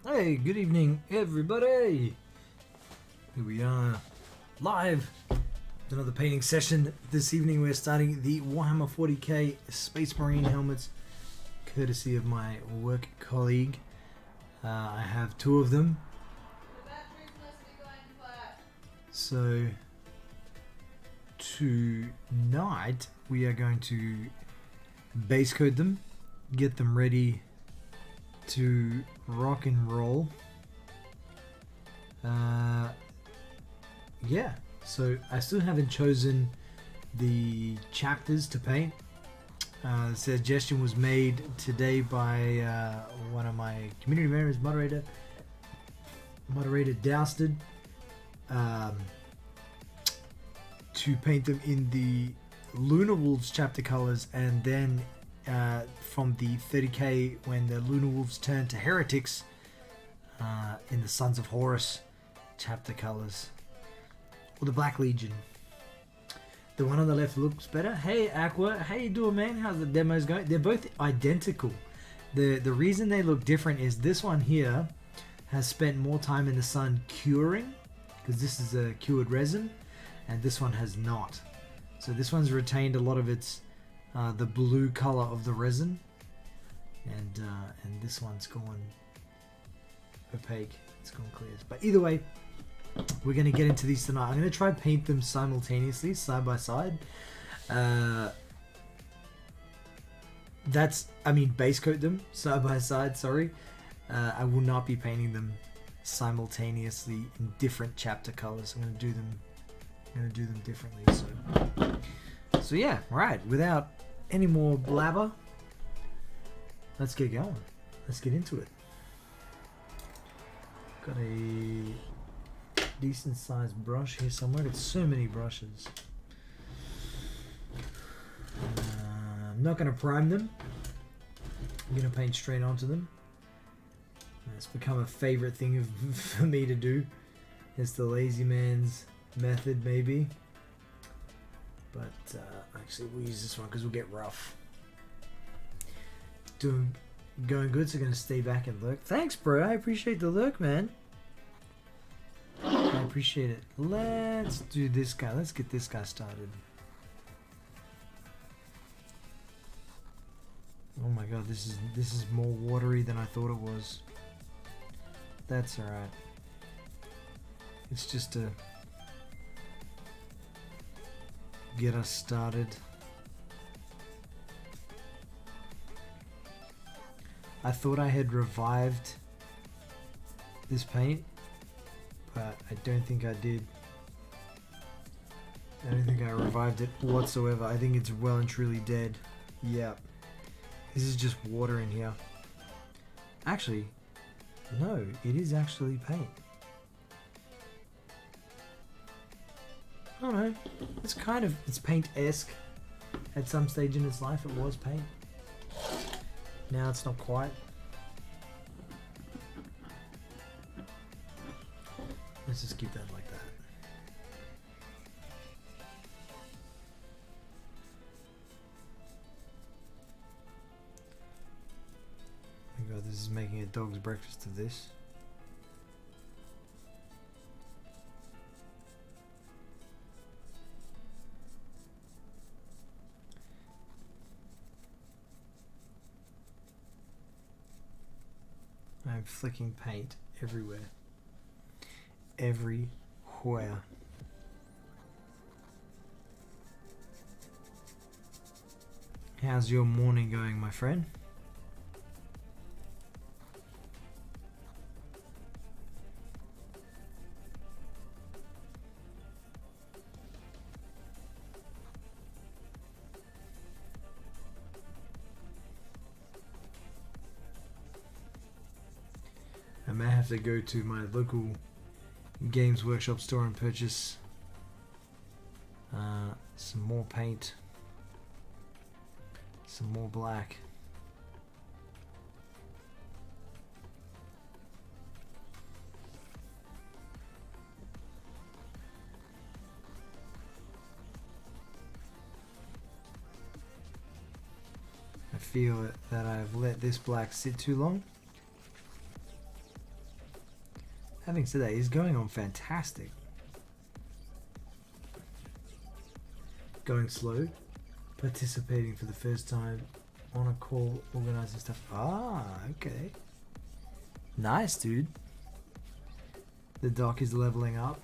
Hey, good evening, everybody. Here we are, live with another painting session. This evening we're starting the Warhammer 40k Space Marine helmets, courtesy of my work colleague. I have two of them. The batteries must be going flat. So tonight we are going to base coat them, get them ready to rock and roll. Yeah, so I still haven't chosen the chapters to paint. The suggestion was made today by one of my community members, moderator Dousted, to paint them in the Lunar Wolves chapter colors, and then from the 30k when the Lunar Wolves turn to heretics in the Sons of Horus chapter colors, or the Black Legion. The one on the left looks better. Hey Aqua, how you doing, man? How's the demos going? They're both identical. The reason they look different is this one here has spent more time in the sun curing, because this is a cured resin, and this one has not. So this one's retained a lot of its the blue color of the resin, and this one's gone opaque. It's gone clear. But either way, we're going to get into these tonight. I'm going to try and paint them simultaneously, side by side. Base coat them side by side. Sorry, I will not be painting them simultaneously in different chapter colors. I'm going to do them differently. So yeah, right. Without any more blabber, let's get going. Let's get into it. Got a decent sized brush here somewhere. Got so many brushes. I'm not going to prime them. I'm going to paint straight onto them. It's become a favorite thing for me to do. It's the lazy man's method, maybe. But actually we'll use this one because we'll get rough. Going good, so going to stay back and lurk. Thanks, bro. I appreciate the lurk, man. I appreciate it. Let's do this guy. Let's get this guy started. Oh my god, this is more watery than I thought it was. That's alright. It's just to get us started. I thought I had revived this paint, but I don't think I did. I don't think I revived it whatsoever. I think it's well and truly dead. Yeah. This is just water in here. Actually, no, it is actually paint. I don't know. It's paint-esque. At some stage in its life, it was paint. Now it's not quite. Let's just keep that like that. Oh my god, this is making a dog's breakfast of this. I'm flicking paint everywhere. Everywhere. How's your morning going, my friend? I may have to go to my local Games Workshop store and purchase some more paint, some more black. I feel that I've let this black sit too long. Having said that, he's going on fantastic. Going slow, participating for the first time on a call, organizing stuff. Ah, okay. Nice, dude. The dock is leveling up.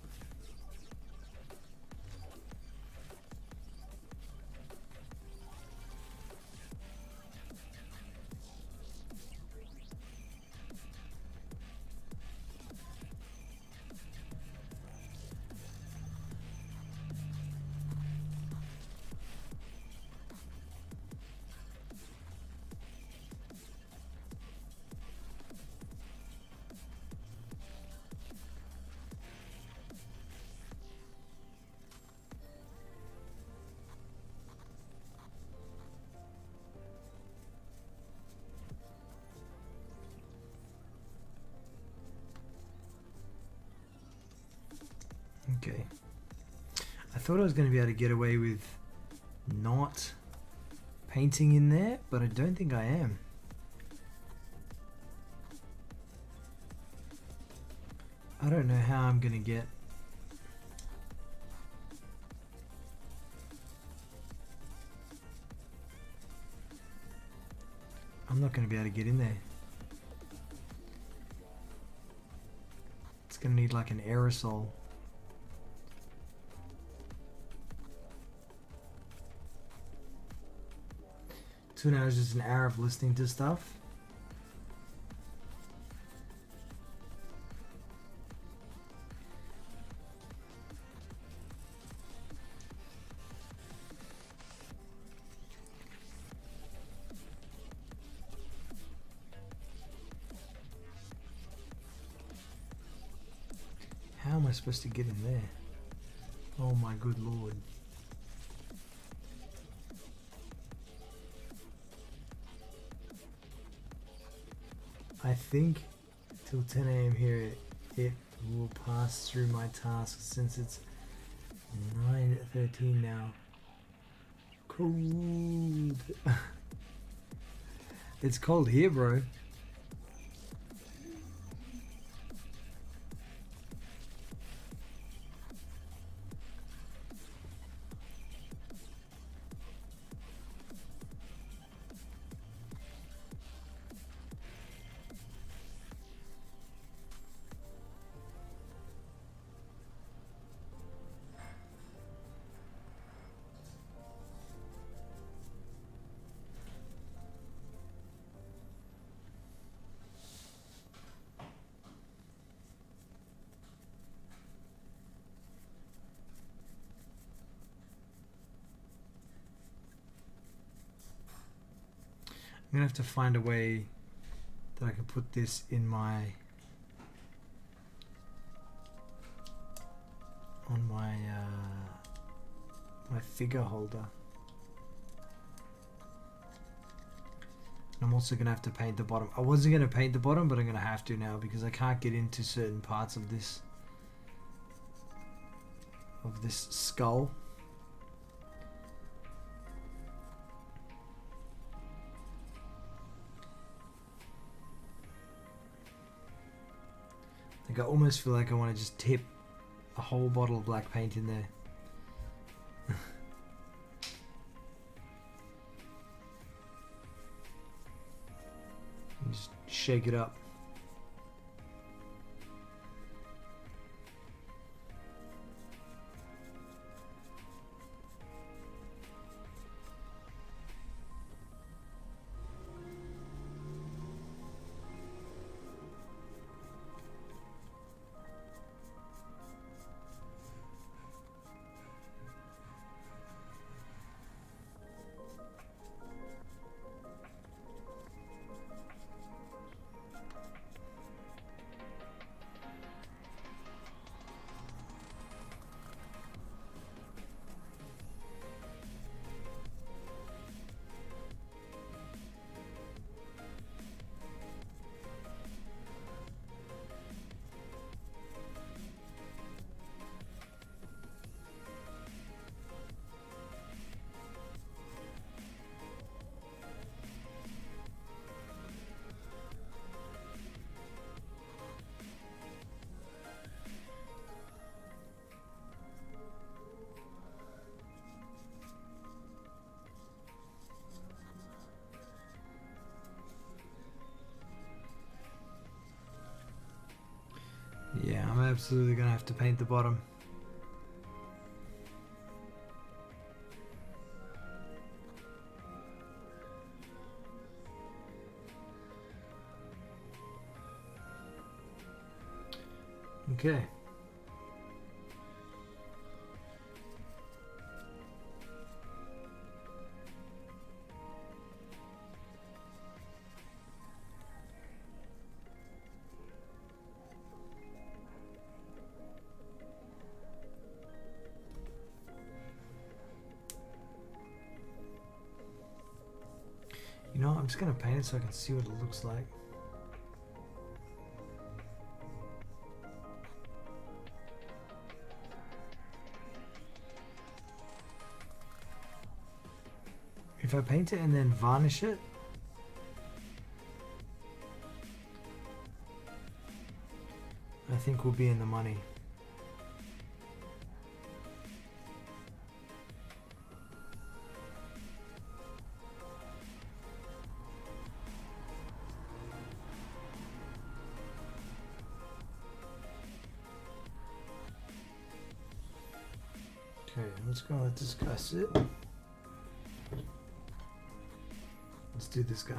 Okay. I thought I was going to be able to get away with not painting in there, but I don't think I am. I don't know how I'm going to get... I'm not going to be able to get in there. It's going to need like an aerosol. So now it's just an hour of listening to stuff. How am I supposed to get in there? Oh my good lord. I think till 10 a.m. here it will pass through my tasks since it's 9:13 now. Cold. It's cold here, bro. I'm gonna have to find a way that I can put this in my my figure holder. And I'm also gonna have to paint the bottom. I wasn't gonna paint the bottom, but I'm gonna have to now because I can't get into certain parts of this skull. Like I almost feel like I want to just tip a whole bottle of black paint in there. And just shake it up. absolutely gonna have to paint the bottom. Okay. You know, I'm just gonna paint it so I can see what it looks like. If I paint it and then varnish it, I think we'll be in the money. Okay, let's go let this guy sit. Let's do this guy.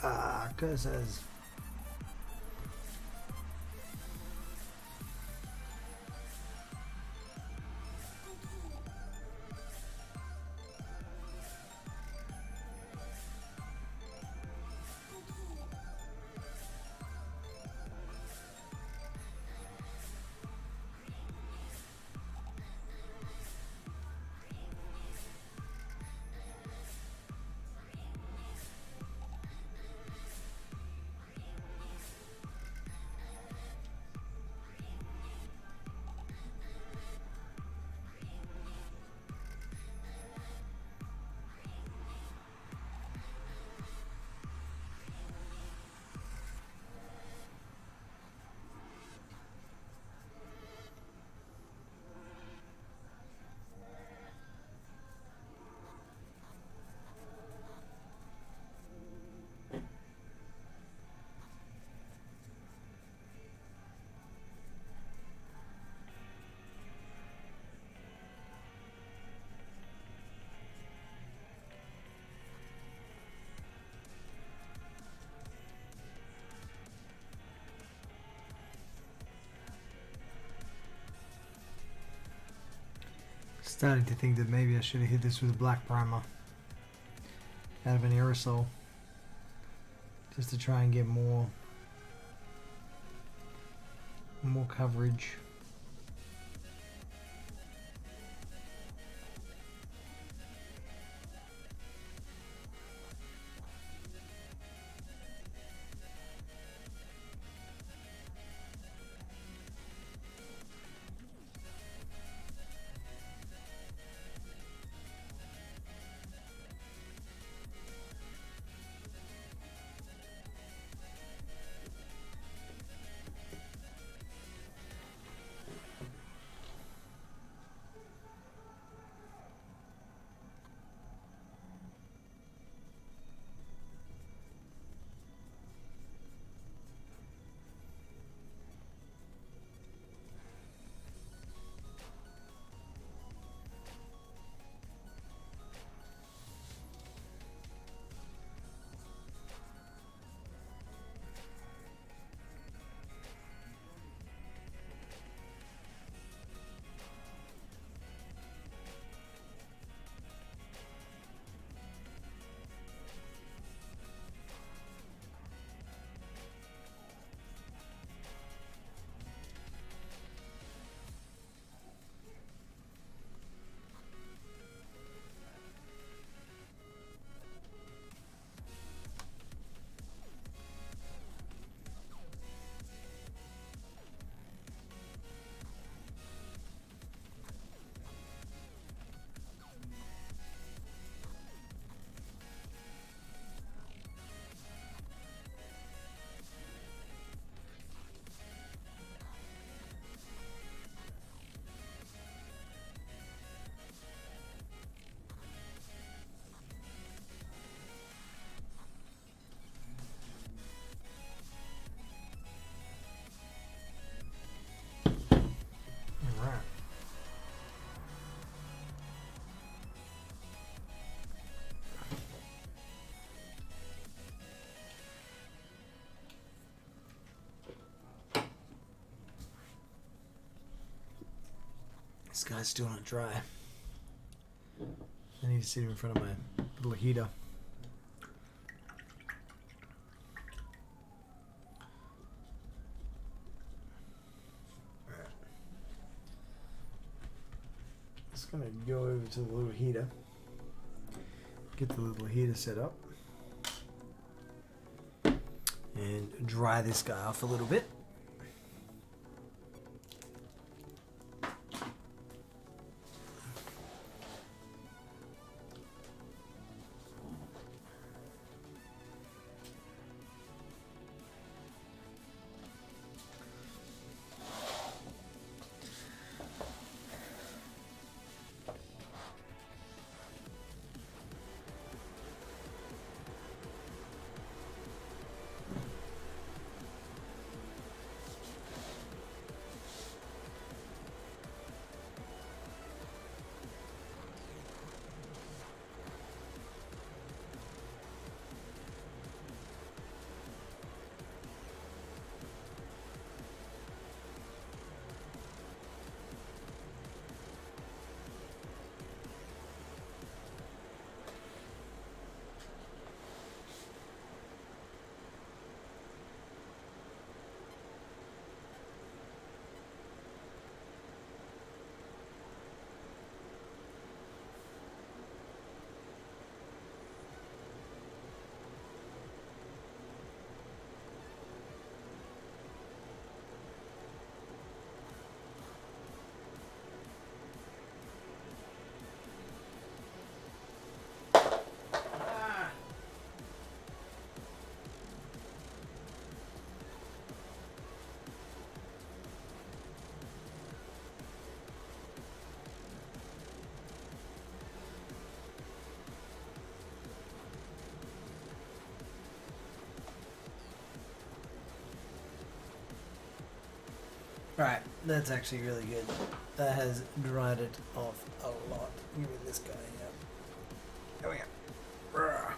Ah, curses. Starting to think that maybe I should have hit this with a black primer out of an aerosol, just to try and get more coverage. Alright. This guy's still not dry. I need to sit him in front of my little heater. Alright. Just gonna go over to the little heater. Get the little heater set up. And dry this guy off a little bit. Right, that's actually really good. That has dried it off a lot. Give me this guy, yeah. There we go. Rah.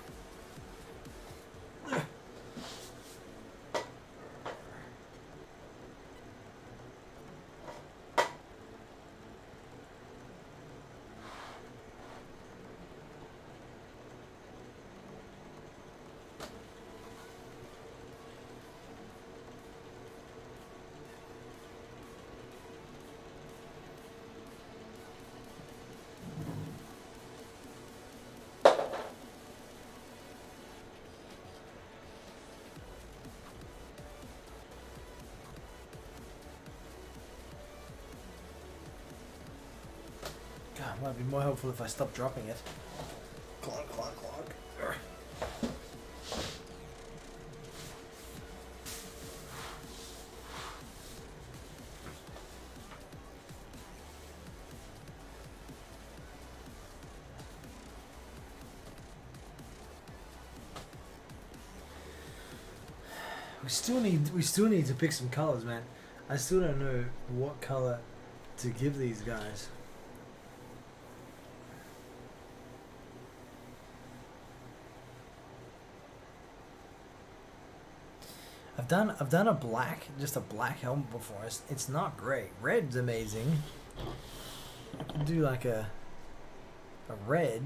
Might be more helpful if I stop dropping it. Clonk, clonk, clonk. We still need to pick some colors, man. I still don't know what color to give these guys. I've done a black, just a black helmet before. It's not great. Red's amazing. I can do like a red.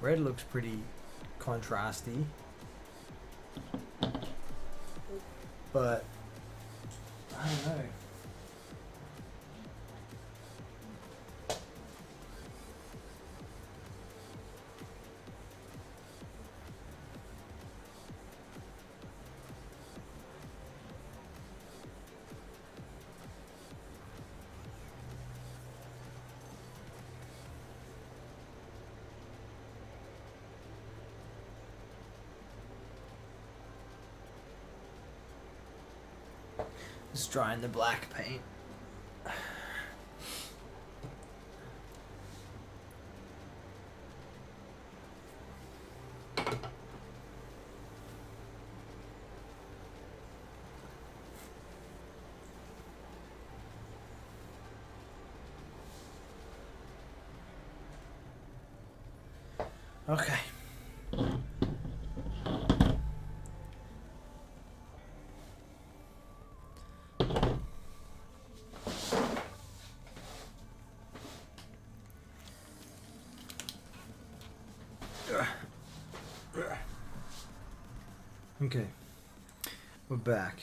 Red looks pretty contrasty. But I don't know. Just drying the black paint. Okay. Okay, we're back.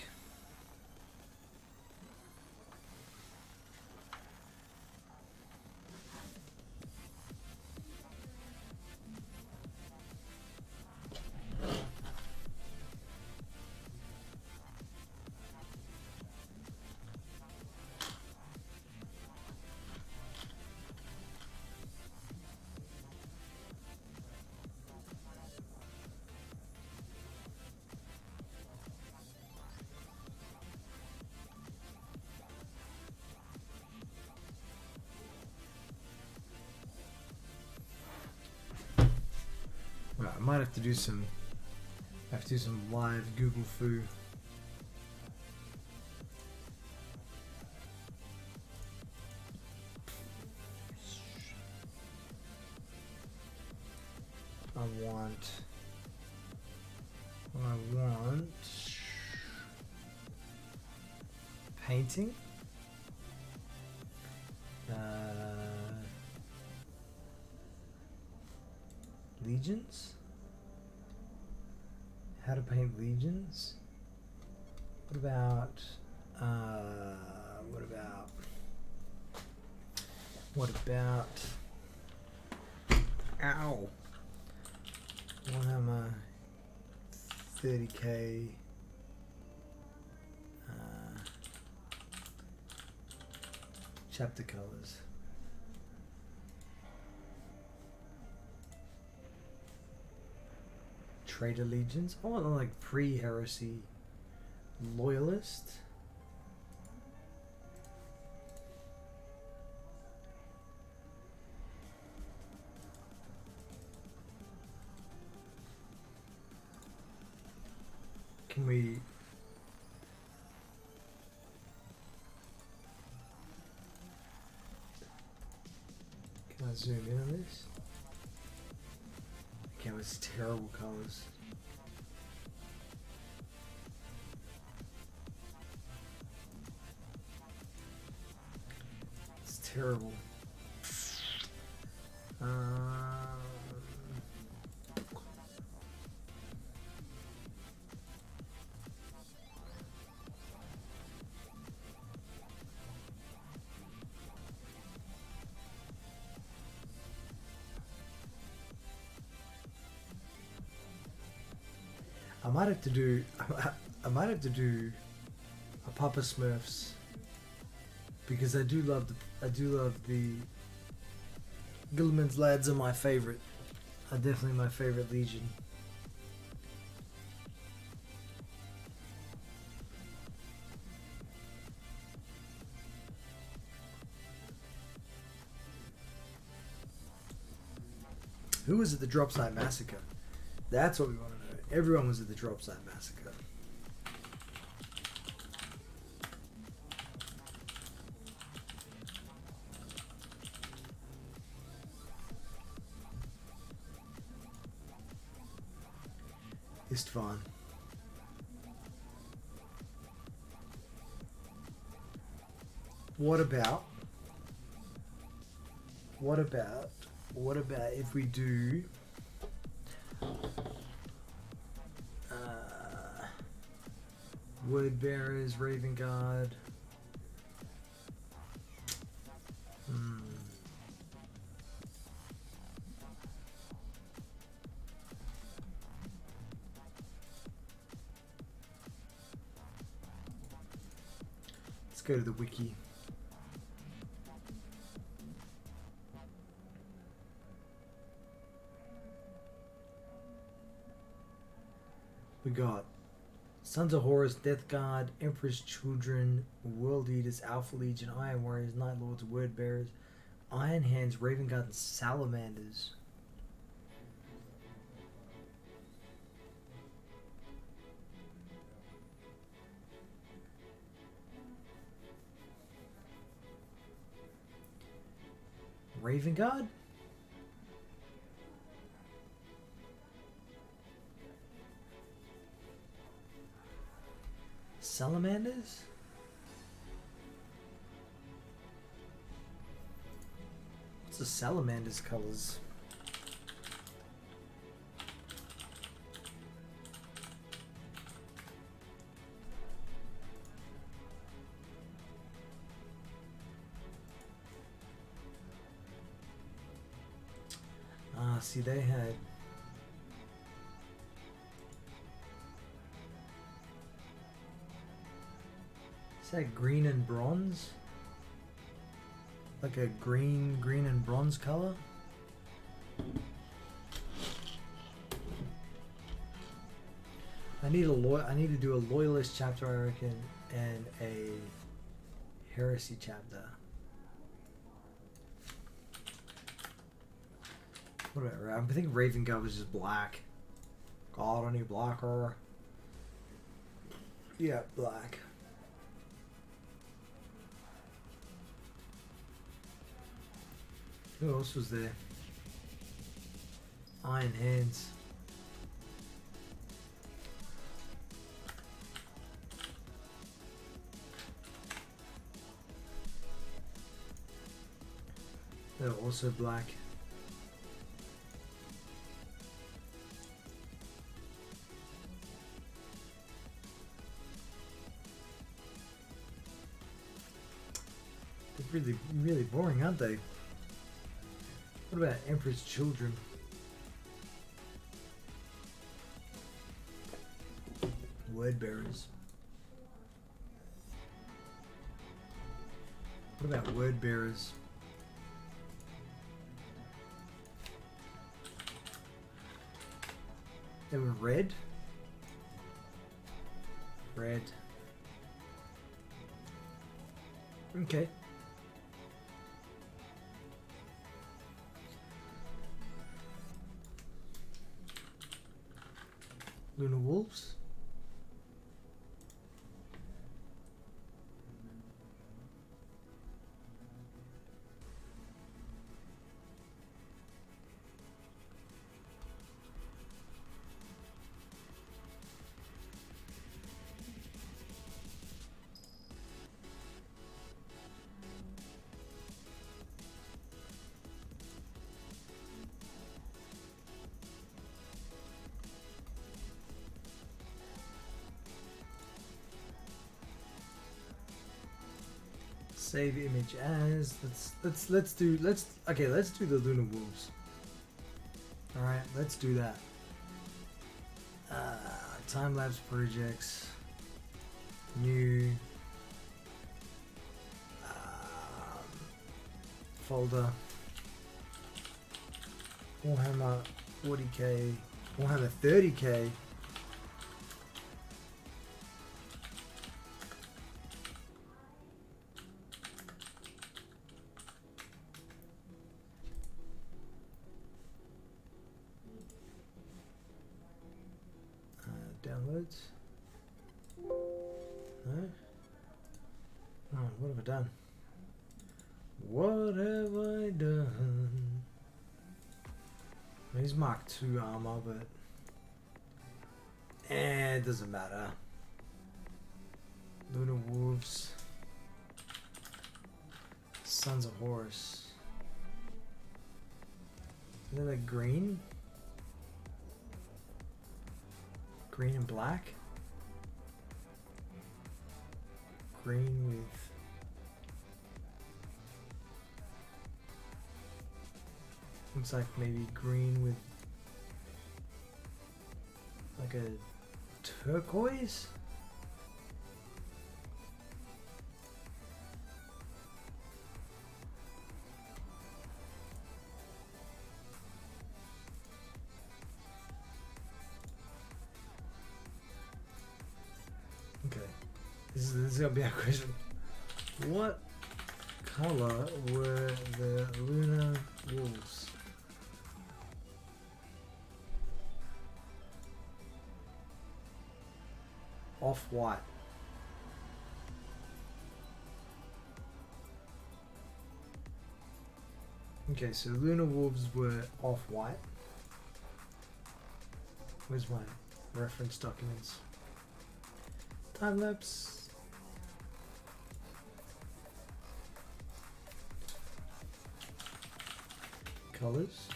Right, I might have to do some. Live Google foo. I want painting. Legions? How to paint legions? What about ow, Warhammer 40k chapter colors. Traitor legions. I want like pre-heresy loyalist. Can we? Can I zoom in on this? Okay, it's terrible colors. It's terrible. I might have to do a Papa Smurfs because I do love the Gilliman's lads are my favorite. Are definitely my favorite Legion. Who was at the Drop Site Massacre? That's what we want to know. Everyone was at the Drop Site Massacre. Istvan. What about if we do Word Bearers, Raven Guard? Let's go to the wiki. We got Sons of Horus, Death Guard, Emperor's Children, World Eaters, Alpha Legion, Iron Warriors, Night Lords, Word Bearers, Iron Hands, Raven Guard, and Salamanders. Raven Guard? Salamanders? What's the Salamander's colors? Ah, see, they had... Is that green and bronze? Like a green and bronze color? I need to do a loyalist chapter, I reckon, and a heresy chapter. What about, I think Raven Guard was just black. God, I need blacker. Yeah, black. Who else was there? Iron Hands. They're also black. They're really boring, aren't they? What about Emperor's Children? Word Bearers. What about Word Bearers? They were red. Red. Okay. Lunar Wolves. Save image as let's do the Lunar Wolves. Alright, let's do that. Time lapse projects. New folder. Warhammer 40k, Warhammer 30k. Downloads. No. Oh, what have I done? What have I done? He's Mark II armor, but it doesn't matter. Lunar Wolves, Sons of Horus. Is that like green? Green and black? Green with looks like maybe green with like a turquoise? Okay, this is gonna be our question. What color were the lunar wolves? Off-white. Okay, so lunar wolves were off-white. Where's my reference documents? Time lapse. Colors.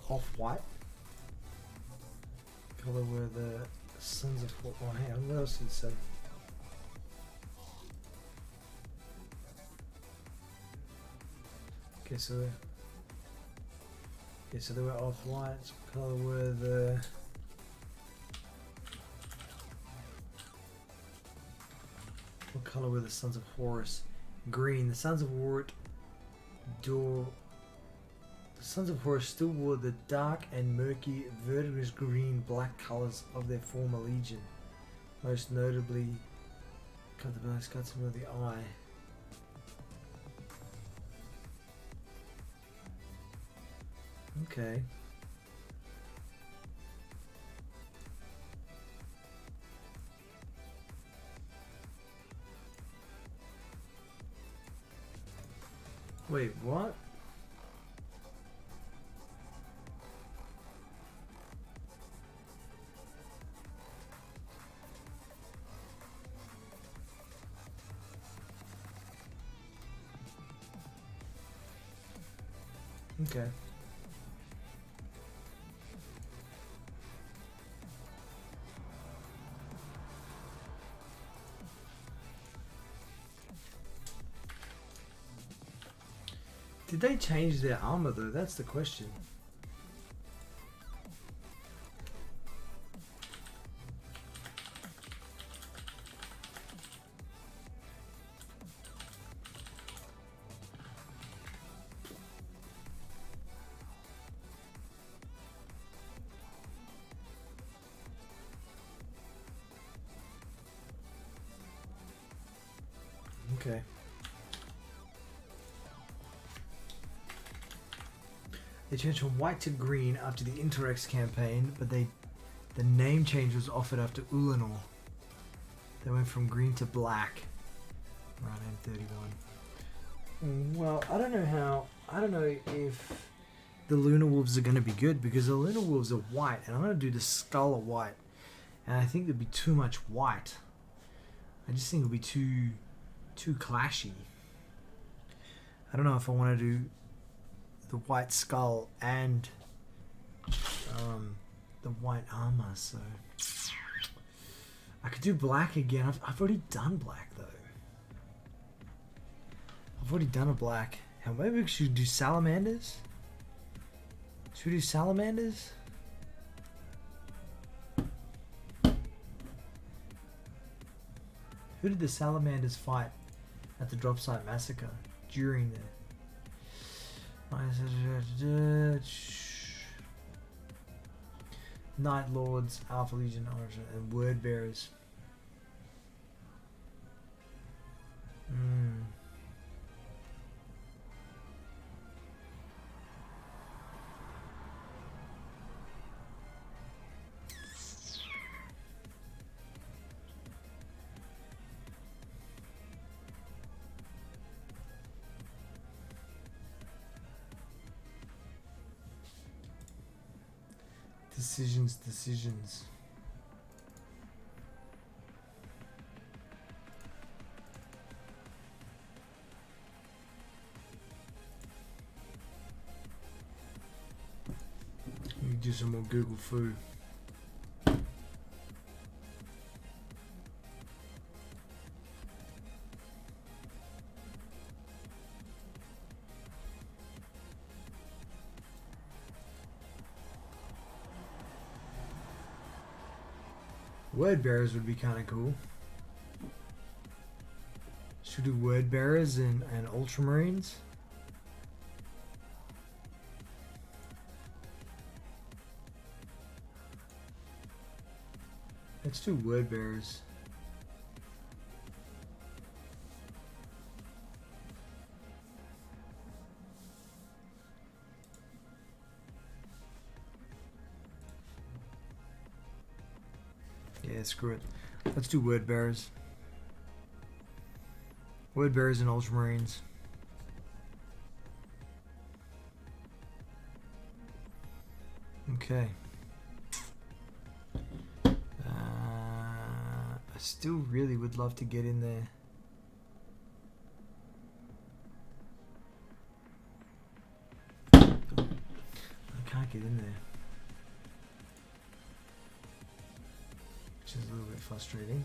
Off-white. Color were the Sons of Horus. Oh, hang on, what else did it say? Okay, so they were off-white. What color were the What color were the Sons of Horus? Green. The Sons of Horus still wore the dark and murky verdigris green black colors of their former legion. Most notably, cut the black cuts of the eye. Okay. Wait, what? Okay. Did they change their armor though? That's the question. Okay. They changed from white to green after the Interrex campaign, but the name change was offered after Ulanor. They went from green to black around M31. Well, I don't know if the Lunar Wolves are going to be good, because the Lunar Wolves are white, and I'm going to do the skull of white, and I think there'd be too much white. I just think it'll be too clashy. I don't know if I want to do the white skull and the white armor, so I could do black again. I've already done black though. I've already done a black. Now maybe we should do salamanders. Should we do salamanders? Who did the salamanders fight at the drop site massacre during the Night Lords, Alpha Legion, Origin, and Word Bearers? Decisions. Let me do some more Google Foo. Word bearers would be kind of cool. Should we do word bearers and ultramarines? Let's do word bearers. Yeah, screw it. Let's do word bearers. Word bearers and ultramarines. Okay. I still really would love to get in there. I can't get in there. Which is a little bit frustrating.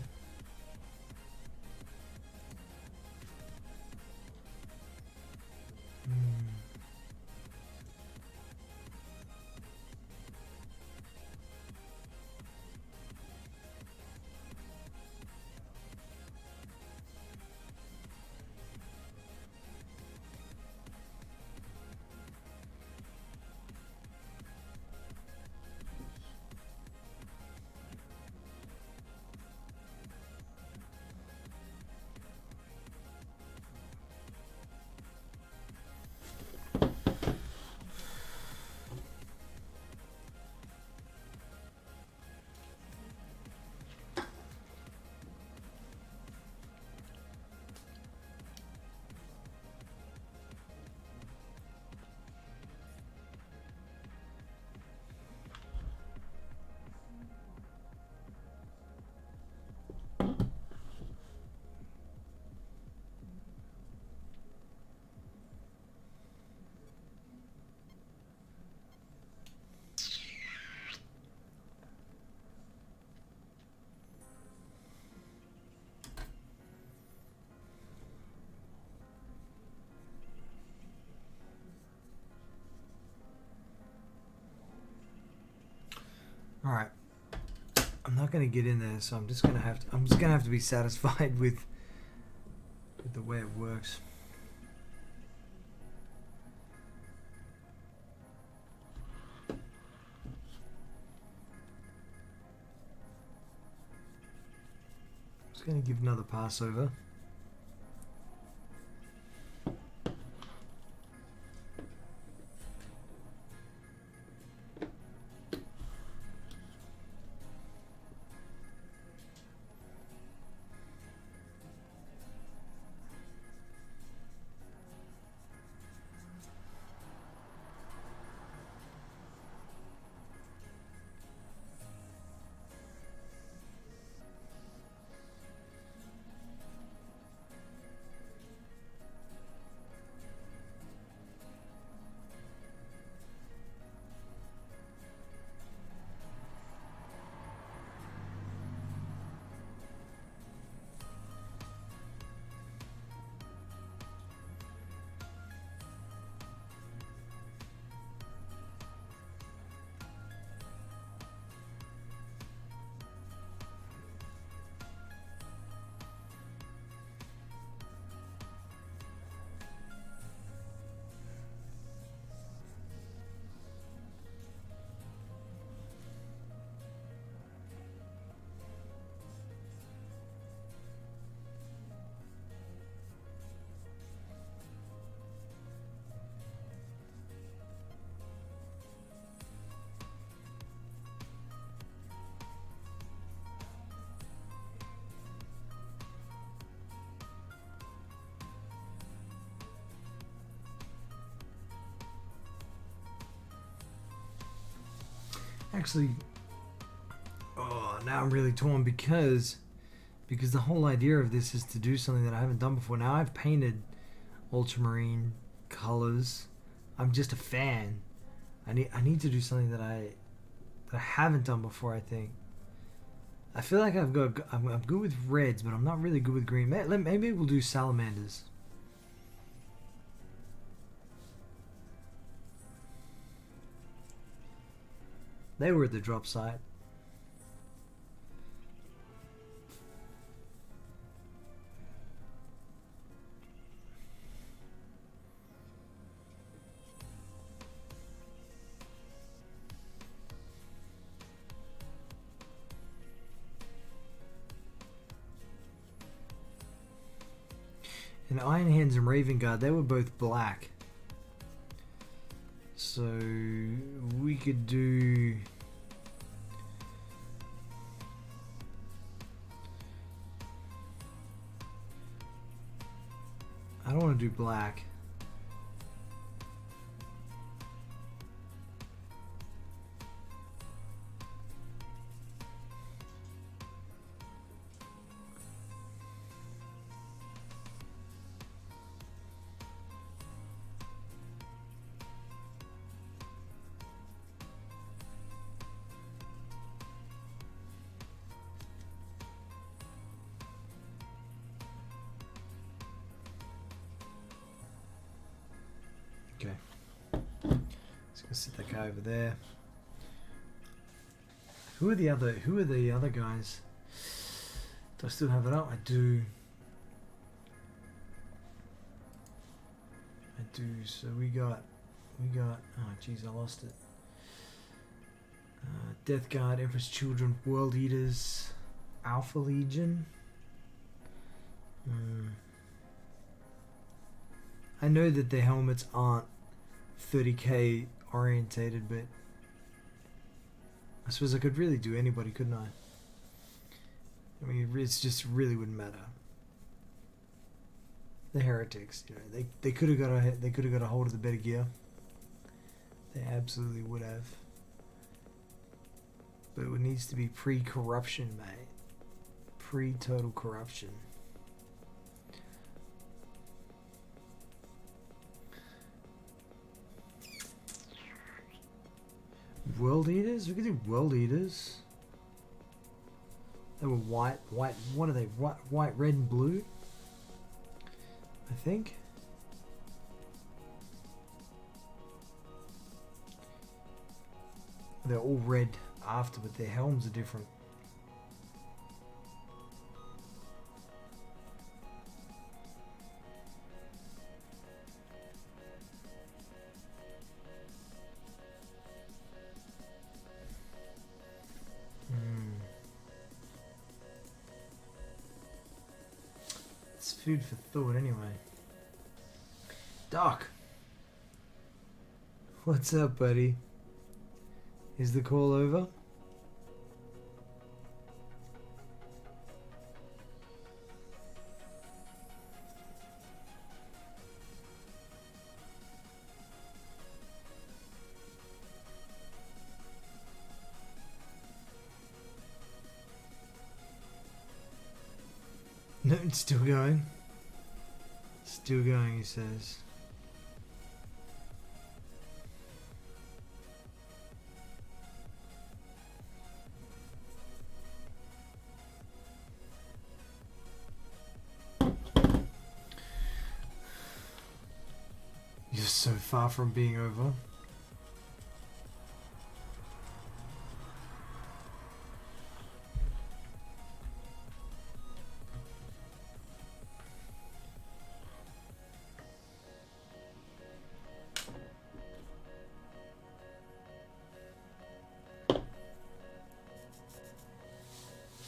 All right, I'm not gonna get in there, so I'm just gonna have to be satisfied with the way it works. Just gonna give another pass over. Actually, oh, now I'm really torn because the whole idea of this is to do something that I haven't done before. Now I've painted ultramarine colors. I'm just a fan. I need to do something that I haven't done before. I think. I feel like I'm good with reds, but I'm not really good with green. Maybe we'll do salamanders. They were at the drop site. And Iron Hands and Raven Guard, they were both black. So we could do... I don't want to do black. Okay. Let's go sit that guy over there. Who are the other guys? Do I still have it up? I do. So we got oh jeez, I lost it. Death Guard, Empress Children, World Eaters, Alpha Legion. I know that the helmets aren't 30k orientated, but I suppose I could really do anybody, couldn't I? I mean, it's just really wouldn't matter. The heretics, you know, they could have got a hold of the better gear. They absolutely would have. But it needs to be pre-corruption, mate. Pre-total corruption. World Eaters? We could do World Eaters. They were white. What are they? White, red, and blue? I think. They're all red after, but their helms are different. It's food for thought anyway. Doc! What's up, buddy? Is the call over? No, it's still going. Still going, he says. You're so far from being over.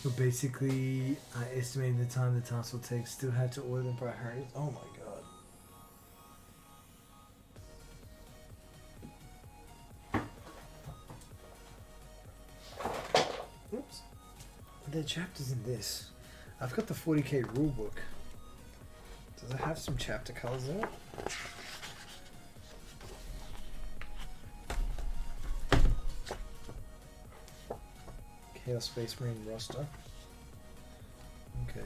So basically, I estimated the time the task will take. Still had to order them priorities. Oh my god. Oops. There are chapters in this. I've got the 40k rulebook. Does it have some chapter colors in it? Chaos Space Marine roster. Okay.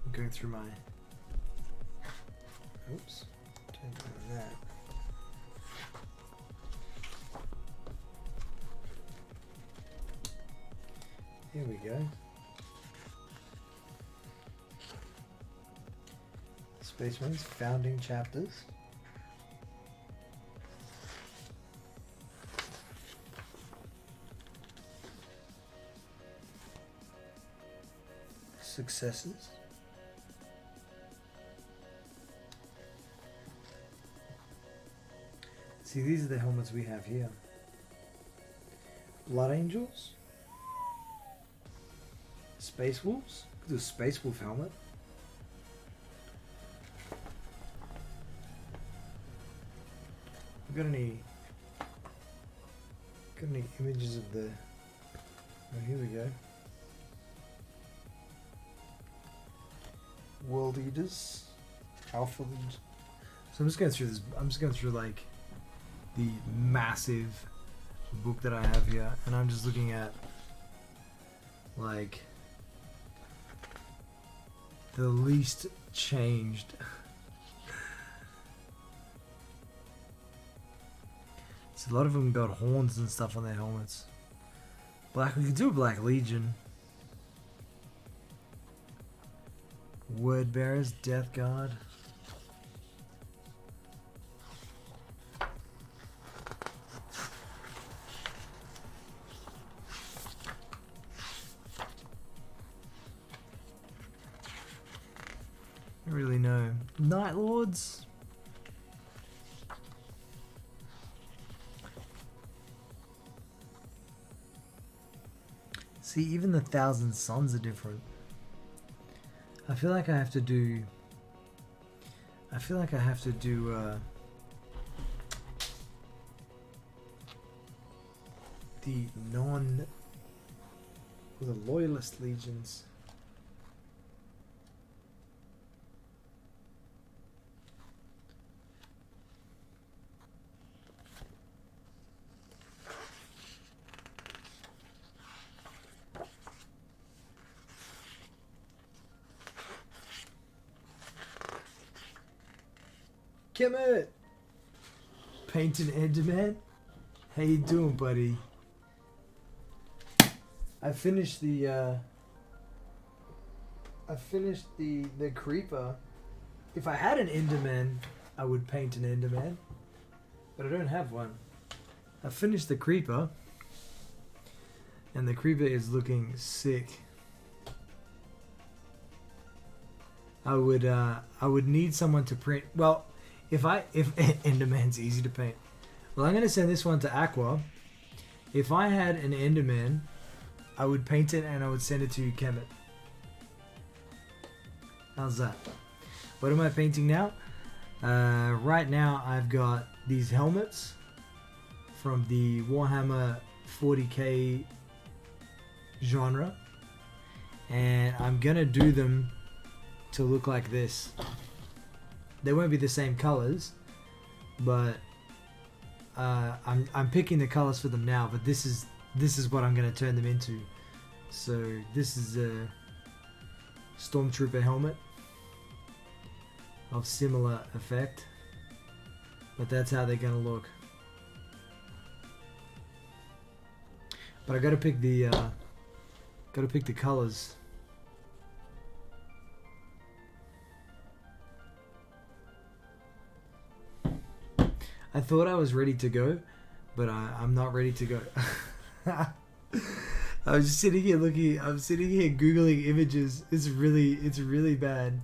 I'm going through my. Oops. Turn on that. Here we go. Space Marines founding chapters. Successes. See, these are the helmets we have here. Blood Angels. Space Wolves. The Space Wolf helmet. Got any images of the? Oh, here we go. World Eaters, Alpha Legion. So I'm just going through this. I'm just going through like the massive book that I have here, and I'm just looking at like the least changed. So a lot of them got horns and stuff on their helmets. Black, we could do a Black Legion. Word Bearers, Death Guard. I don't really know. Night Lords. See, even the Thousand Suns are different. I feel like I have to do. The Loyalist Legions. Kemet! Painted Enderman? How you doing, buddy? I finished the Creeper. If I had an Enderman, I would paint an Enderman. But I don't have one. I finished the Creeper. And the Creeper is looking sick. I would need someone to print. Well, if Enderman's easy to paint. Well, I'm gonna send this one to Aqua. If I had an Enderman, I would paint it and I would send it to Kemet. How's that? What am I painting now? Right now I've got these helmets from the Warhammer 40k genre, and I'm gonna do them to look like this. They won't be the same colors, but I'm picking the colors for them now. But this is what I'm going to turn them into. So this is a Stormtrooper helmet of similar effect, but that's how they're going to look. But I got to pick the colors. I thought I was ready to go, but I'm not ready to go. I was just sitting here looking. I'm sitting here googling images. It's really bad.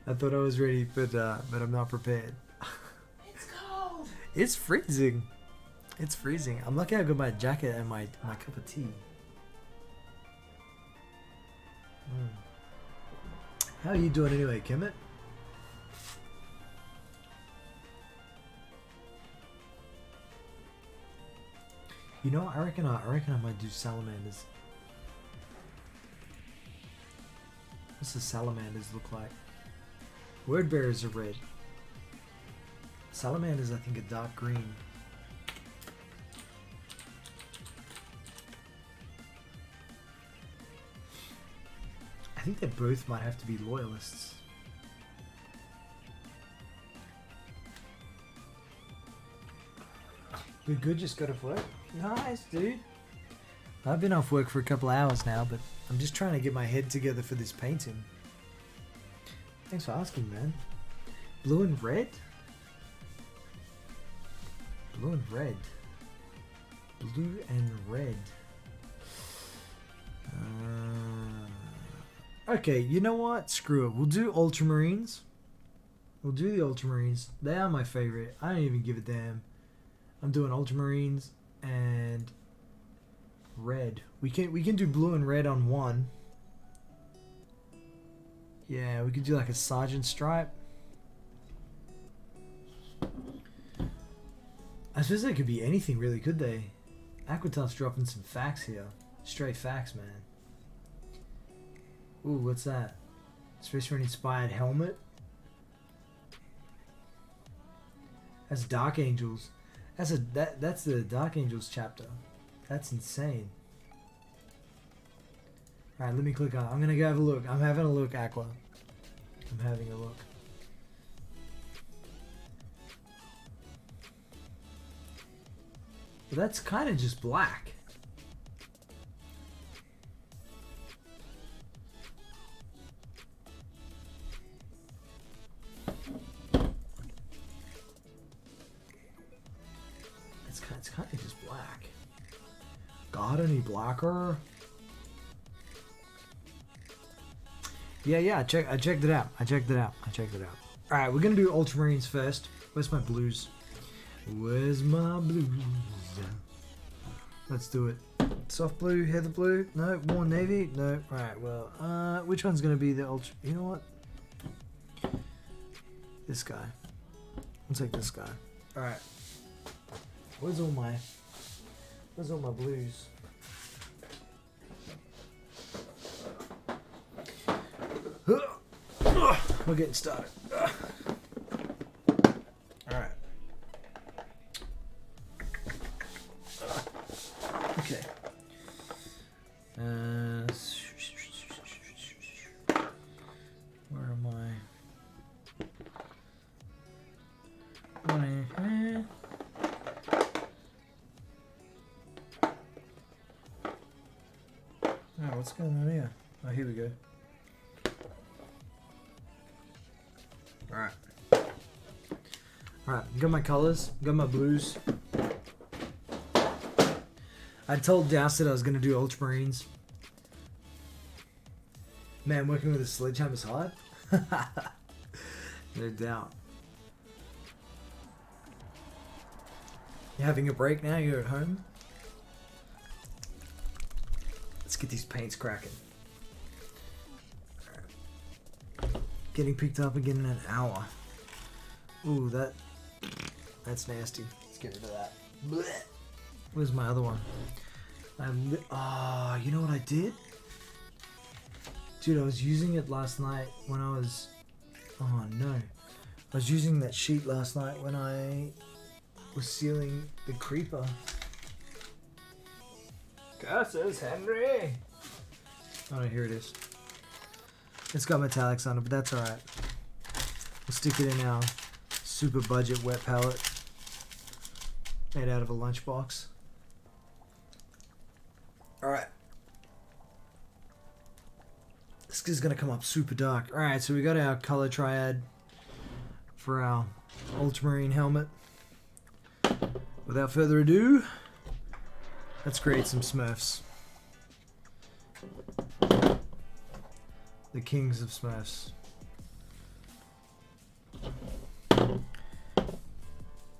I thought I was ready, but I'm not prepared. It's cold. It's freezing. It's freezing. I'm lucky I got my jacket and my cup of tea. How are you doing anyway, Kemet? You know, I reckon I might do salamanders. What's the salamanders look like? Word bearers are red. Salamanders, I think, are dark green. I think they both might have to be loyalists. You're good, just got off work? Nice, dude. I've been off work for a couple hours now, but I'm just trying to get my head together for this painting. Thanks for asking, man. Blue and red? Blue and red. Blue and red. Okay, you know what? Screw it. We'll do ultramarines. We'll do the ultramarines. They are my favorite. I don't even give a damn. I'm doing ultramarines and red. We can do blue and red on one. Yeah, we could do like a sergeant stripe. I suppose they could be anything really, could they? Aquatop's dropping some facts here. Straight facts, man. Ooh, what's that? Space Marine inspired helmet. That's Dark Angels. That's the Dark Angels chapter. That's insane. Alright, let me click on it. I'm gonna go have a look. I'm having a look, Aqua. I'm having a look. But that's kind of just black. It's kind of just black. Got any blacker? Yeah, I checked it out. Alright, we're gonna do ultramarines first. Where's my blues? Where's my blues? Let's do it. Soft blue, heather blue? No. Warm navy? No. Alright, well, which one's gonna be the ultra? You know what? This guy. I'll take this guy. Alright. Where's all my blues? We're getting started. Alright. Okay. Where am I? Oh, what's going on here? Oh, here we go. Alright, got my colors, got my blues. I told Douse that I was going to do ultramarines. Man, working with a sledgehammer is hard. No doubt. You're having a break now? You're at home? Let's get these paints cracking. Getting picked up again in an hour. Ooh, that's nasty. Let's get rid of that. Blech. Where's my other one? You know what I did? Dude, I was using it last night when I was... Oh no. I was using that sheet last night when I was sealing the creeper. Curses, Henry! Oh no, here it is. It's got metallics on it, but that's alright. We'll stick it in our super budget wet palette. Made out of a lunchbox. Alright. This is going to come up super dark. Alright, so we got our color triad for our ultramarine helmet. Without further ado, let's create some Smurfs. The kings of Smurfs.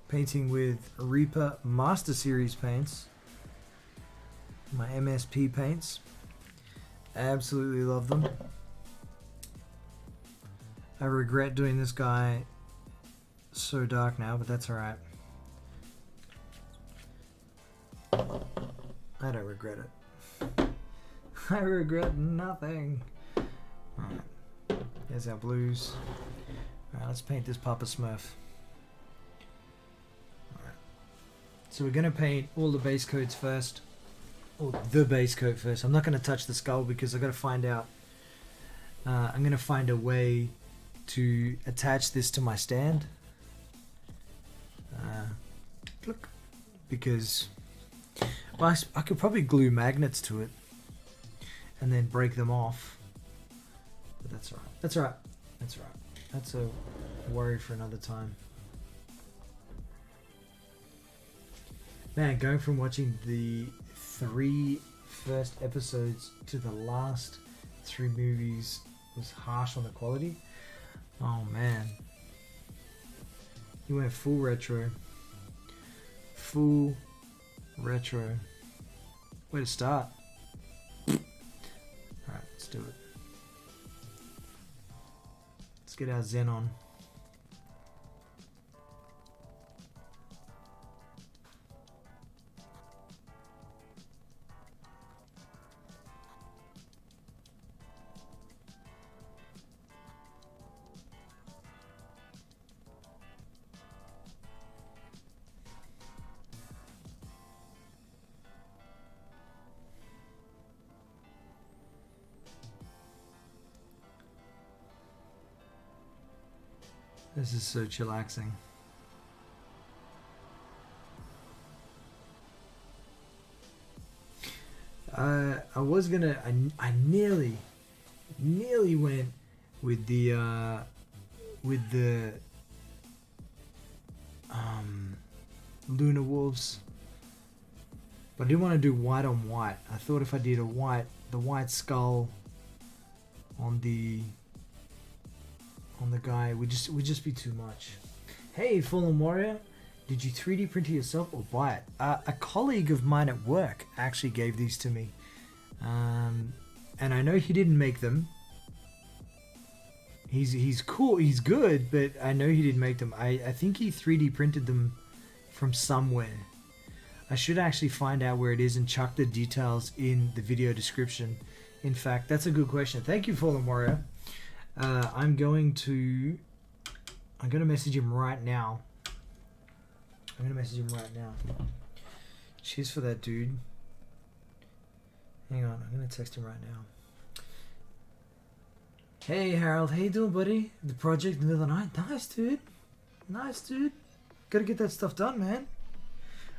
Painting with Reaper Master Series paints. My MSP paints. Absolutely love them. I regret doing this guy so dark now, but that's alright. I don't regret it. I regret nothing. Alright. There's our blues. Alright, let's paint this Papa Smurf. Alright. So we're going to paint all the base coats first. Or the base coat first. I'm not going to touch the skull because I've got to find out. I'm going to find a way to attach this to my stand. Look. Because well, I could probably glue magnets to it and then break them off. But that's alright. That's alright. That's alright. That's a worry for another time. Man, going from watching the 3 first episodes to the last 3 movies was harsh on the quality. Oh man. You went full retro. Full retro. Where to start? Alright, let's do it. Let's get our Zen on. This is so chillaxing. I was gonna. I nearly went with the Lunar Wolves, but I didn't want to do white on white. I thought if I did the white skull on the guy would just be too much. Hey, Fallen Warrior, did you 3D print it yourself or buy it? A colleague of mine at work actually gave these to me, and I know he didn't make them. He's cool, he's good, but I know he didn't make them. I think he 3D printed them from somewhere. I should actually find out where it is and chuck the details in the video description. In fact, that's a good question. Thank you, Fallen Warrior. I'm going to message him right now. Cheers for that, dude. Hang on, I'm gonna text him right now. Hey Harold, how you doing, buddy? The project in the middle of the night. Nice, dude. Gotta get that stuff done, man.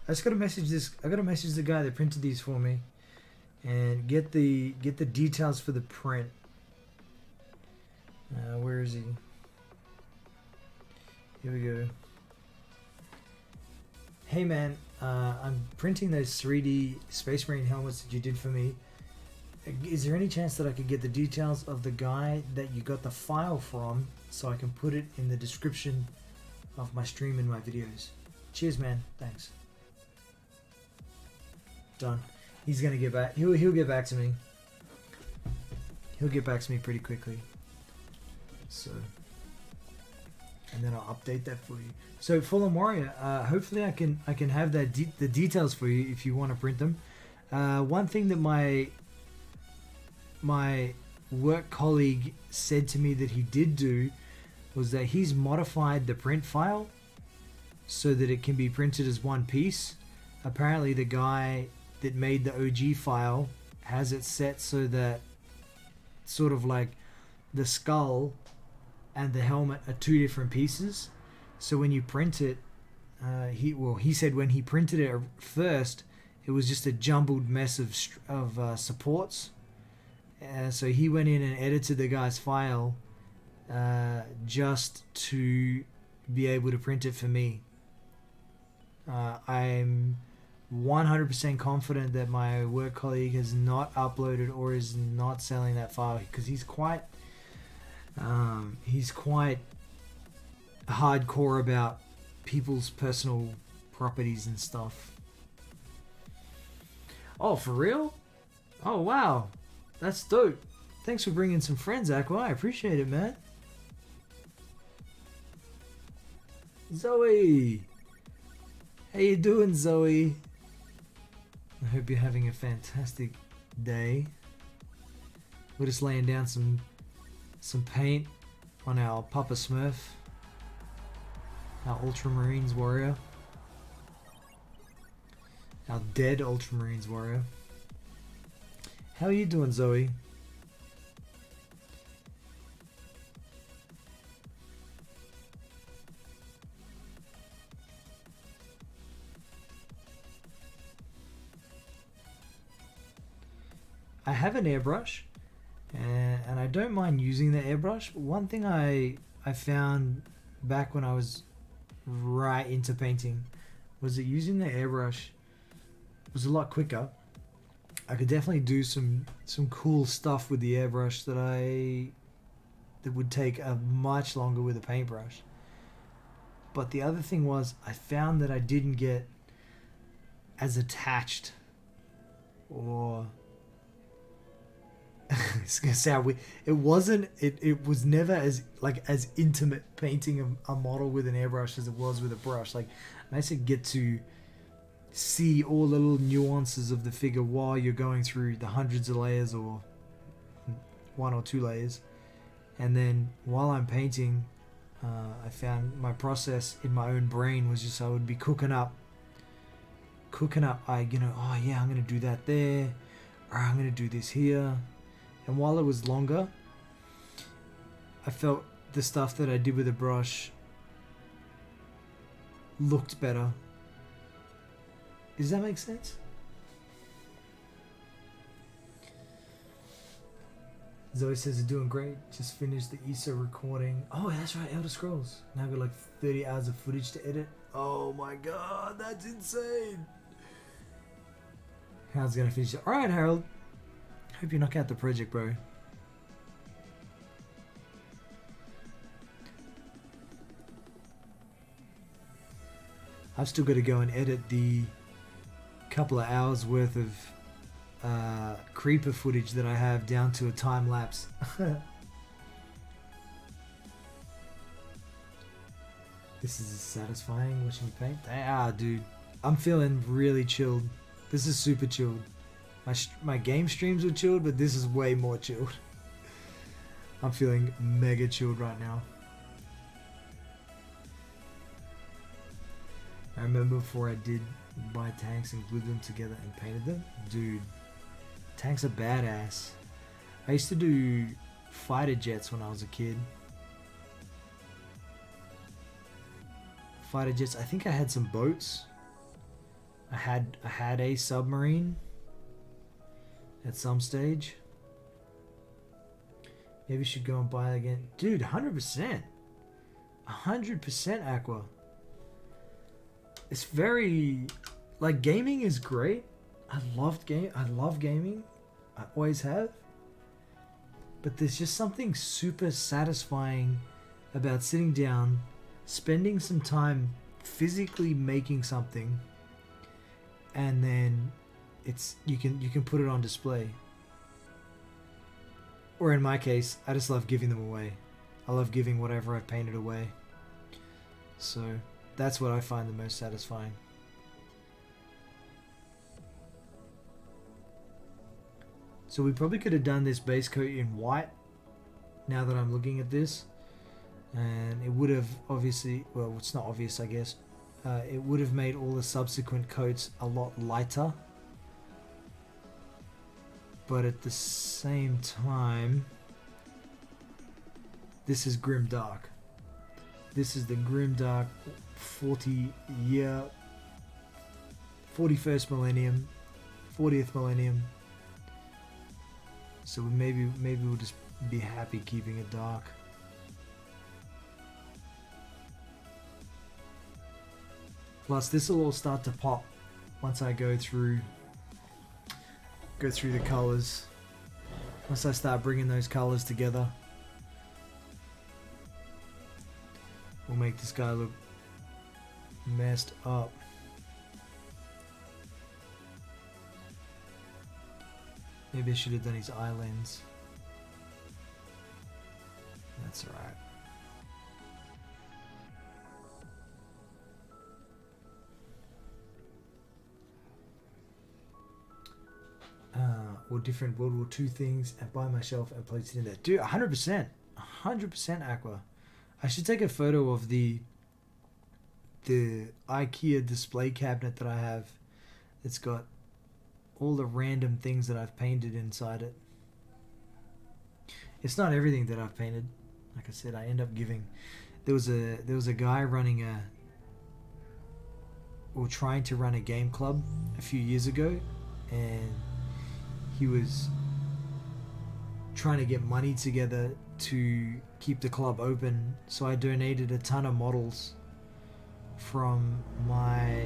I just gotta message this. I gotta message the guy that printed these for me, and get the details for the print. Where is he? Here we go. Hey man, I'm printing those 3D Space Marine helmets that you did for me. Is there any chance that I could get the details of the guy that you got the file from so I can put it in the description of my stream and my videos? Cheers man, thanks. Done. He's gonna get back. He'll get back to me. He'll get back to me pretty quickly. So, and then I'll update that for you. So, Fallen Warrior, hopefully I can have that the details for you if you want to print them. One thing that my work colleague said to me that he did do was that he's modified the print file so that it can be printed as one piece. Apparently, the guy that made the OG file has it set so that sort of like the skull and the helmet are 2 different pieces. So when you print it, he said when he printed it first, it was just a jumbled mess of supports. So he went in and edited the guy's file just to be able to print it for me. I'm 100% confident that my work colleague has not uploaded or is not selling that file because he's quite hardcore about people's personal properties and stuff. Oh, for real? Oh, wow. That's dope. Thanks for bringing some friends, Aqua. I appreciate it, man. Zoe. How you doing, Zoe? hope you're having a fantastic day. We're just laying down some paint on our Papa Smurf, our Ultramarines warrior, our dead Ultramarines warrior. How are you doing, Zoe? I have an airbrush, and I don't mind using the airbrush. One thing I found back when I was right into painting was that using the airbrush was a lot quicker. I could definitely do some cool stuff with the airbrush that would take a much longer with a paintbrush. But the other thing was I found that I didn't get as attached, or it's gonna sound weird. It was never as intimate painting a model with an airbrush as it was with a brush. Like, I used to get to see all the little nuances of the figure while you're going through the hundreds of layers or one or two layers. And then while I'm painting, I found my process in my own brain was just I would be cooking up. Oh yeah, I'm gonna do that there, or I'm gonna do this here. And while it was longer, I felt the stuff that I did with a brush looked better. Does that make sense? Zoe says they're doing great. Just finished the ESO recording. Oh, that's right, Elder Scrolls. Now I've got like 30 hours of footage to edit. Oh my god, that's insane. Harold's gonna finish it. Alright, Harold. Hope you knock out the project, bro. I've still got to go and edit the couple of hours worth of creeper footage that I have down to a time lapse. This is satisfying watching you paint. Dude, I'm feeling really chilled. This is super chilled. My game streams were chilled, but this is way more chilled. I'm feeling mega chilled right now. I remember before I did buy tanks and glued them together and painted them. Dude, tanks are badass. I used to do fighter jets when I was a kid. Fighter jets. I think I had some boats. I had a submarine at some stage. Maybe you should go and buy it again. Dude, 100%. 100% Aqua. It's very... Like, gaming is great. I love gaming. I always have. But there's just something super satisfying about sitting down, spending some time physically making something, and then you can put it on display. Or in my case, I just love giving them away. I love giving whatever I've painted away. So that's what I find the most satisfying. So we probably could have done this base coat in white, now that I'm looking at this. And it would have obviously, well, it's not obvious, I guess. It would have made all the subsequent coats a lot lighter. But at the same time, this is grim dark. This is the grim dark 41st millennium, 40th millennium. So maybe we'll just be happy keeping it dark. Plus, this will all start to pop once I go through the colors. Once I start bringing those colors together, we'll make this guy look messed up. Maybe I should have done his eye lens. That's alright. or different World War II things and buy my shelf and place it in there. Dude, 100%. 100% Aqua. I should take a photo of the IKEA display cabinet that I have. It's got all the random things that I've painted inside it. It's not everything that I've painted. Like I said, I end up giving. There was a guy running trying to run a game club a few years ago, and he was trying to get money together to keep the club open. So I donated a ton of models from my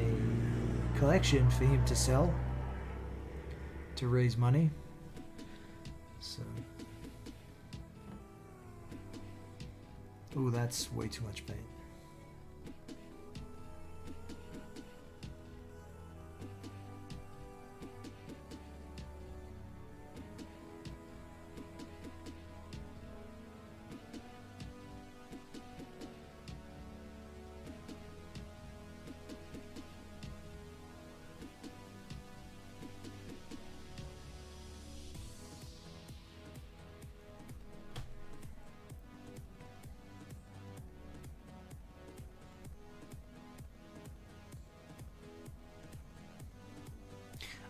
collection for him to sell to raise money. So, oh, that's way too much paint.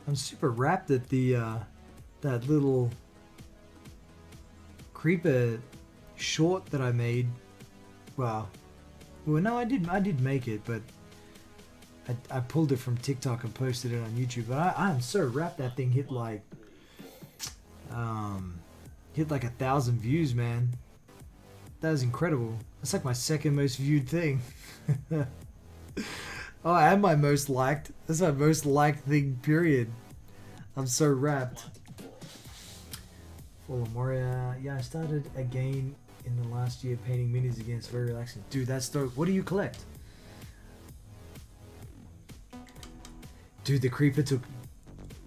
I'm super wrapped at the that little creeper short that I made. Well, no, I did make it, but I pulled it from TikTok and posted it on YouTube. But I'm so wrapped that thing hit like 1,000 views, man. That was incredible. That's like my second most viewed thing. Oh, and my most liked. That's my most liked thing, period. I'm so wrapped. Fallen Warrior. Yeah, I started again in the last year painting minis again. It's very relaxing. Dude, that's dope. What do you collect? Dude, the creeper took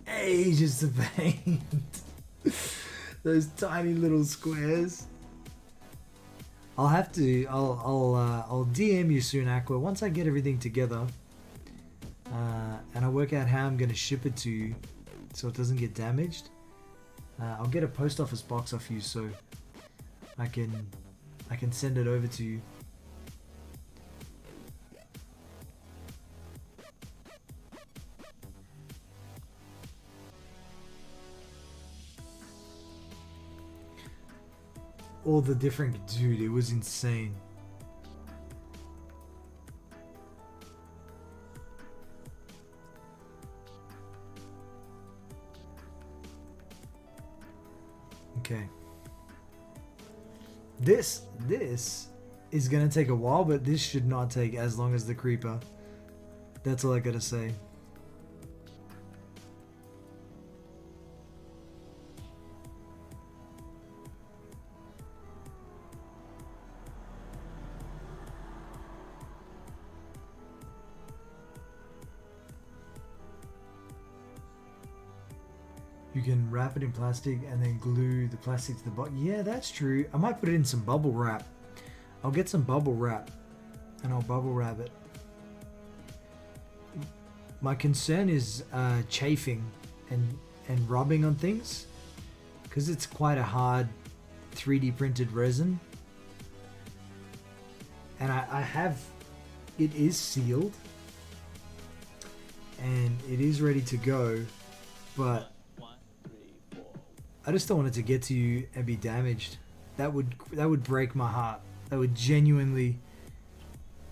ages to paint. Those tiny little squares. I'll DM you soon, Aqua. Once I get everything together, and I work out how I'm gonna ship it to you, so it doesn't get damaged. I'll get a post office box off you, so I can send it over to you. All the different, dude, it was insane. Okay. This is gonna take a while, but this should not take as long as the creeper. That's all I gotta say. You can wrap it in plastic and then glue the plastic to the bottom. Yeah, that's true. I might put it in some bubble wrap. I'll get some bubble wrap and I'll bubble wrap it. My concern is chafing and rubbing on things, because it's quite a hard 3D printed resin. And I have, it is sealed and it is ready to go, but I just don't want it to get to you and be damaged. That would break my heart. That would genuinely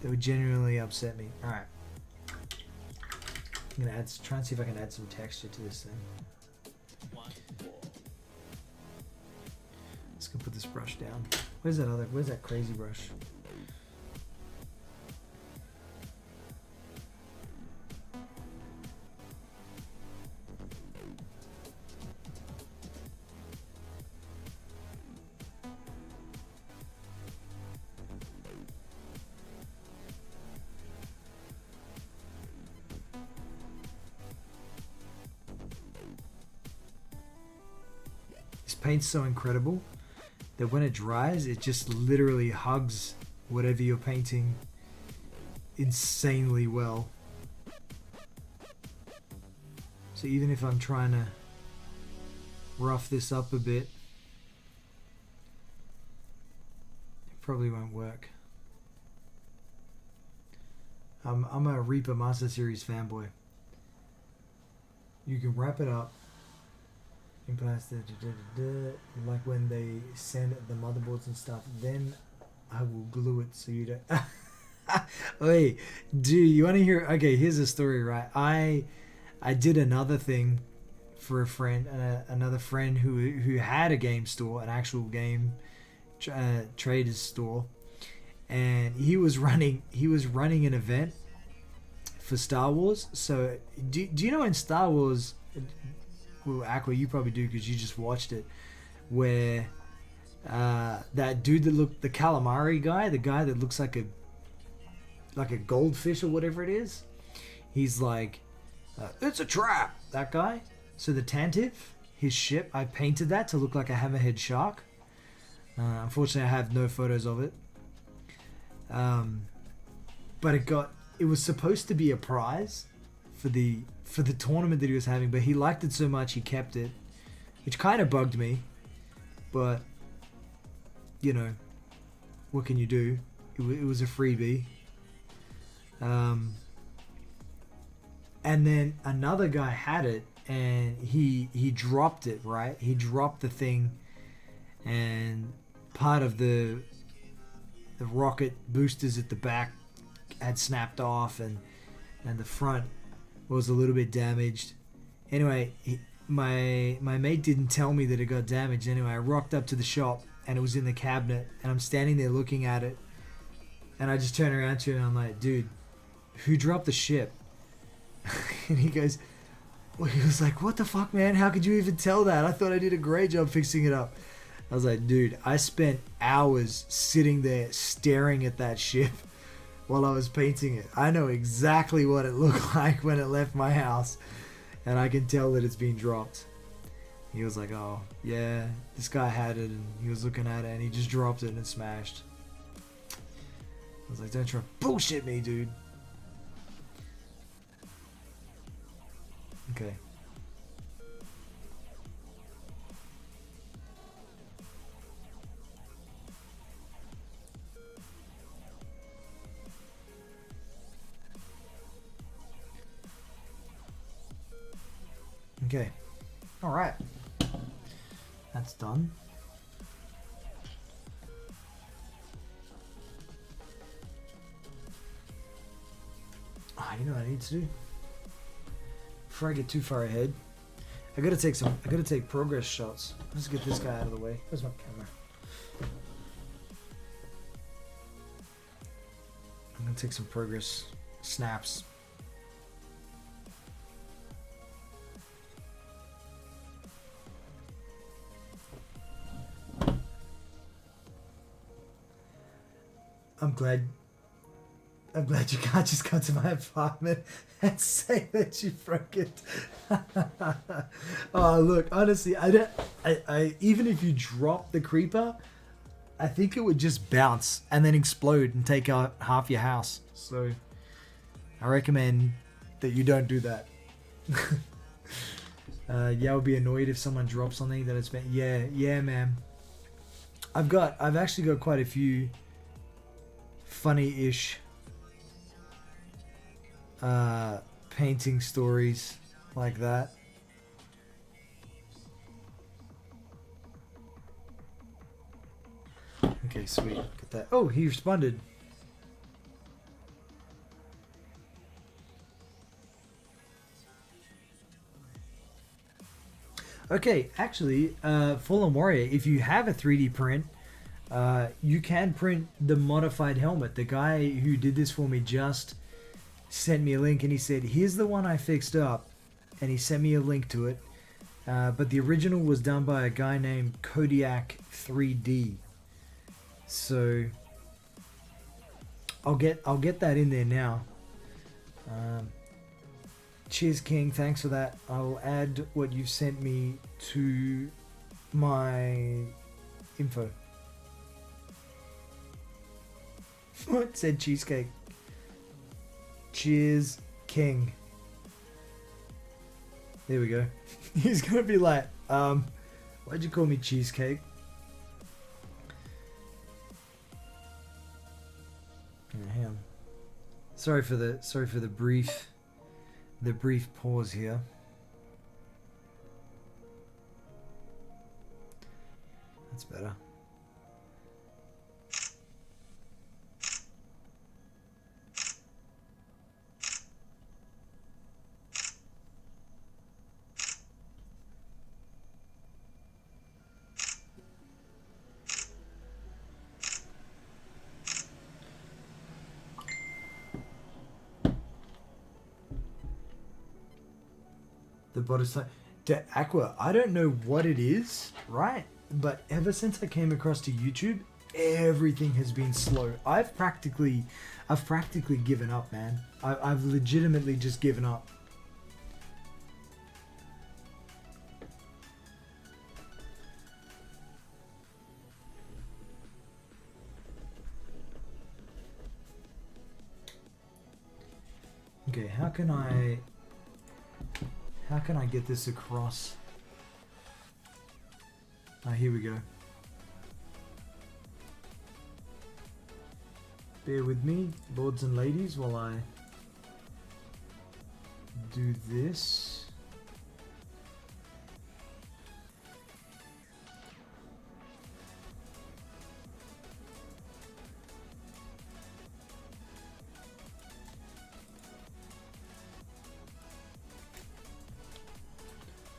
upset me. All right, I'm gonna try and see if I can add some texture to this thing. Let's go put this brush down. Where's that crazy brush? Paint's so incredible that when it dries, it just literally hugs whatever you're painting insanely well. So even if I'm trying to rough this up a bit. It probably won't work. I'm a Reaper Master Series fanboy. You can wrap it up in plastic, like when they send the motherboards and stuff. Then I will glue it so you don't. Wait, dude, you want to hear? Okay, here's a story, right? I did another thing for a friend, another friend who had a game store, an actual game traders store, and he was running an event for Star Wars. So do you know in Star Wars, well, Aqua, you probably do because you just watched it, where that dude that looked, the calamari guy, the guy that looks like a goldfish or whatever it is, he's like, it's a trap, that guy. So the Tantive, his ship, I painted that to look like a hammerhead shark. Unfortunately, I have no photos of it. But it was supposed to be a prize for the tournament that he was having, but he liked it so much he kept it, which kind of bugged me. But you know, what can you do? It was a freebie. And then another guy had it, and he dropped it, right? He dropped the thing, and part of the rocket boosters at the back had snapped off, and the front was a little bit damaged. Anyway, my mate didn't tell me that it got damaged. Anyway, I rocked up to the shop, and it was in the cabinet, and I'm standing there looking at it, and I just turn around to him, and I'm like, dude, who dropped the ship? And he goes, well, he was like, what the fuck, man? How could you even tell that? I thought I did a great job fixing it up. I was like, dude, I spent hours sitting there staring at that ship while I was painting it. I know exactly what it looked like when it left my house, and I can tell that it's been dropped. He was like, oh, yeah, this guy had it, and he was looking at it, and he just dropped it, and it smashed. I was like, don't try to bullshit me, dude. Okay. Okay. All right. That's done. You know what I need to do? Before I get too far ahead, I gotta take progress shots. Let's get this guy out of the way. Where's my camera? I'm gonna take some progress snaps. I'm glad you can't just come to my apartment and say that you broke it. Oh, look, honestly, I even if you drop the creeper, I think it would just bounce and then explode and take out half your house. So I recommend that you don't do that. Yeah, I'll be annoyed if someone drops something that it's been. Yeah, man. I've actually got quite a few funny-ish painting stories like that. Okay, sweet. Get that. Oh, he responded. Okay, actually, Fallen Warrior, if you have a 3D print, you can print the modified helmet. The guy who did this for me just sent me a link, and he said, here's the one I fixed up, and he sent me a link to it. But the original was done by a guy named Kodiak 3D. So I'll get that in there now. Cheers, King. Thanks for that. I'll add what you've sent me to my info. What said cheesecake? Cheers, King. There we go. He's gonna be like, Why'd you call me cheesecake? Yeah, hang on. Sorry for the brief pause here. That's better. The bottom the Aqua, I don't know what it is, right? But ever since I came across to YouTube, everything has been slow. I've practically given up, man. I've legitimately just given up. Okay, how can I get this across? Ah, here we go. Bear with me, lords and ladies, while I do this.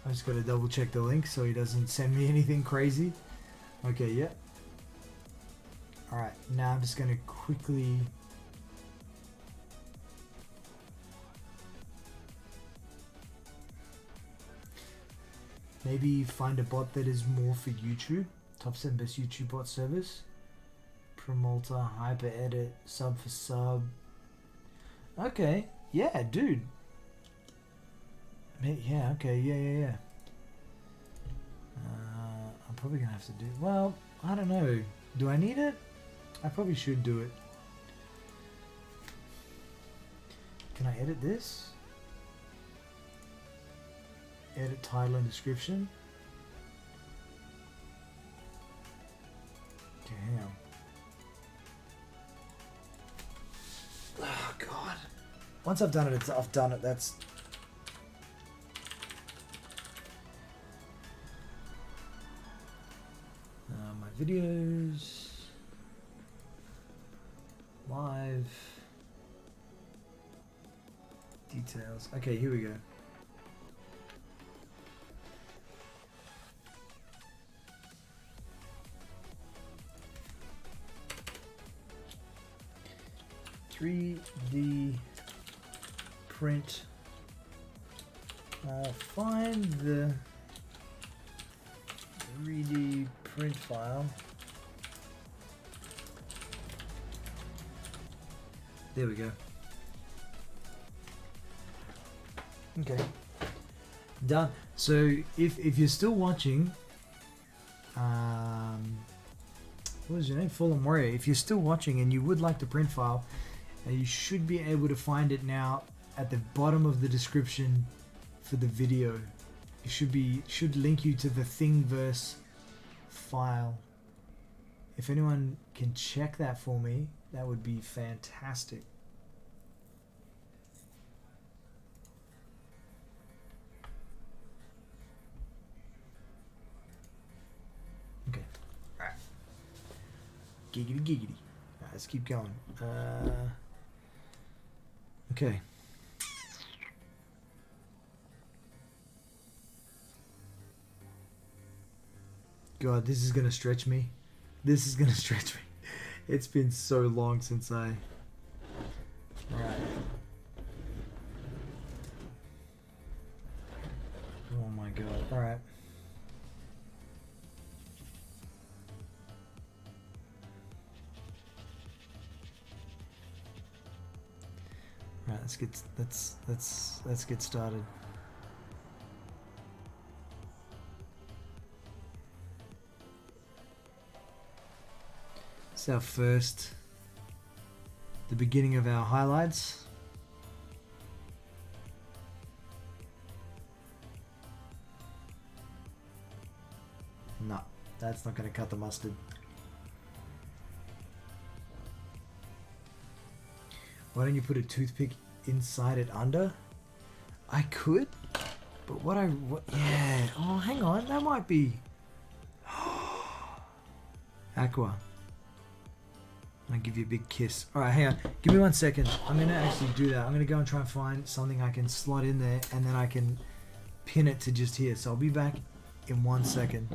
I just gotta double check the link so he doesn't send me anything crazy. Okay, yeah. Alright, now I'm just gonna quickly maybe find a bot that is more for YouTube. Top 7 best YouTube bot service. Promulter, hyper edit, sub for sub. Okay, yeah, dude. Yeah, okay, yeah. I'm probably gonna have to do. Well, I don't know. Do I need it? I probably should do it. Can I edit this? Edit title and description. Okay, hang on. Oh God. Once I've done it, I've done it. That's. My videos. Live. Details. Okay, here we go. $3D print. I'll find the 3D print file. There we go. Okay. Done. So if you're still watching, what was your name? Fallen Warrior. If you're still watching and you would like the print file, you should be able to find it now at the bottom of the description for the video. It should link you to the Thingiverse file. If anyone can check that for me, that would be fantastic. Okay. Alright. Giggity giggity. Alright, let's keep going. Okay. God, this is gonna stretch me. This is gonna stretch me. It's been so long since I... Alright. Oh my God. Alright. Alright, let's get started. It's our first, the beginning of our highlights. That's not going to cut the mustard. Why don't you put a toothpick inside it under? I could, but yeah. Oh, hang on. That might be... Aqua. I'll give you a big kiss. Alright, hang on. Give me 1 second. I'm going to actually do that. I'm going to go and try and find something I can slot in there, and then I can pin it to just here. So I'll be back in 1 second.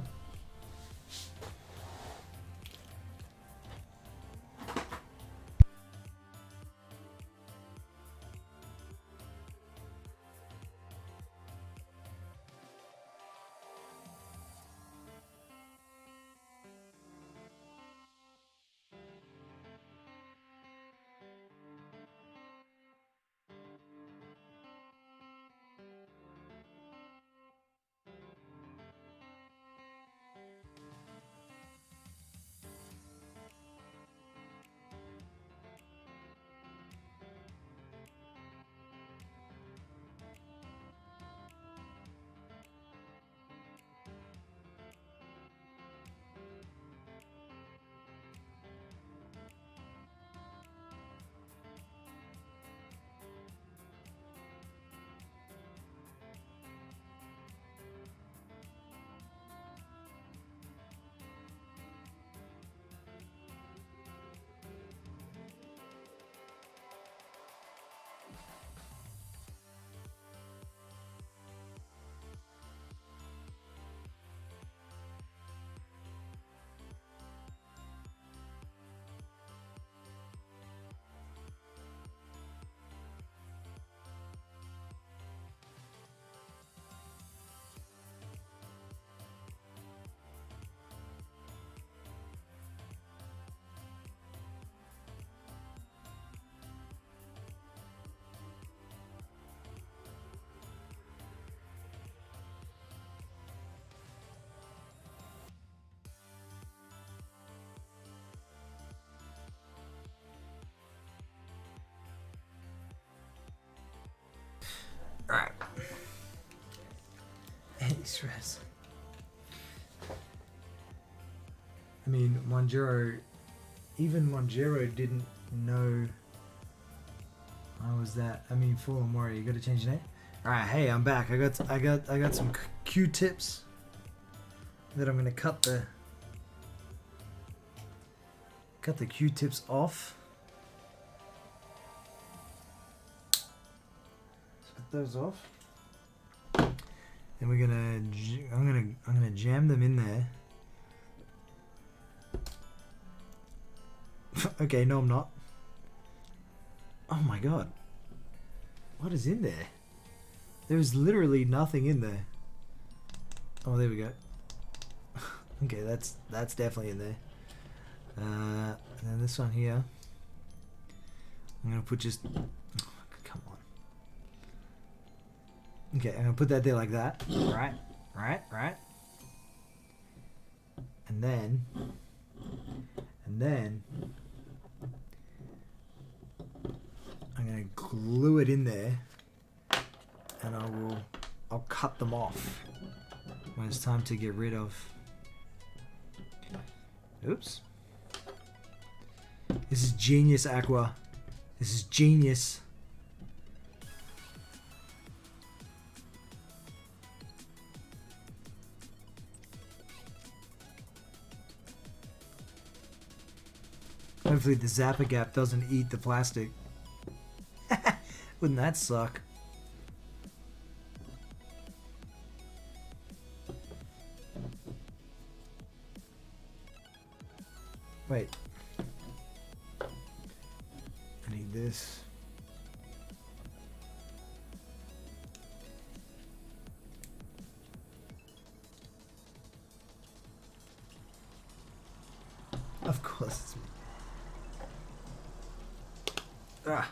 Alright. Anti-stress. I mean, even Monjero didn't know I was that. I mean, Fallen Warrior, you gotta change your name? Alright, hey, I'm back. I got some Q-tips that I'm gonna cut the Q-tips off. Those off, and I'm gonna jam them in there. Okay, no, I'm not. Oh my god, what is in there? There's literally nothing in there. Oh, there we go. Okay, that's definitely in there. And then this one here, I'm gonna put just. Come on. Okay, I'm gonna put that there like that. Right. And then I'm gonna glue it in there, and I'll cut them off when it's time to get rid of. Oops. This is genius, Aqua. This is genius. Hopefully the Zappa Gap doesn't eat the plastic. Wouldn't that suck? Wait. I need this. Of course it's me. Ah.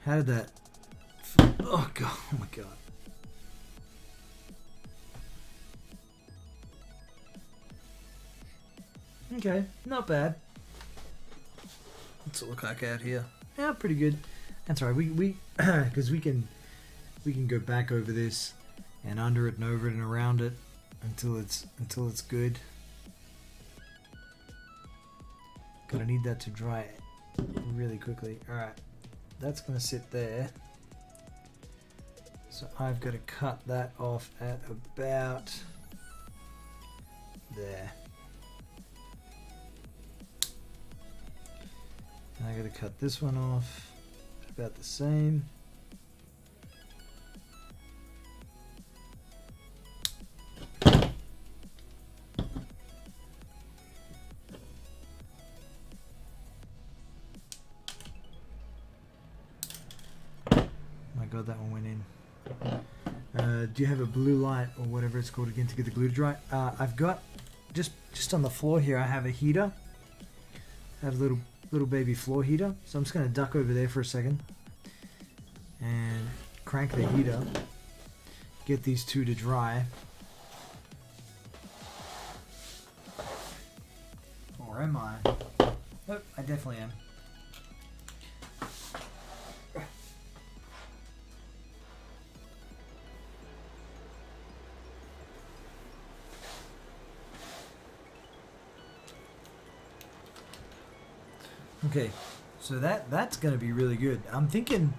How did that... Oh god, oh my god. Okay, not bad. What's it look like out here? Yeah, pretty good. That's alright. We because we can go back over this and under it and over it and around it. until it's good. Gonna need that to dry really quickly. Alright, that's gonna sit there. So I've got to cut that off at about there. And I got to cut this one off about the same. My God, that one went in. Do you have a blue light or whatever it's called again to get the glue to dry? I've got just on the floor here. I have a heater. I have a little baby floor heater. So I'm just going to duck over there for a second and crank the heater. Get these two to dry. Or am I? Oh, I definitely am. Okay, so that's gonna be really good. I'm thinking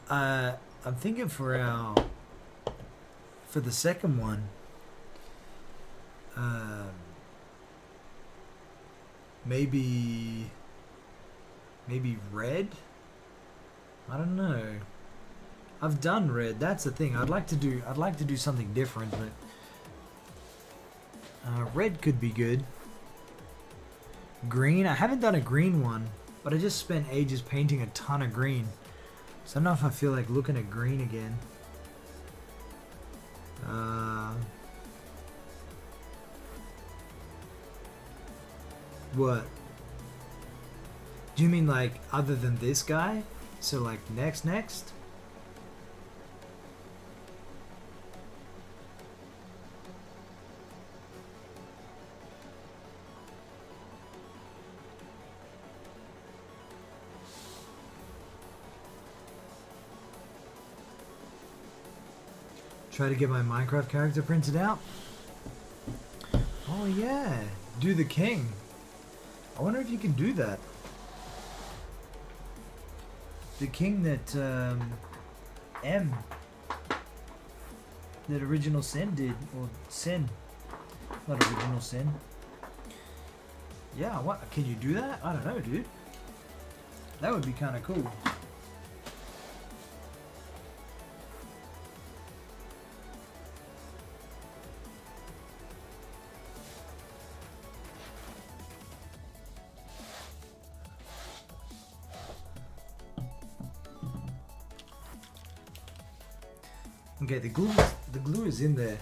for the second one, maybe red. I don't know. I've done red. That's the thing. I'd like to do something different, but red could be good. Green. I haven't done a green one, but I just spent ages painting a ton of green. So I don't know if I feel like looking at green again. What? Do you mean like other than this guy? So like next? Try to get my Minecraft character printed out. Oh yeah, do the king. I wonder if you can do that. The king that that Original Sin did, or Sin, not Original Sin. Yeah, what? Can you do that? I don't know, dude. That would be kind of cool. Okay, the glue is in there.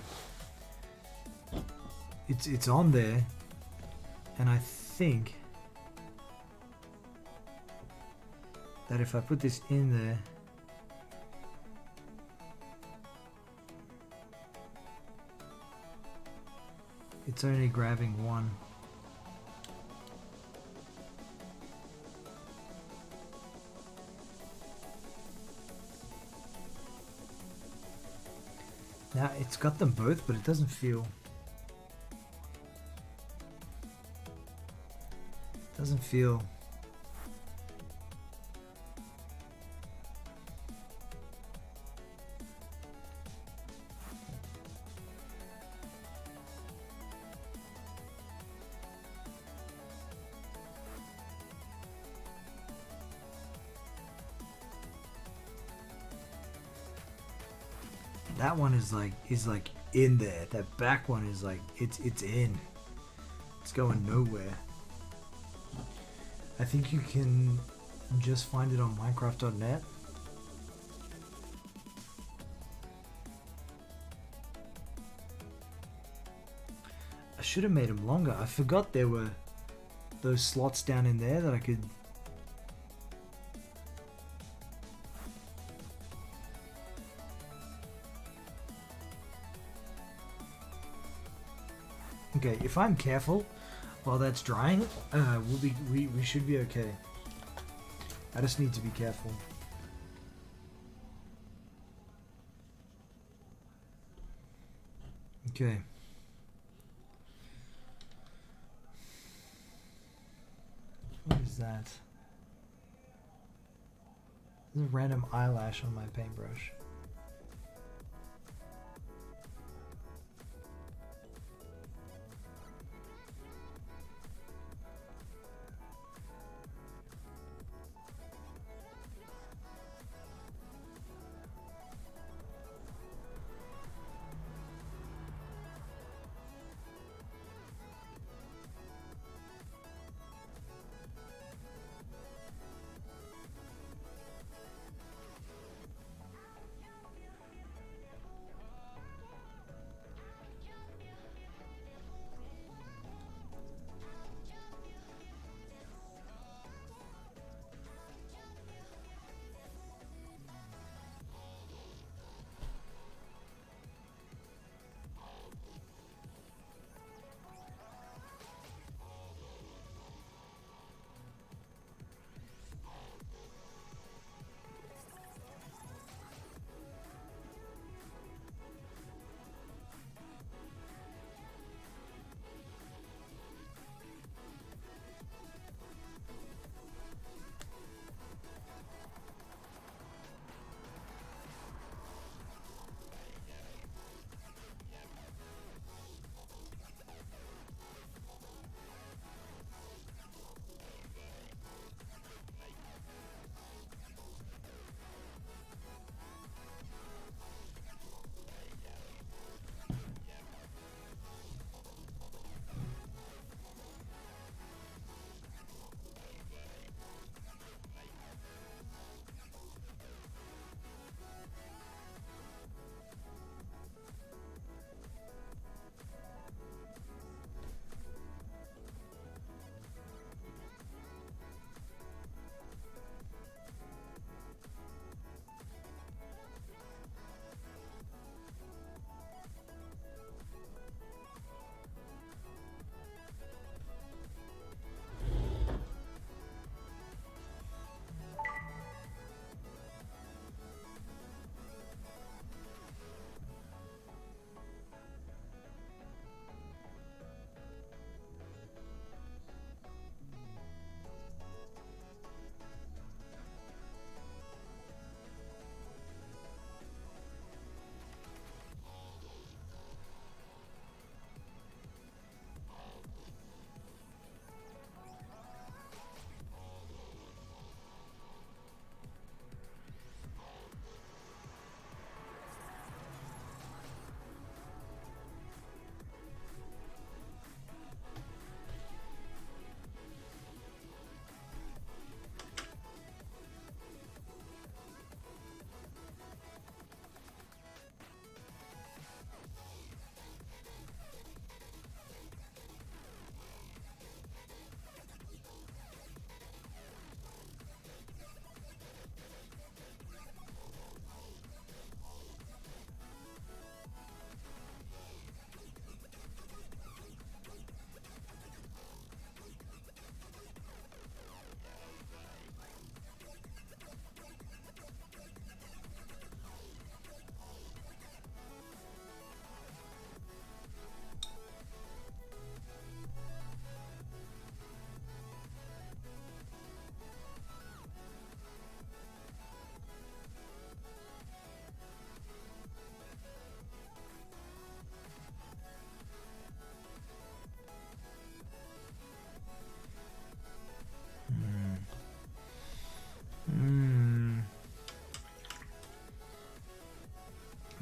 It's on there, and I think that if I put this in there, it's only grabbing one. Now it's got them both, but it doesn't feel. That one is like in there. That back one is like it's in. It's going nowhere. I think you can just find it on Minecraft.net. I should have made them longer. I forgot there were those slots down in there that I could. Okay, if I'm careful while that's drying, we should be okay. I just need to be careful. Okay. is that? There's a random eyelash on my paintbrush.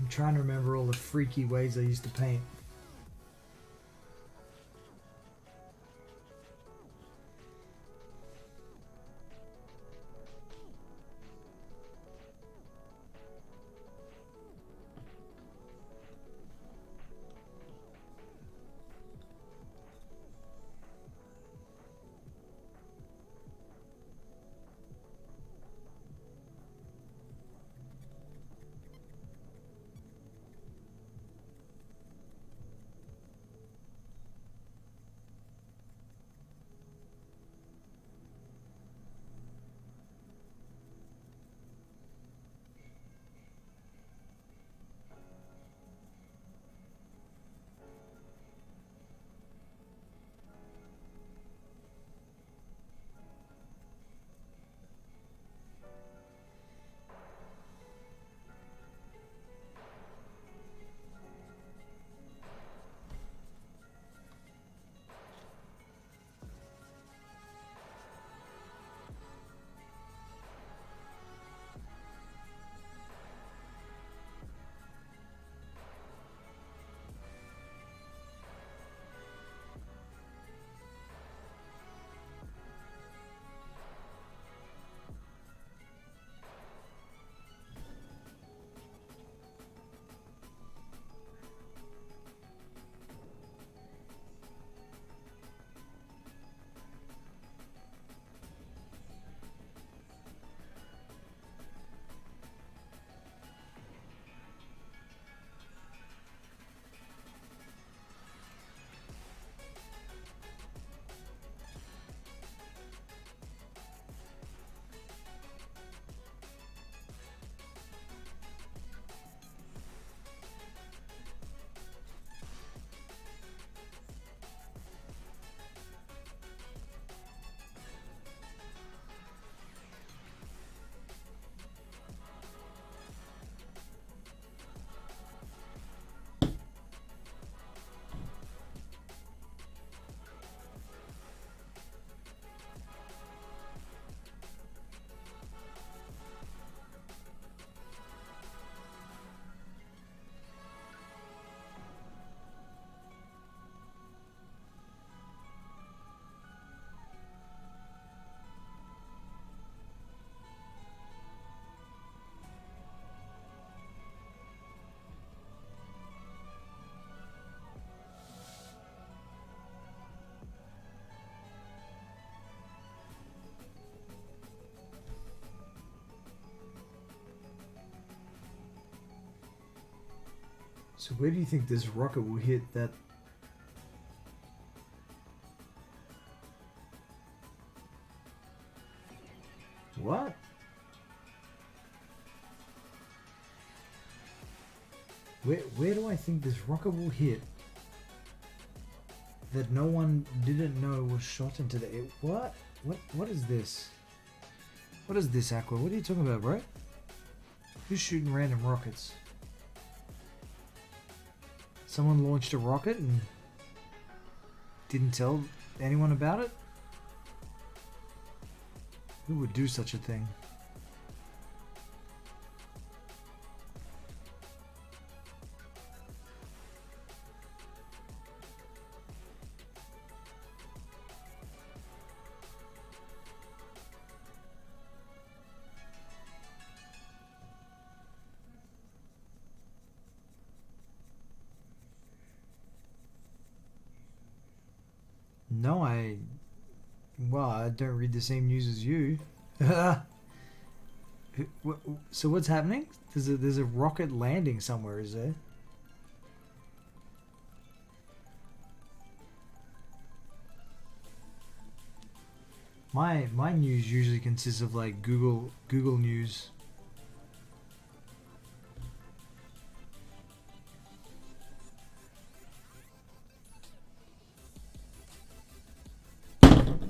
I'm trying to remember all the freaky ways I used to paint. So where do you think this rocket will hit that? What? Where do I think this rocket will hit that no one didn't know was shot into the air? What is this? What is this, Aqua? What are you talking about, bro? Who's shooting random rockets? Someone launched a rocket and didn't tell anyone about it? Who would do such a thing? No, well, I don't read the same news as you. So what's happening? There's a rocket landing somewhere, is there? My news usually consists of like Google News.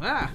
Ah!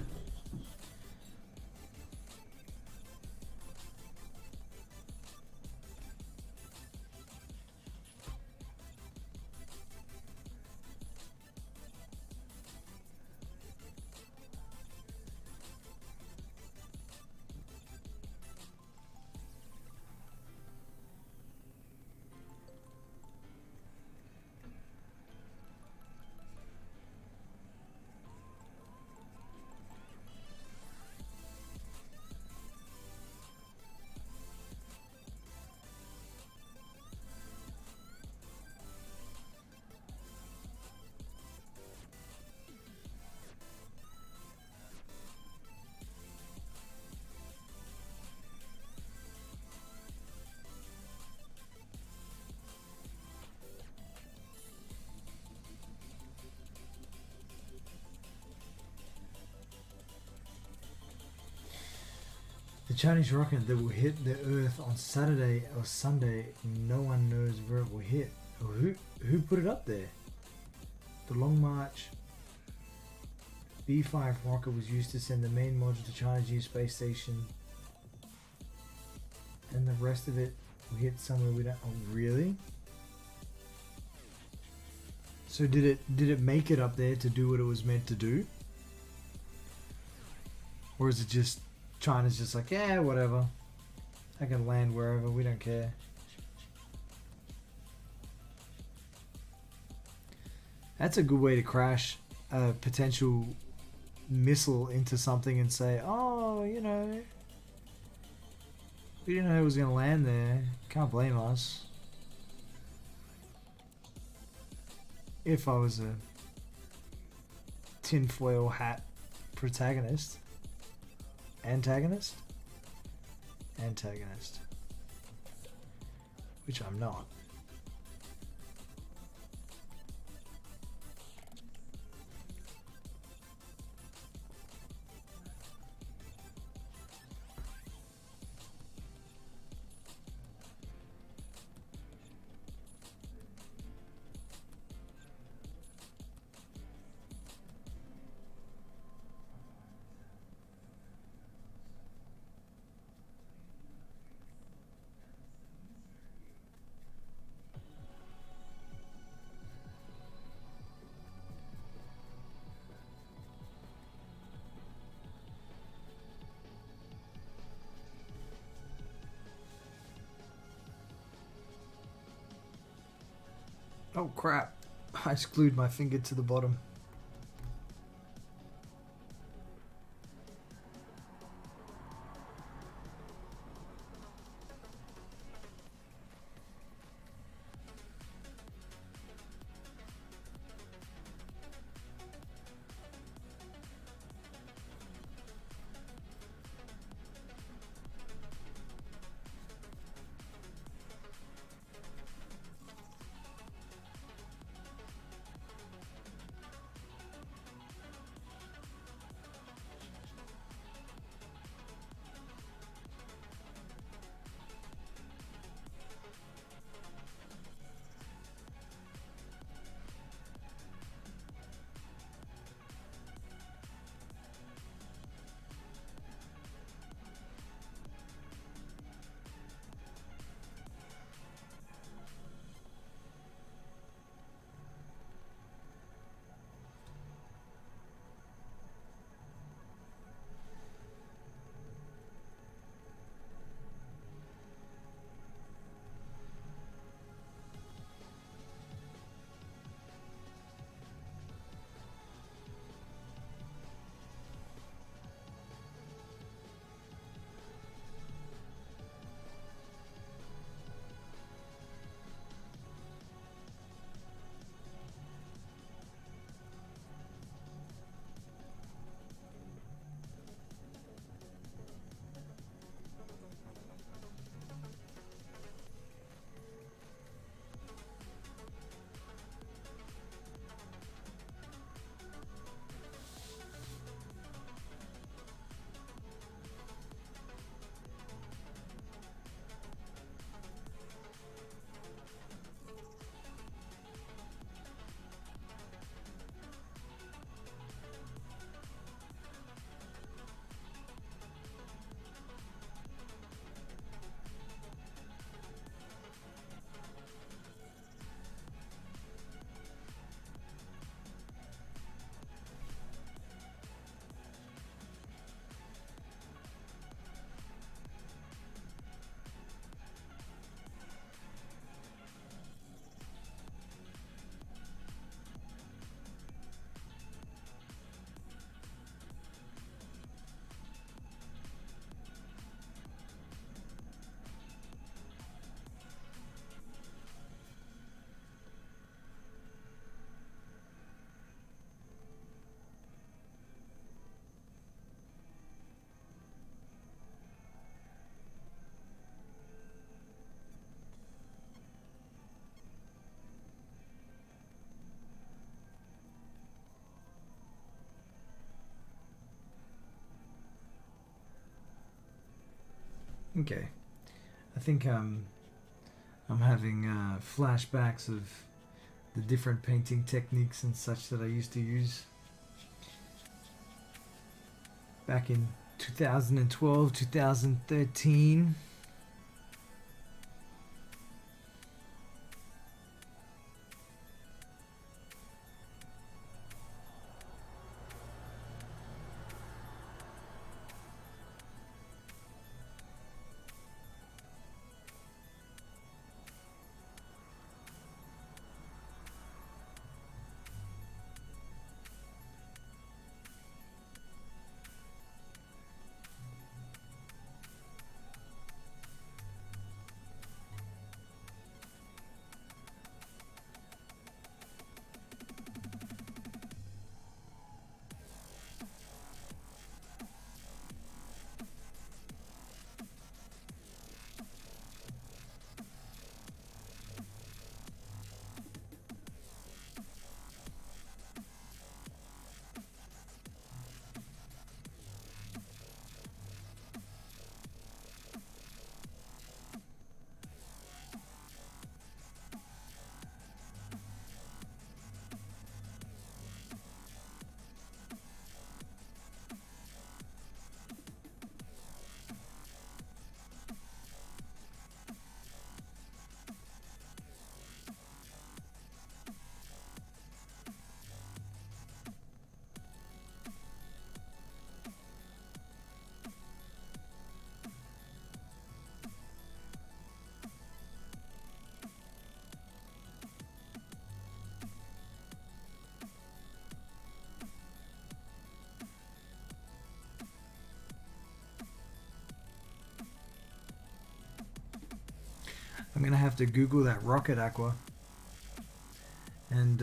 The Chinese rocket that will hit the Earth on Saturday or Sunday, no one knows where it will hit. Or who put it up there? The Long March B5 rocket was used to send the main module to China's new space station, and the rest of it will hit somewhere we don't. Oh, really? So did it make it up there to do what it was meant to do, or is it just China's just like, yeah, whatever, I can land wherever, we don't care? That's a good way to crash a potential missile into something and say, oh, you know, we didn't know it was going to land there. Can't blame us. If I was a tinfoil hat protagonist. Antagonist? Antagonist. Which I'm not. Oh crap, I glued my finger to the bottom. Okay. I think I'm having flashbacks of the different painting techniques and such that I used to use back in 2012, 2013. I'm gonna have to Google that rocket aqua and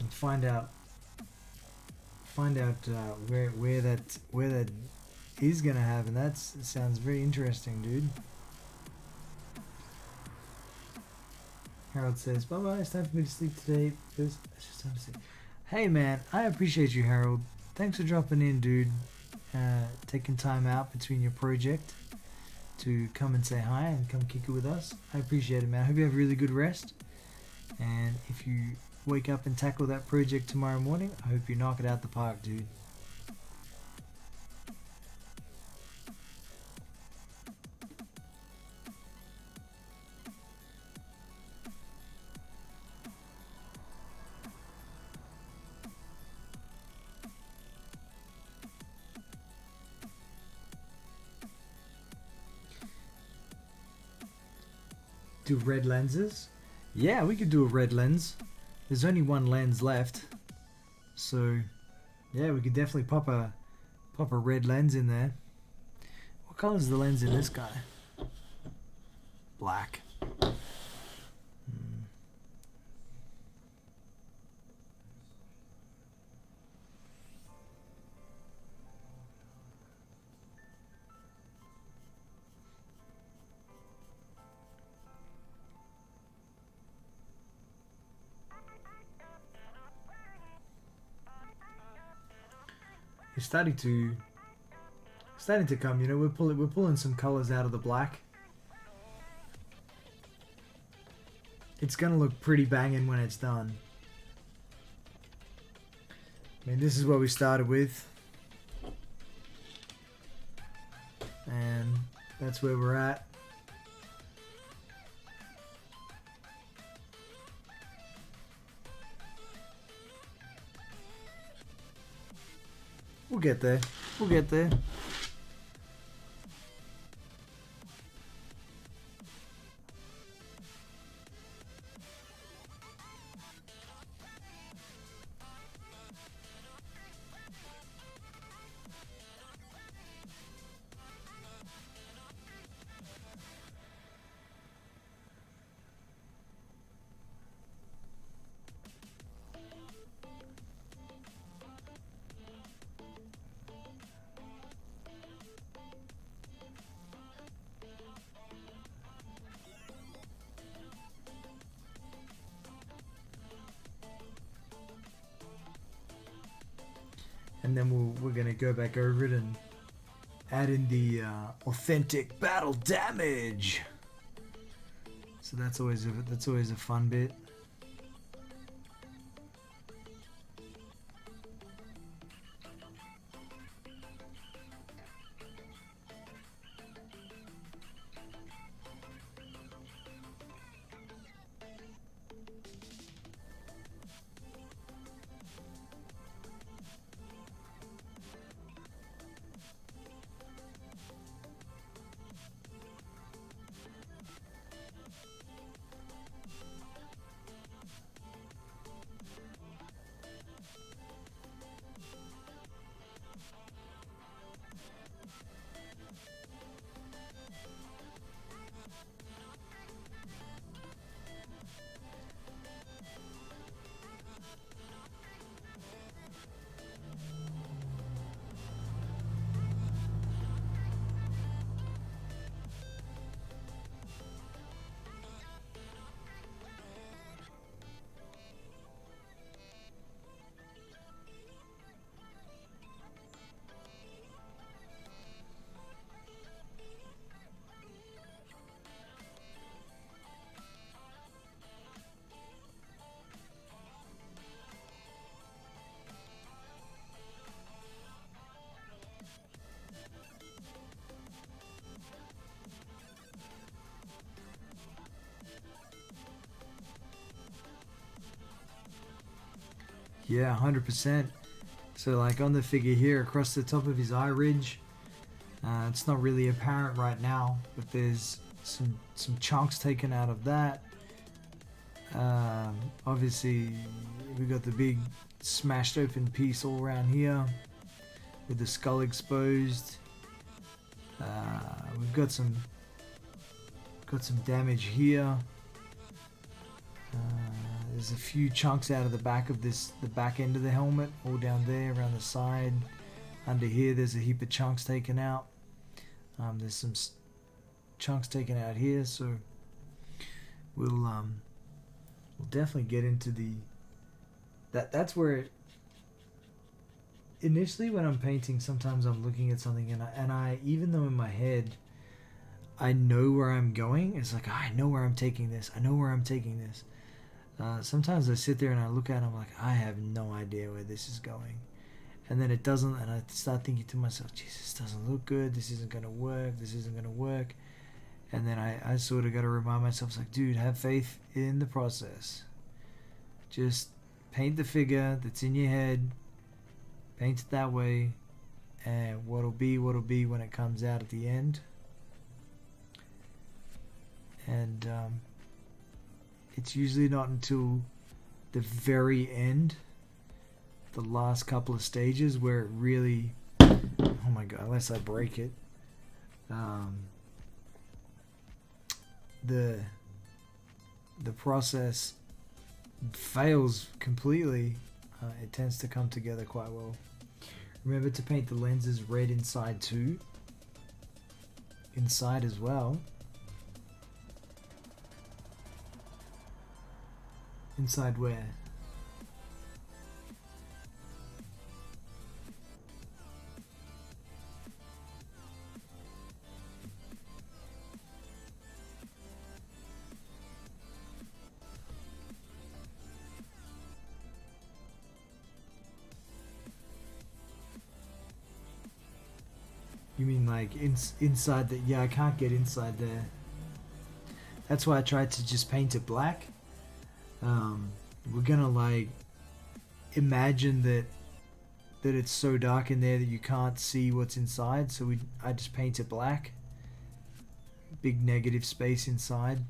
find out where that is gonna happen. That sounds very interesting, dude. Harold says, "Bye bye. It's time for me to sleep today. It's just time to sleep." Hey man, I appreciate you, Harold. Thanks for dropping in, dude. Taking time out between your project to come and say hi and come kick it with us. I appreciate it, man. I hope you have really good rest. And if you wake up and tackle that project tomorrow morning, I hope you knock it out the park, dude. Do red lenses? Yeah, we could do a red lens. There's only one lens left, so yeah, we could definitely pop a red lens in there. What color is the lens in this guy? Black. It's starting to come. You know, we're pulling some colors out of the black. It's gonna look pretty banging when it's done. I mean, this is what we started with, and that's where we're at. We'll get there. We'll get there. And then we're gonna go back over it and add in the authentic battle damage. So that's always a fun bit. Yeah, 100%. So like on the figure here, across the top of his eye ridge, it's not really apparent right now, but there's some chunks taken out of that. Obviously, we got the big smashed open piece all around here, with the skull exposed. We've got some damage here. There's a few chunks out of the back of the back end of the helmet, all down there around the side. Under here, there's a heap of chunks taken out. There's some chunks taken out here, so we'll definitely get into that's where initially when I'm painting, sometimes I'm looking at something and I even though in my head I know where I'm going, it's like, I know where I'm taking this. Sometimes I sit there and I look at it and I'm like, I have no idea where this is going. And then it doesn't, and I start thinking to myself, Jesus, this doesn't look good, this isn't going to work. And then I sort of got to remind myself, it's like, dude, have faith in the process. Just paint the figure that's in your head, paint it that way, and what'll be when it comes out at the end. And it's usually not until the very end, the last couple of stages, where it really, oh my god, unless I break it, the process fails completely. It tends to come together quite well. Remember to paint the lenses red inside too. Inside as well. Inside where? You mean like inside that? Yeah, I can't get inside there. That's why I tried to just paint it black. We're gonna like imagine that it's so dark in there that you can't see what's inside, so I just paint it black. Big negative space inside.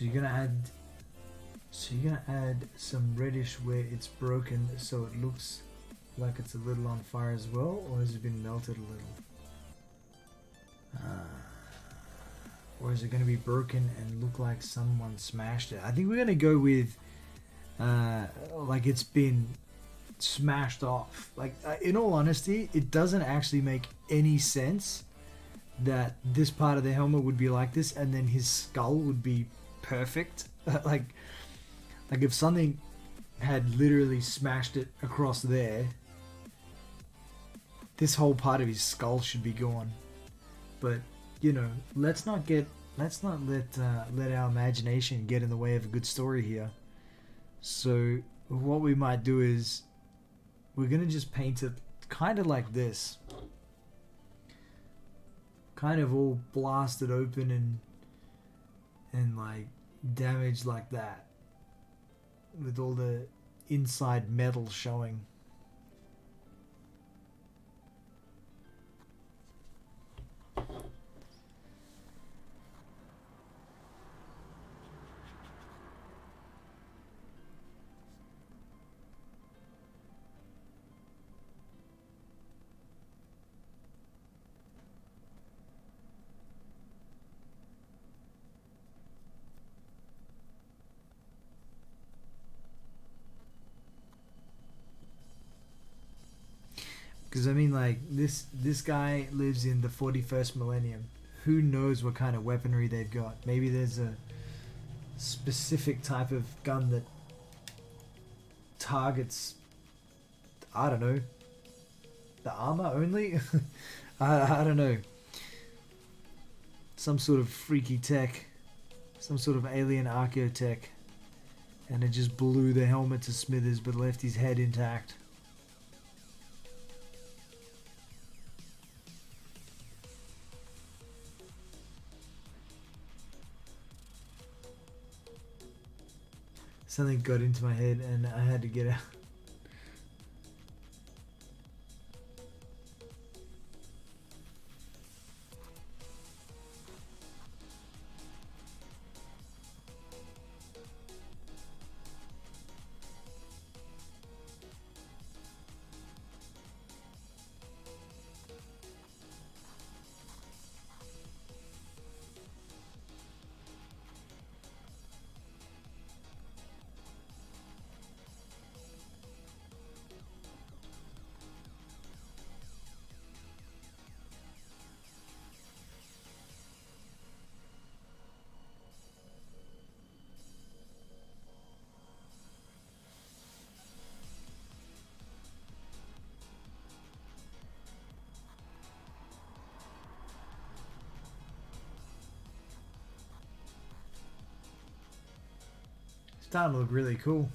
So you're gonna add some reddish where it's broken, so it looks like it's a little on fire as well, or has it been melted a little? Or is it going to be broken and look like someone smashed it? I think we're going to go with like it's been smashed off. Like in all honesty, it doesn't actually make any sense that this part of the helmet would be like this and then his skull would be perfect. like if something had literally smashed it across there, this whole part of his skull should be gone. But you know, let's not let our imagination get in the way of a good story here. So what we might do is we're gonna just paint it kind of like this, kind of all blasted open and like damaged like that, with all the inside metal showing. Because I mean, like this guy lives in the 41st millennium. Who knows what kind of weaponry they've got? Maybe there's a specific type of gun that targets, I don't know, the armor only. I don't know. Some sort of freaky tech, some sort of alien archaeotech, and it just blew the helmet to smithers but left his head intact. Something got into my head and I had to get out. Starting to look really cool.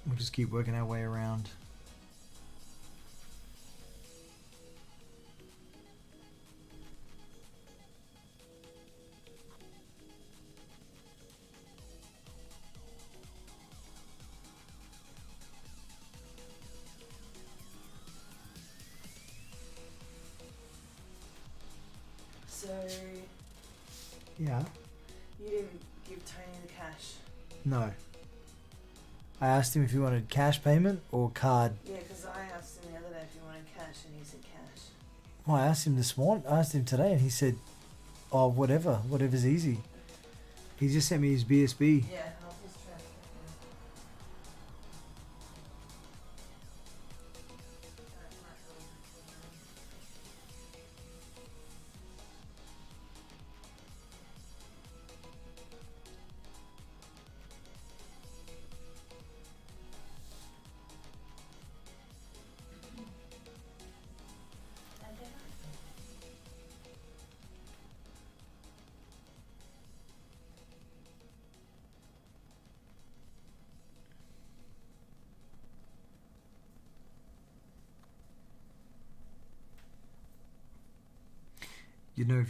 We'll just keep working our way around. So, Yeah. you didn't give Tony the cash? No. I asked him if he wanted cash payment or card. Yeah, because I asked him the other day if he wanted cash and he said cash. Well, I asked him this morning. I asked him today, and he said, "Oh, whatever's easy." He just sent me his BSB. Yeah, I'll just try. You know,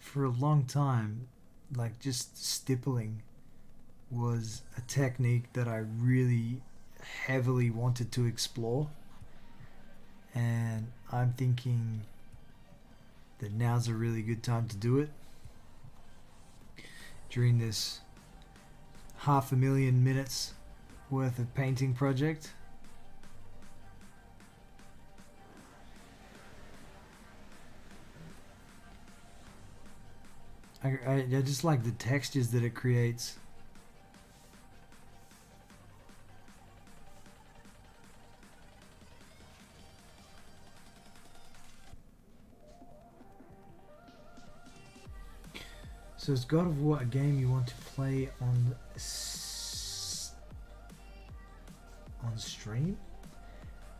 for a long time, like just stippling was a technique that I really heavily wanted to explore, and I'm thinking that now's a really good time to do it during this 500,000 minutes worth of painting project. I just like the textures that it creates. So is God of War a game you want to play on stream?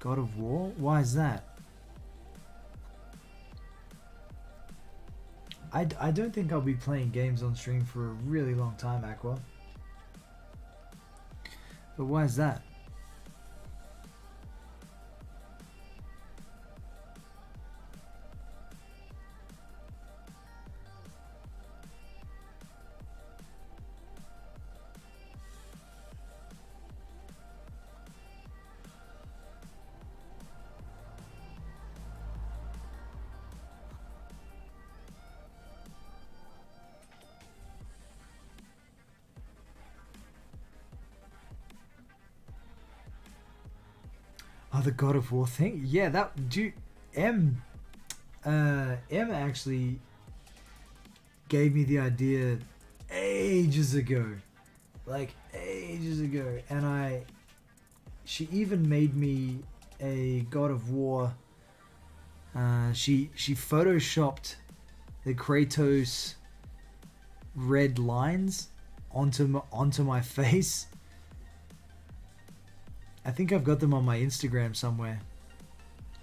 God of War? Why is that? I don't think I'll be playing games on stream for a really long time, Aqua. But why is that? Oh, the God of War thing? Yeah, that dude, M actually gave me the idea ages ago, and she even made me a God of War. She photoshopped the Kratos red lines onto my face. I think I've got them on my Instagram somewhere.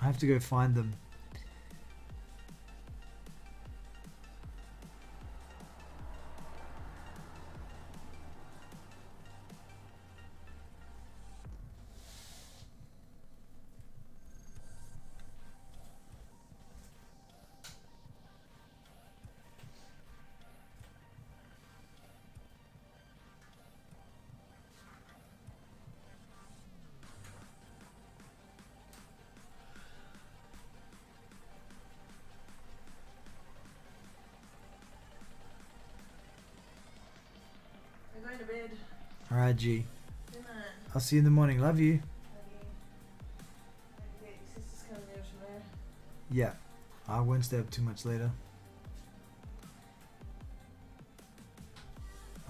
I have to go find them. I'm going to bed. Alright, G. Good night. I'll see you in the morning. Love you. Love you. Okay, your sister's coming down tomorrow. Yeah. I won't stay up too much later.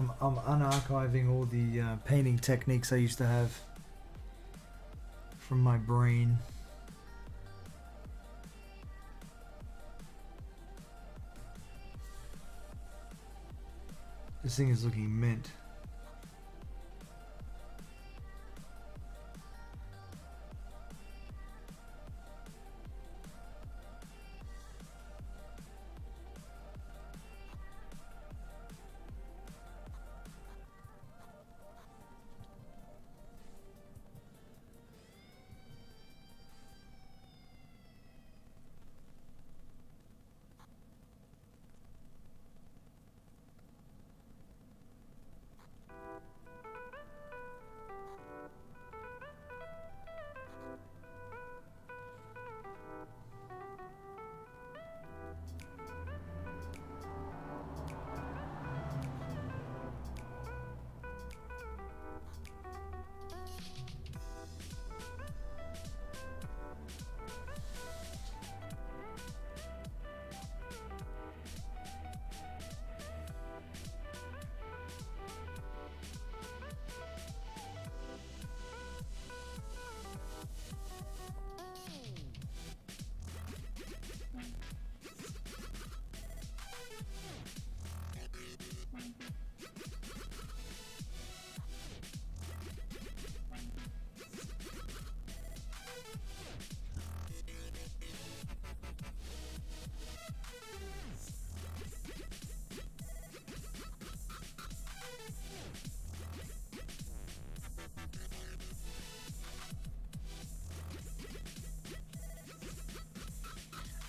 I'm unarchiving all the painting techniques I used to have from my brain. This thing is looking mint.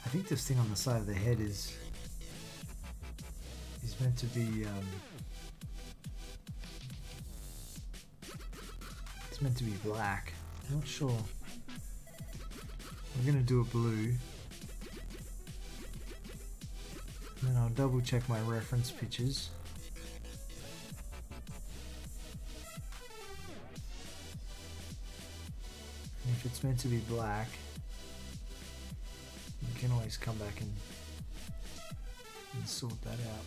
I think this thing on the side of the head is meant to be it's meant to be black. I'm not sure. We're gonna do a blue. Then I'll double check my reference pictures. And if it's meant to be black, you can always come back and sort that out.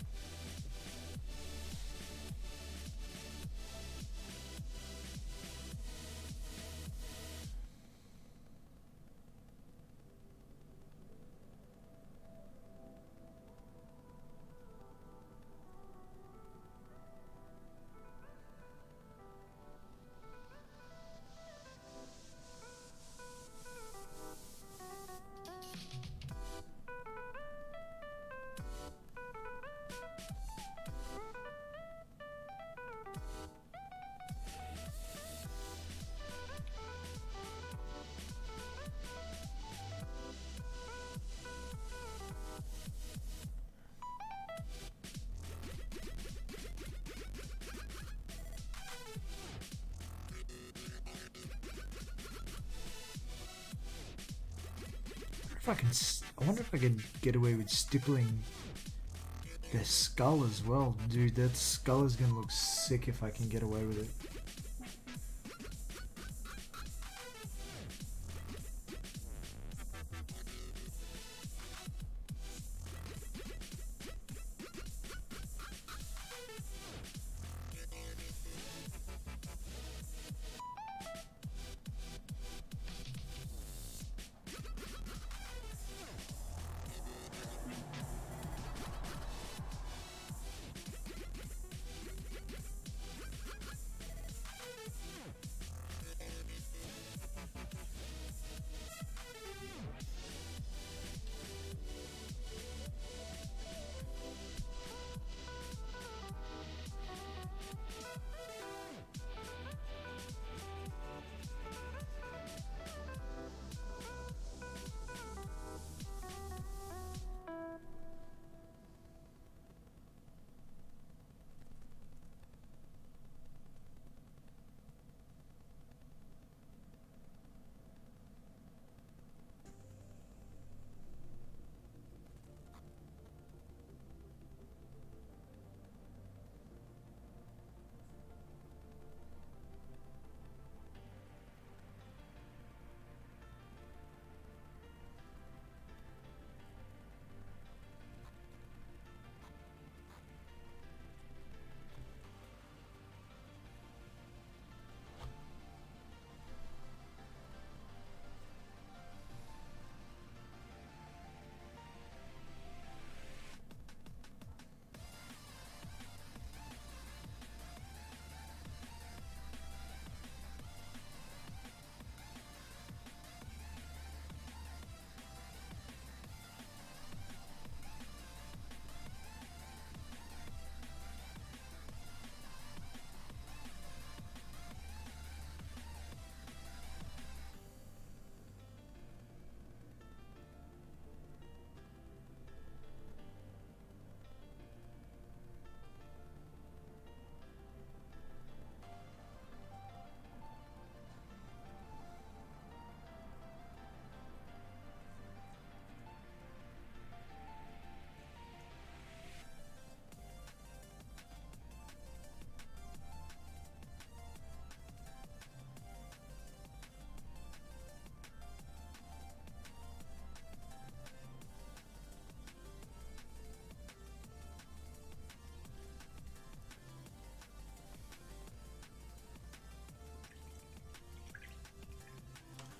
I wonder if I can get away with stippling their skull as well. Dude, that skull is gonna look sick if I can get away with it.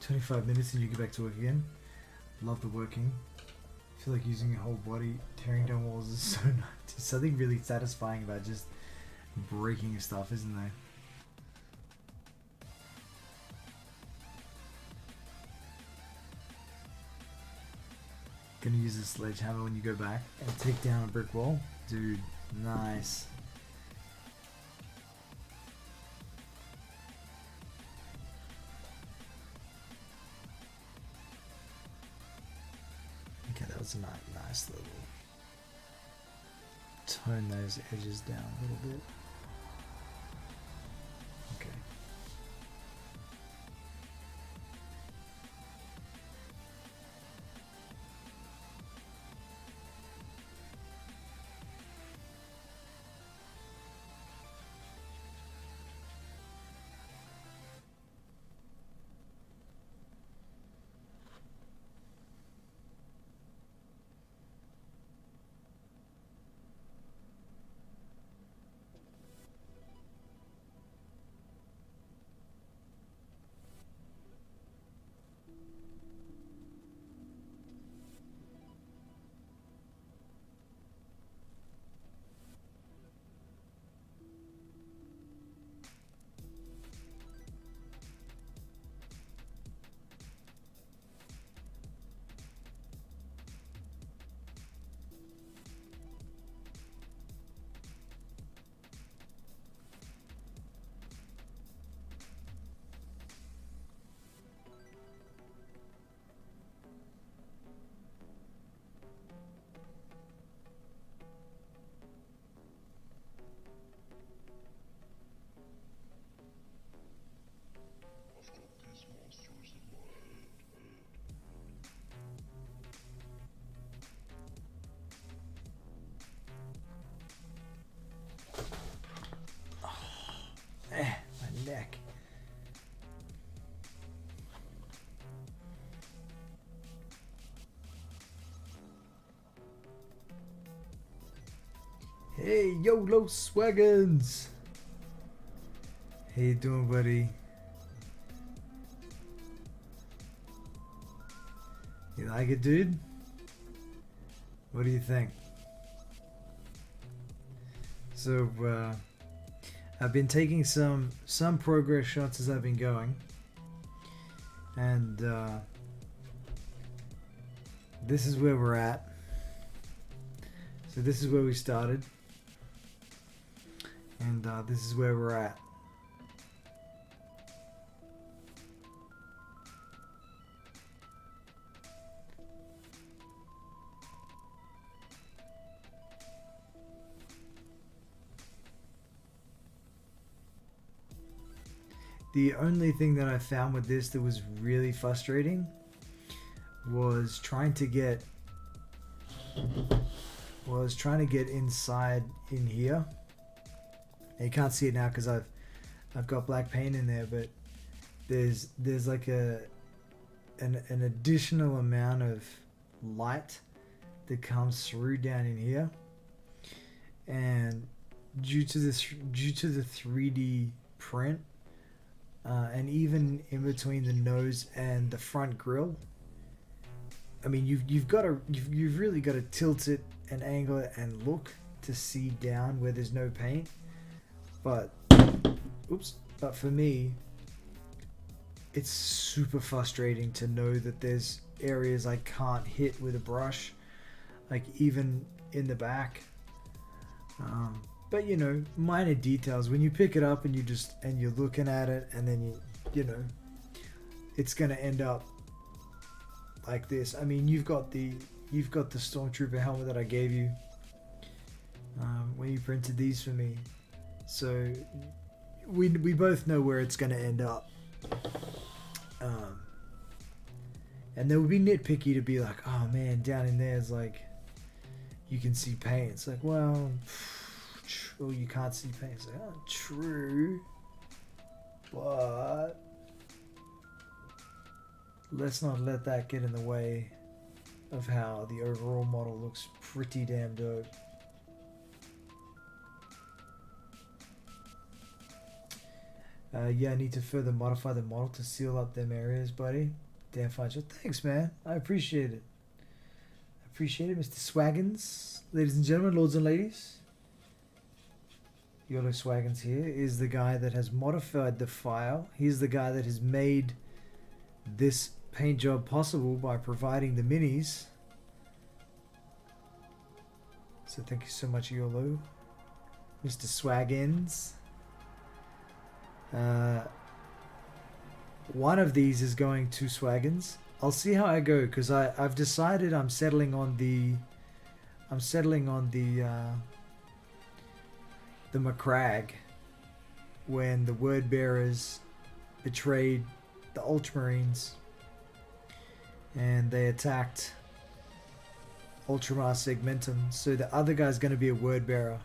"25 minutes and you get back to work again. Love the working. I feel like using your whole body, tearing down walls is so nice. There's something really satisfying about just breaking stuff, isn't there?" Gonna use a sledgehammer when you go back and take down a brick wall? Dude, nice. Okay, that was a nice little... Tone those edges down a little bit. Okay. Hey, YOLO Swaggins! How you doing, buddy? You like it, dude? What do you think? So, I've been taking some progress shots as I've been going, and this is where we're at. So this is where we started, and this is where we're at. The only thing that I found with this that was really frustrating was trying to get inside in here. And you can't see it now because I've got black paint in there, but there's like an additional amount of light that comes through down in here, and due to the 3D print. And even in between the nose and the front grille, I mean, you've really got to tilt it and angle it and look to see down where there's no paint. But for me, it's super frustrating to know that there's areas I can't hit with a brush, like even in the back. But you know, minor details. When you pick it up and you're looking at it, and then you know, it's gonna end up like this. I mean, you've got the Stormtrooper helmet that I gave you when you printed these for me, so we both know where it's gonna end up. And there would be nitpicky to be like, oh man, down in there is like you can see paint. It's like, well. Oh, you can't see paint. It's like, oh, true, but let's not let that get in the way of how the overall model looks pretty damn dope. Yeah, I need to further modify the model to seal up them areas, buddy. Damn fine. So thanks, man. I appreciate it. I appreciate it, Mr. Swaggins. Ladies and gentlemen, lords and ladies. YOLO Swaggins here is the guy that has modified the file. He's the guy that has made this paint job possible by providing the minis. So thank you so much, YOLO. Mr. Swaggins. One of these is going to Swaggins. I'll see how I go, because I've decided I'm settling on the McCrag, when the word bearers betrayed the Ultramarines and they attacked Ultramar Segmentum. So the other guy's going to be a word bearer.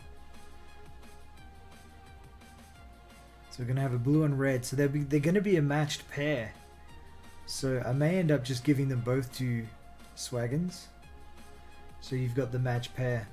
So we're going to have a blue and red. So they're going to be a matched pair. So I may end up just giving them both to Swaggins. So you've got the matched pair.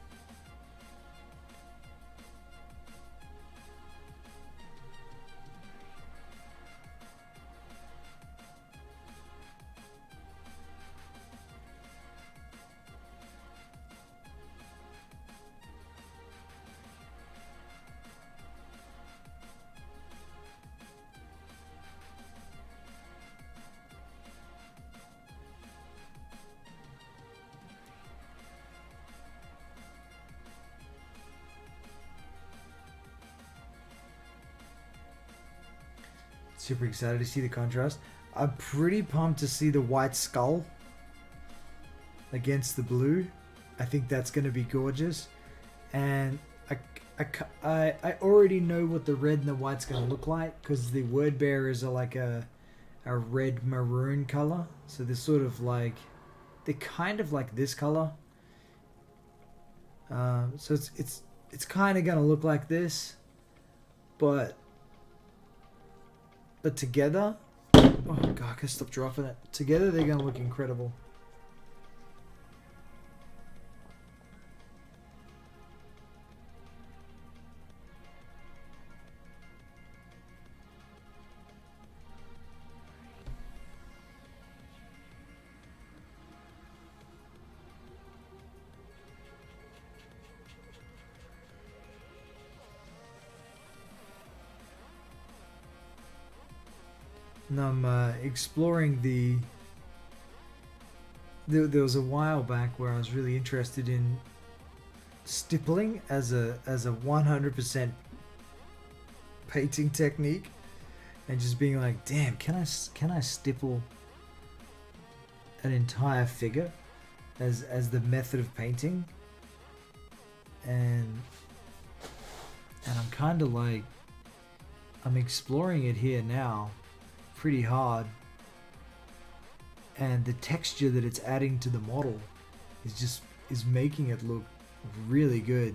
Super excited to see the contrast. I'm pretty pumped to see the white skull against the blue. I think that's going to be gorgeous. And I already know what the red and the white's going to look like, because the word bearers are like a red maroon color. So they're sort of like, they're kind of like this color. So it's kind of going to look like this, but together, oh god, I can stop dropping it. Together they're gonna look incredible. And I'm exploring there was a while back where I was really interested in stippling as a 100% painting technique, and just being like, damn, can I stipple an entire figure as the method of painting? And I'm kind of like, I'm exploring it here now pretty hard, and the texture that it's adding to the model is making it look really good.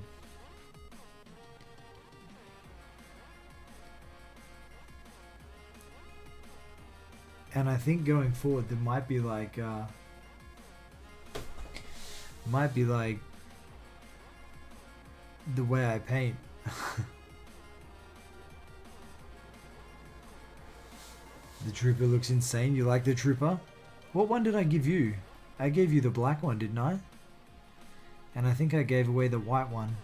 And I think going forward there might be like the way I paint. The trooper looks insane. You like the trooper? What one did I give you? I gave you the black one, didn't I? And I think I gave away the white one.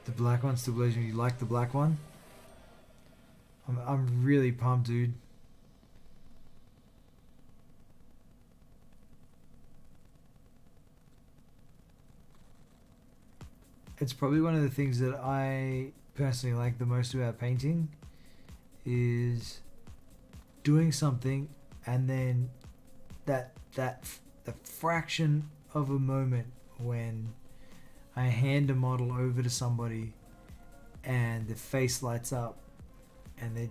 The black one's still blazing. You like the black one? I'm really pumped, dude. It's probably one of the things that I personally like the most about painting, is doing something and then the fraction of a moment when I hand a model over to somebody and the face lights up and they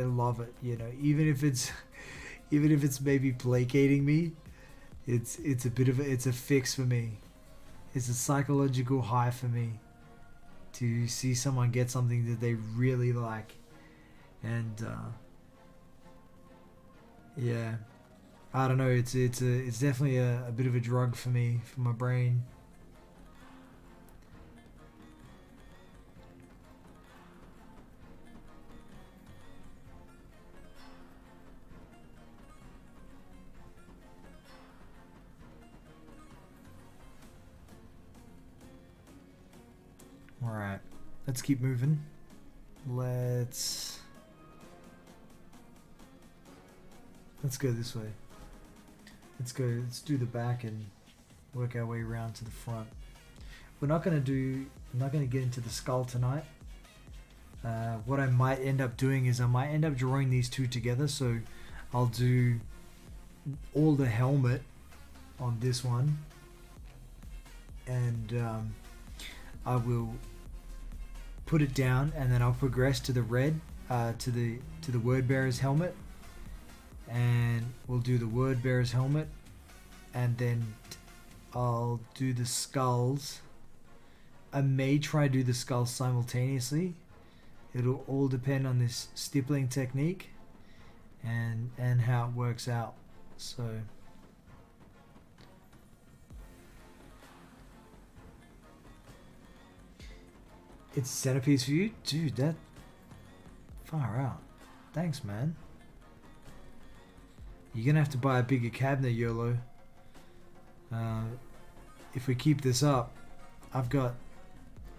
love it, you know, even if it's maybe placating me, it's a fix for me. It's a psychological high for me to see someone get something that they really like. And yeah, I don't know, it's definitely a bit of a drug for me, for my brain. Alright, let's keep moving. Let's go this way. Let's do the back and work our way around to the front. I'm not gonna get into the skull tonight. What I might end up doing is I might end up drawing these two together, so I'll do all the helmet on this one, and I will put it down, and then I'll progress to the red, to the word bearer's helmet, and we'll do the word bearer's helmet, and then I'll do the skulls. I may try to do the skulls simultaneously. It'll all depend on this stippling technique and how it works out. So it's a centerpiece for you? Dude, that far out. Thanks, man. You're gonna have to buy a bigger cabinet, YOLO. If we keep this up, I've got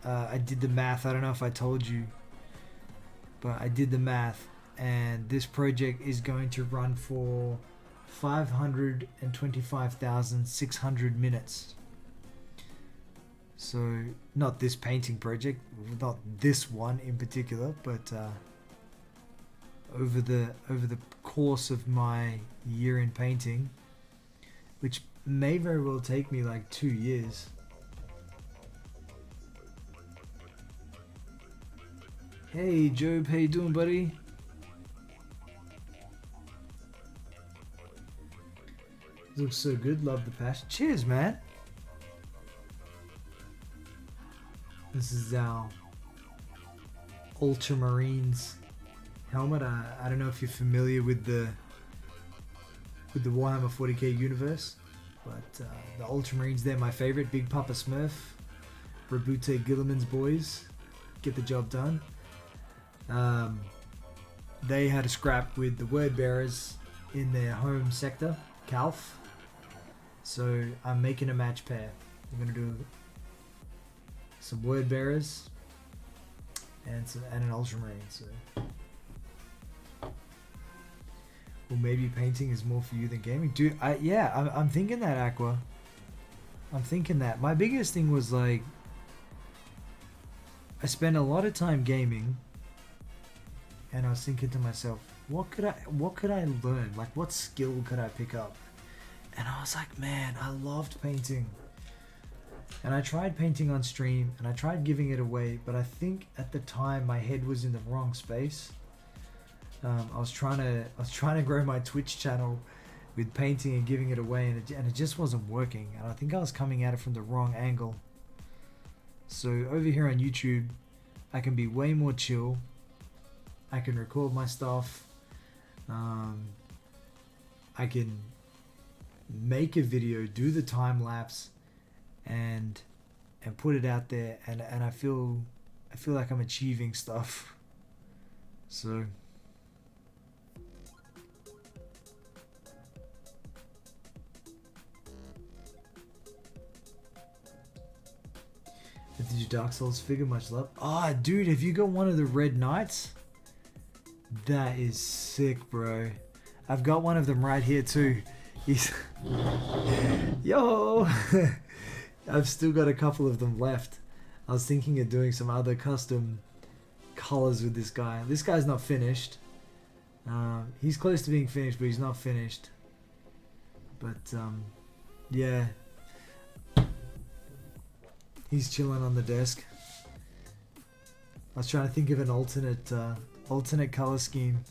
I did the math. I don't know if I told you, but I did the math, and this project is going to run for 525,600 minutes. So not this painting project, not this one in particular, but over the course of my year in painting, which may very well take me like 2 years. Hey Job, how you doing, buddy? Looks so good, love the passion. Cheers, man. This is our Ultramarines helmet. I don't know if you're familiar with the Warhammer 40k universe, but the Ultramarines, they're my favorite. Big Papa Smurf, Rabute Gilliman's boys, get the job done. They had a scrap with the word bearers in their home sector, Calf. So I'm making a match pair. I'm gonna do some word bearers and an ultramarine. So, well, maybe painting is more for you than gaming, dude. I'm thinking that, Aqua. I'm thinking that. My biggest thing was like, I spent a lot of time gaming, and I was thinking to myself, what could I learn? Like, what skill could I pick up? And I was like, man, I loved painting. And I tried painting on stream, and I tried giving it away, but I think at the time my head was in the wrong space. I was trying to grow my Twitch channel with painting and giving it away, and it just wasn't working. And I think I was coming at it from the wrong angle. So over here on YouTube, I can be way more chill. I can record my stuff. I can make a video, do the time lapse, and put it out there, and I feel like I'm achieving stuff. So did your Dark Souls figure? Much love. Ah, dude, have you got one of the Red Knights? That is sick, bro. I've got one of them right here too. He's yo. I've still got a couple of them left. I was thinking of doing some other custom colors with this guy. This guy's not finished. He's close to being finished, but he's not finished. But yeah, he's chilling on the desk. I was trying to think of an alternate color scheme.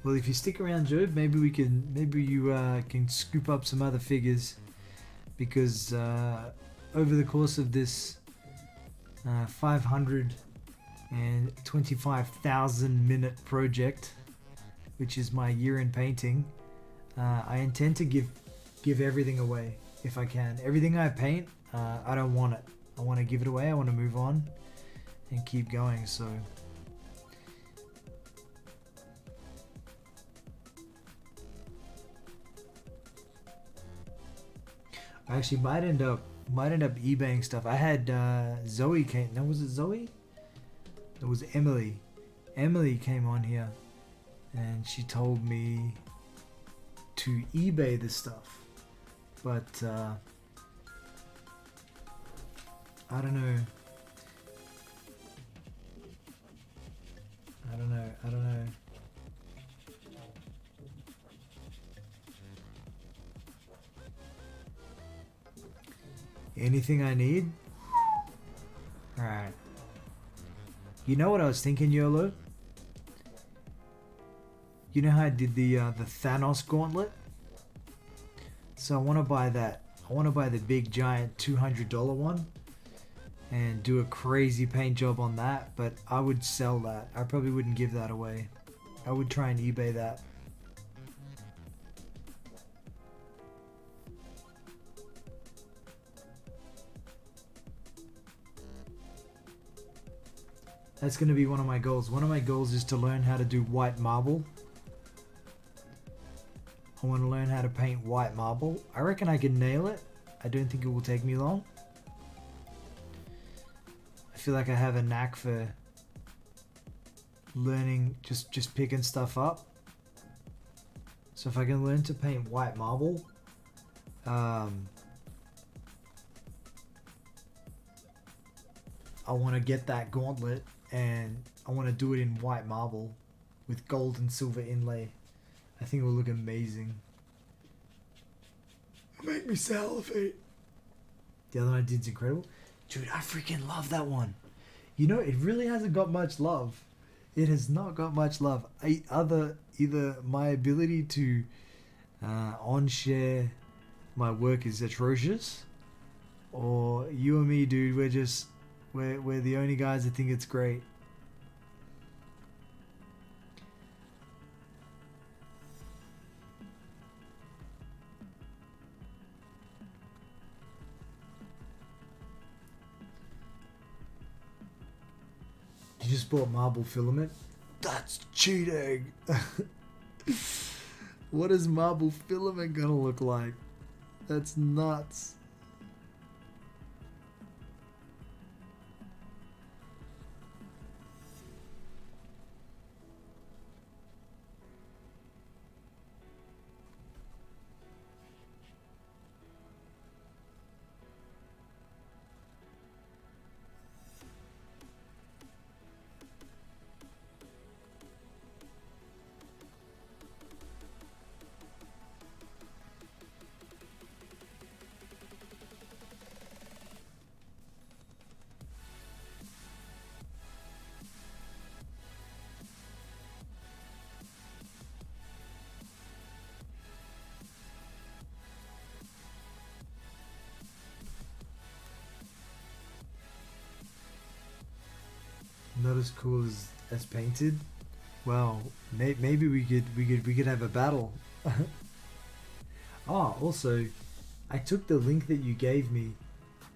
Well, if you stick around, Job, maybe you can scoop up some other figures, because over the course of this 525,000 minute project, which is my year in painting, I intend to give everything away if I can. Everything I paint, I don't want it. I want to give it away. I want to move on and keep going. So. I actually might end up eBaying stuff. I had Zoe came. No, was it Zoe? It was Emily. Emily came on here, and she told me to eBay this stuff, but I don't know. I don't know. Anything I need? Alright. You know what I was thinking, YOLO? You know how I did the Thanos gauntlet? So I want to buy that. I want to buy the big giant $200 one and do a crazy paint job on that, but I would sell that. I probably wouldn't give that away. I would try and eBay that. That's going to be one of my goals. One of my goals is to learn how to do white marble. I want to learn how to paint white marble. I reckon I can nail it. I don't think it will take me long. I feel like I have a knack for learning, just picking stuff up. So if I can learn to paint white marble, I want to get that gauntlet, and I want to do it in white marble with gold and silver inlay. I think it will look amazing. It'll make me salivate. The other one I did's incredible. Dude, I freaking love that one. You know, it really hasn't got much love. It has not got much love. Either my ability to on share my work is atrocious, or you and me, dude, we're the only guys that think it's great. You just bought marble filament? That's cheating! What is marble filament gonna look like? That's nuts. Not as cool as painted. Well, maybe we could have a battle. Oh, also, I took the link that you gave me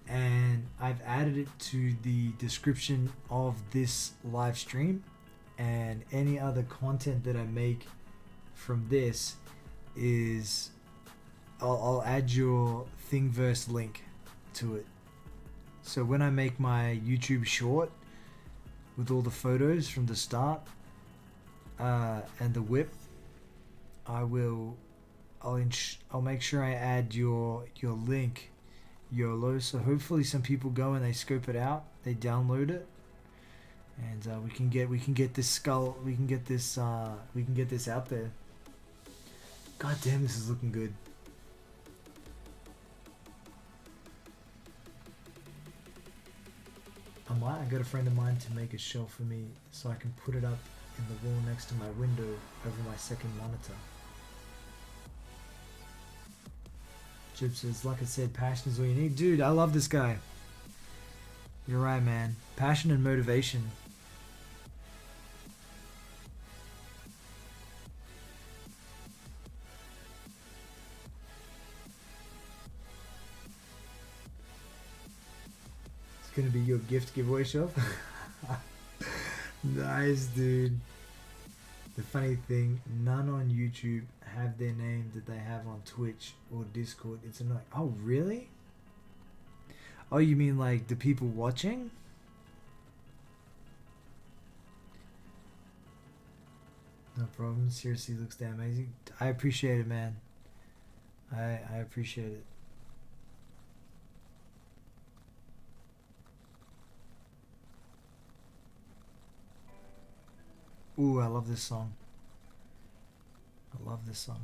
and I've added it to the description of this live stream, and any other content that I make from this is I'll add your Thingiverse link to it. So when I make my YouTube short with all the photos from the start and the whip, I'll make sure I add your link, YOLO, so hopefully some people go and they scope it out, they download it, and we can get this out there. God damn, this is looking good. I got a friend of mine to make a shelf for me so I can put it up in the wall next to my window over my second monitor. Jib says, like I said, passion is all you need. Dude, I love this guy. You're right, man. Passion and motivation. It's gonna be your gift giveaway shelf. Nice, dude. The funny thing, none on YouTube have their name that they have on Twitch or Discord. It's annoying. Oh, really? Oh, you mean like the people watching? No problem. Seriously, looks damn amazing. I appreciate it, man. I appreciate it. Ooh, I love this song. I love this song.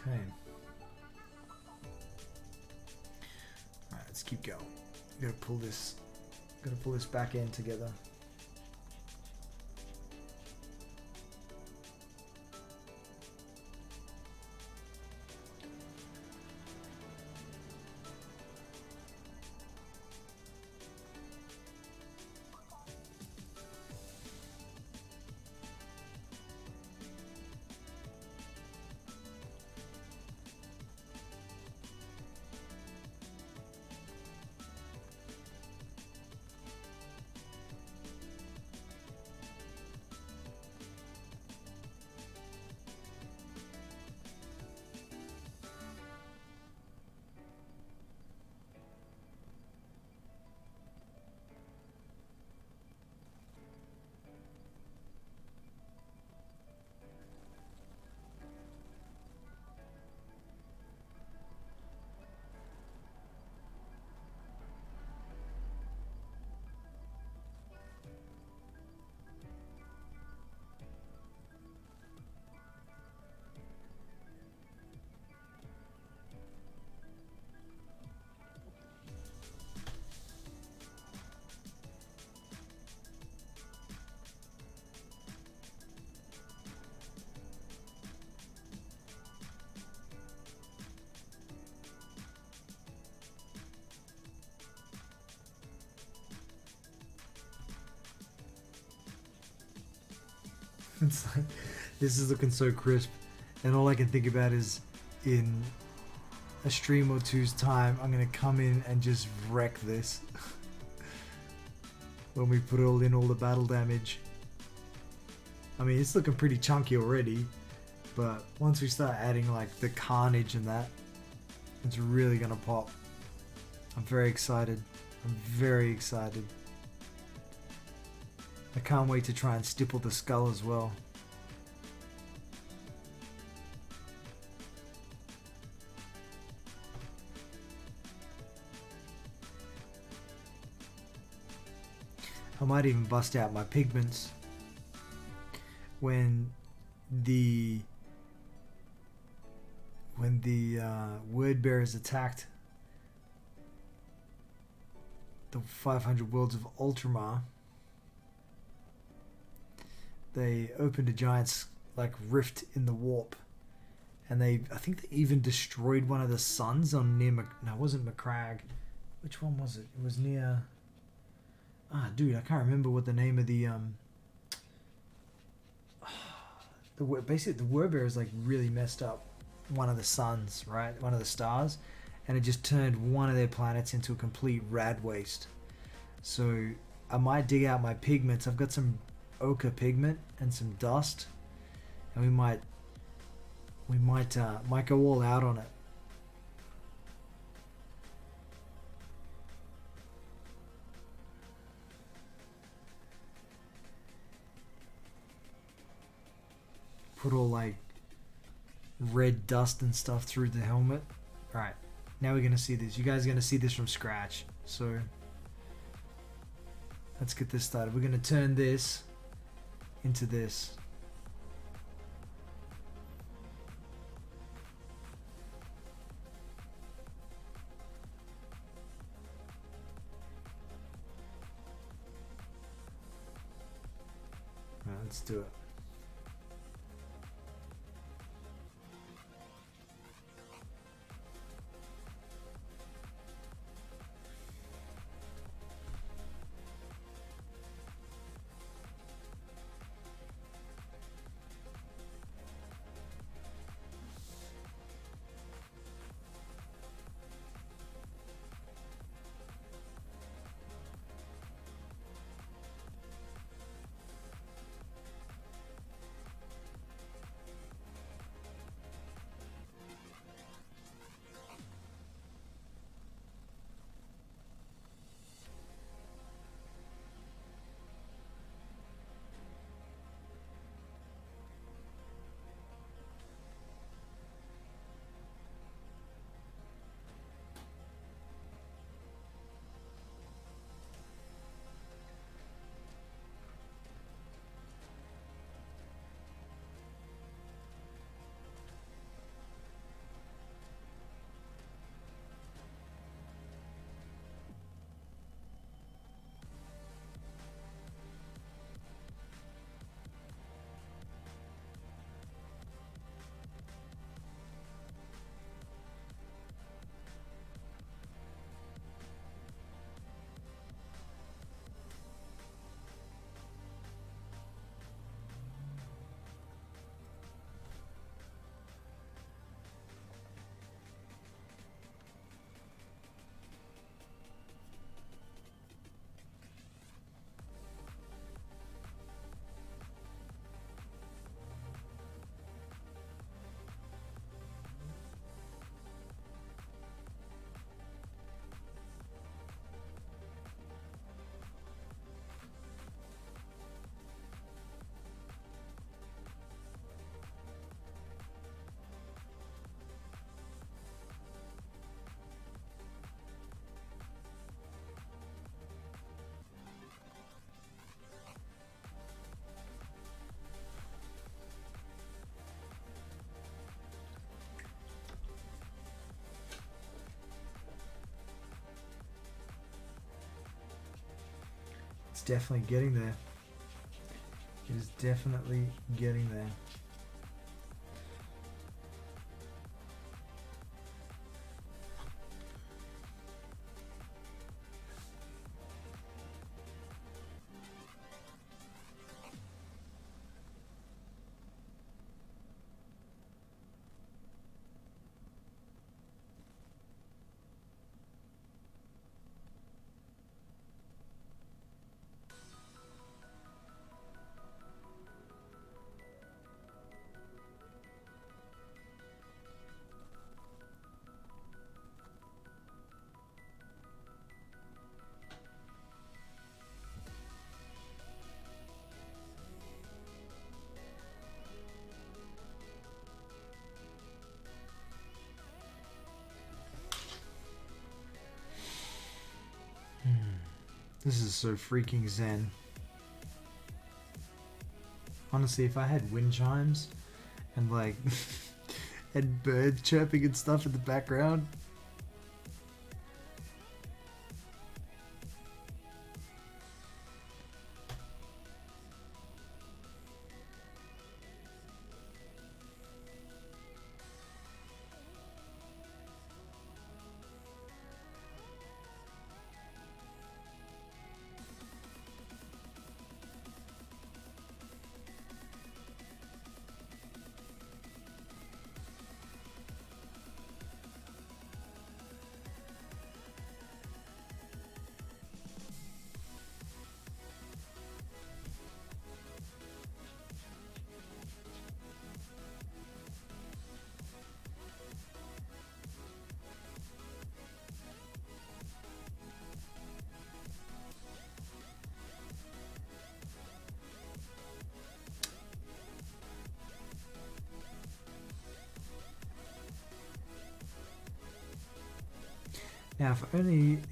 Okay. Alright, let's keep going. Gotta pull this back end together. It's like, this is looking so crisp, and all I can think about is in a stream or two's time, I'm gonna come in and just wreck this. When we put all the battle damage. I mean, it's looking pretty chunky already, but once we start adding like the carnage and that, it's really gonna pop. I'm very excited. I'm very excited. I can't wait to try and stipple the skull as well. I might even bust out my pigments when the word bearers attacked the 500 worlds of Ultramar. They opened a giant like rift in the warp, and I think they even destroyed one of the suns on near no, it wasn't Macragge. Which one was it? It was near. Dude, I can't remember what the name of basically the word bearer is like really messed up one of the suns, right? One of the stars, and it just turned one of their planets into a complete rad waste. So I might dig out my pigments. I've got some ochre pigment and some dust, and we might go all out on it. Put all like red dust and stuff through the helmet. Alright, now we're gonna see this. You guys are gonna see this from scratch. So let's get this started. We're gonna turn this into this. Alright, let's do it. It's definitely getting there. It is definitely getting there. This is so freaking zen. Honestly, if I had wind chimes and like and birds chirping and stuff in the background. Now,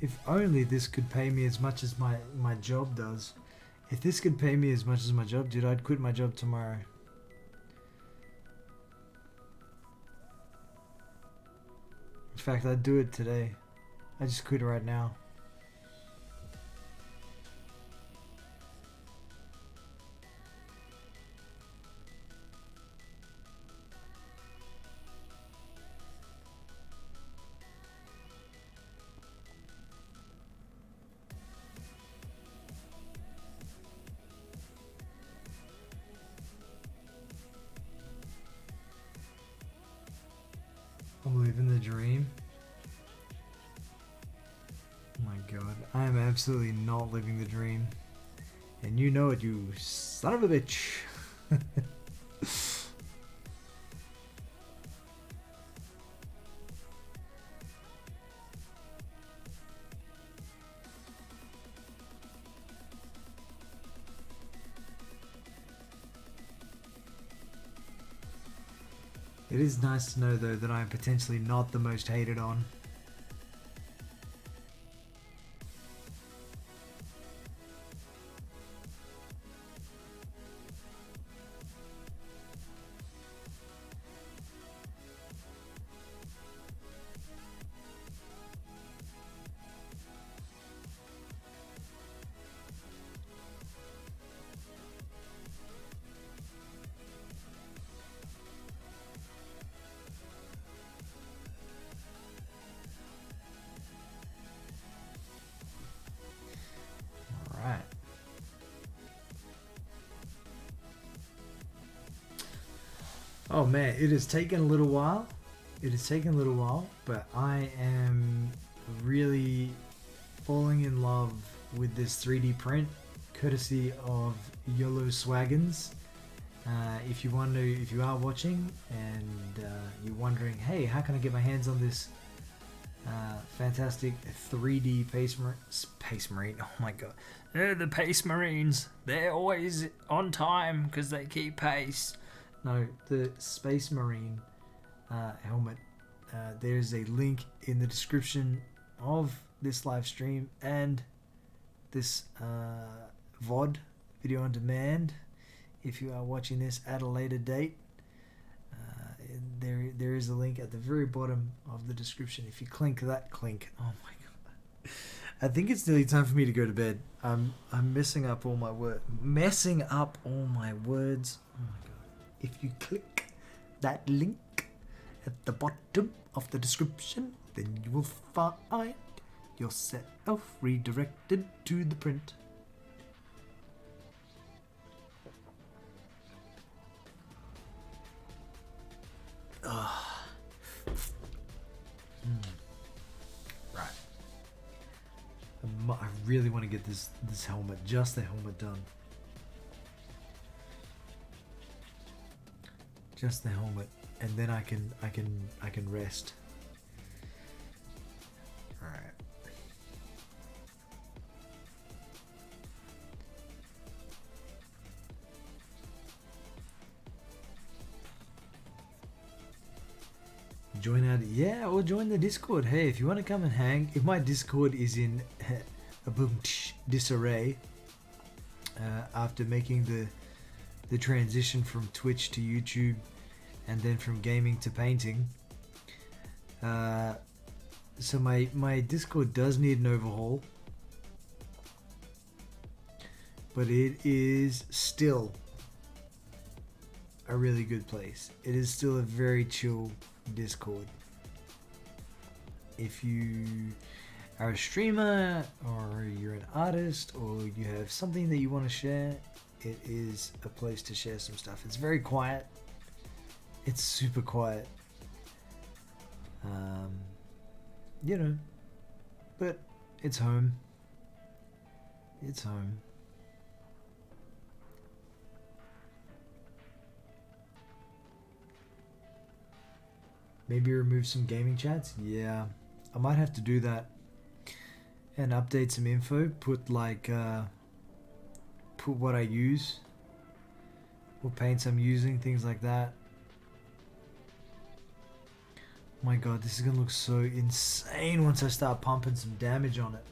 if only this could pay me as much as my job does. If this could pay me as much as my job, dude, I'd quit my job tomorrow. In fact, I'd do it today. I just quit right now. I'm living the dream. Oh my god, I am absolutely not living the dream. And you know it, you son of a bitch. It is nice to know though that I'm potentially not the most hated on. Oh man, it has taken a little while. It has taken a little while, but I am really falling in love with this 3D print, courtesy of YOLO Swaggins. If you are watching and you're wondering, hey, how can I get my hands on this fantastic 3D Space Marine? Oh my god, they're the Pace Marines. They're always on time because they keep pace. No, the Space Marine helmet. There's a link in the description of this live stream and this VOD, video on demand. If you are watching this at a later date, there is a link at the very bottom of the description. If you oh my god, I think it's nearly time for me to go to bed. I'm messing up all my words. Oh my god. If you click that link at the bottom of the description, then you will find yourself redirected to the print. Right. I really want to get this helmet, just the helmet done. Just the helmet, and then I can rest. All right. Join out, yeah, or join the Discord. Hey, if you want to come and hang, if my Discord is in a boom disarray after making the transition from Twitch to YouTube and then from gaming to painting. So my Discord does need an overhaul, but it is still a really good place. It is still a very chill Discord. If you are a streamer or you're an artist or you have something that you want to share, it is a place to share some stuff. It's very quiet. It's super quiet. You know, but it's home. It's home. Maybe remove some gaming chats? Yeah, I might have to do that. And update some info. Put like, put what I use. What paints I'm using, things like that. My god, this is gonna look so insane once I start pumping some damage on it.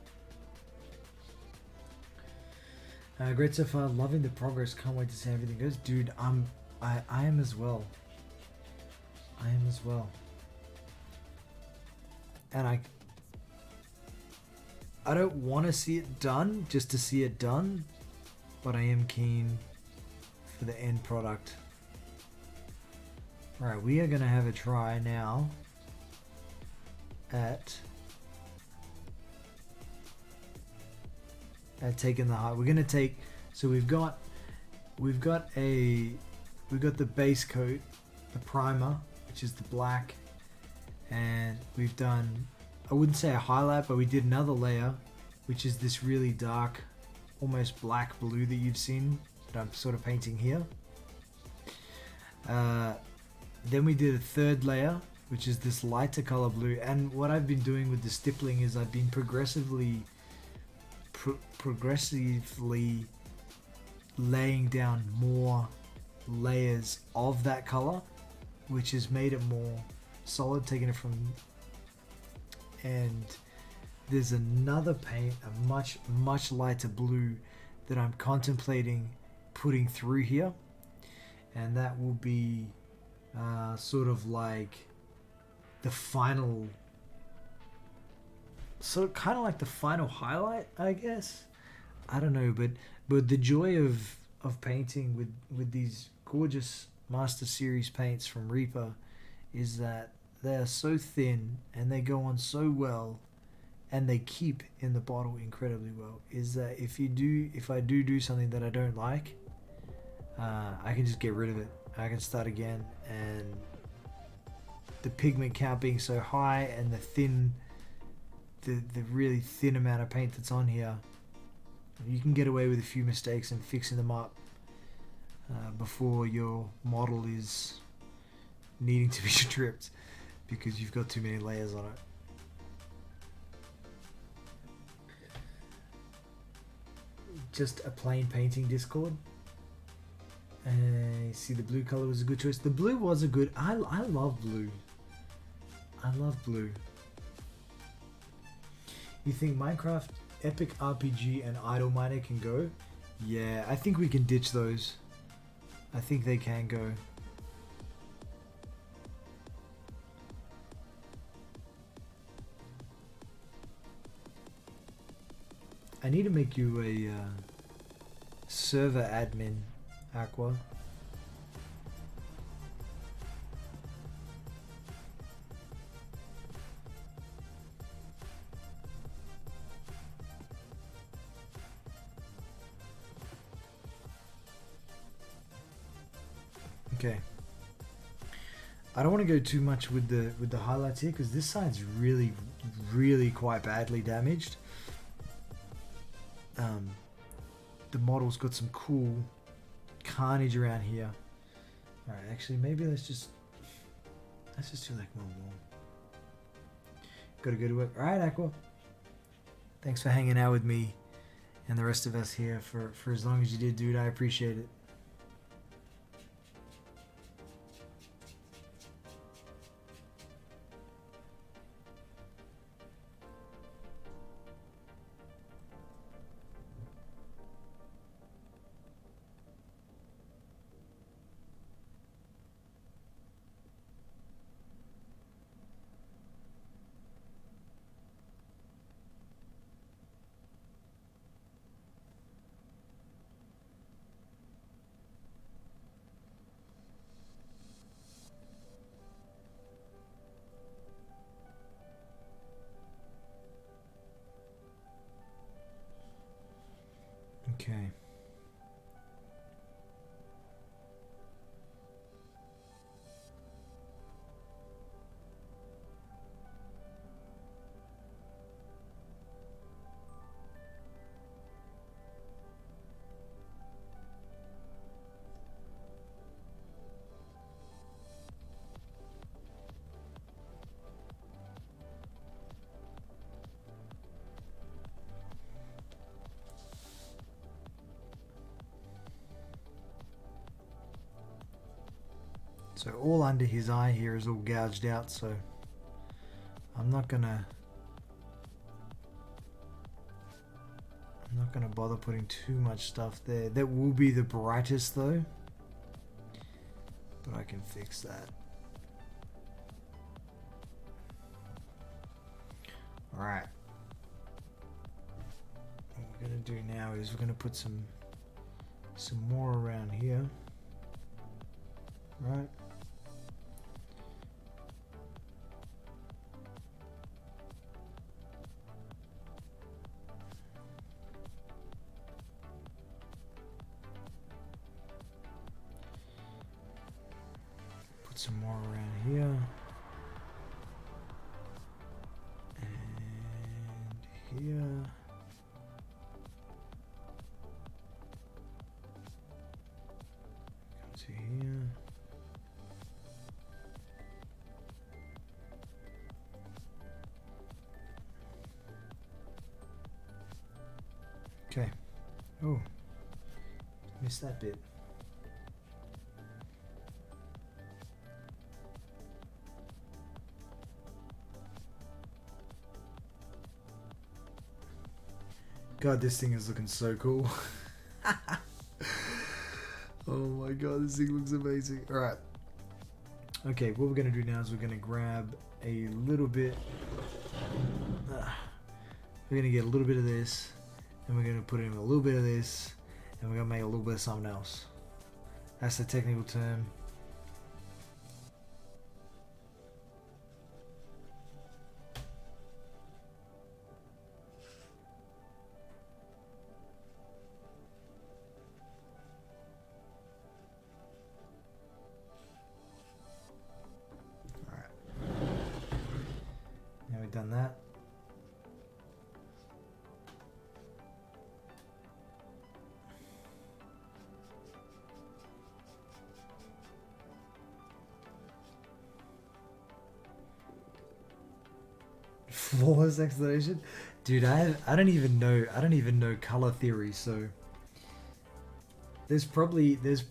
Great so far, loving the progress, can't wait to see how everything goes. Dude, I am as well. I am as well. And I don't want to see it done just to see it done, but I am keen for the end product. Alright, we are gonna have a try now at taking the height. We're gonna take, so we've got the base coat, the primer, which is the black, and we've done, I wouldn't say a highlight, but we did another layer, which is this really dark, almost black blue that you've seen that I'm sort of painting here. Then we did a third layer, which is this lighter color blue, and what I've been doing with the stippling is I've been progressively laying down more layers of that color, which has made it more solid, taking it from, and there's another paint, a much lighter blue that I'm contemplating putting through here, and that will be sort of like the final, sort of kind of like the final highlight, I guess. I don't know, but the joy of painting with these gorgeous Master Series paints from Reaper is that they are so thin and they go on so well and they keep in the bottle incredibly well. Is that if I do something that I don't like, I can just get rid of it. I can start again, and the pigment count being so high and the really thin amount of paint that's on here, you can get away with a few mistakes and fixing them up before your model is needing to be stripped because you've got too many layers on it. Just a plain painting Discord. I see the blue color was a good choice. The blue was a good, I love blue. I love blue. You think Minecraft, Epic RPG, and Idle Miner can go? Yeah, I think we can ditch those. I think they can go. I need to make you a server admin, Aqua. Okay. I don't want to go too much with the highlights here because this side's really quite badly damaged. The model's got some cool carnage around here. Alright, actually maybe let's just do like one more. Gotta go to work. Alright, Aqua. Thanks for hanging out with me and the rest of us here for as long as you did, dude. I appreciate it. Okay. So all under his eye here is all gouged out, so I'm not gonna bother putting too much stuff there. That will be the brightest though, but I can fix that. Alright. What we're gonna do now is we're gonna put some more around here. Right. Put some more around here. And here. Come to here. Okay. Oh, missed that bit. God, this thing is looking so cool. Oh my god, this thing looks amazing. Alright. Okay, what we're going to do now is we're going to grab a little bit. We're going to get a little bit of this. And we're going to put in a little bit of this. And we're going to make a little bit of something else. That's the technical term. Done that. Flawless explanation, dude. I don't even know color theory, so there's probably like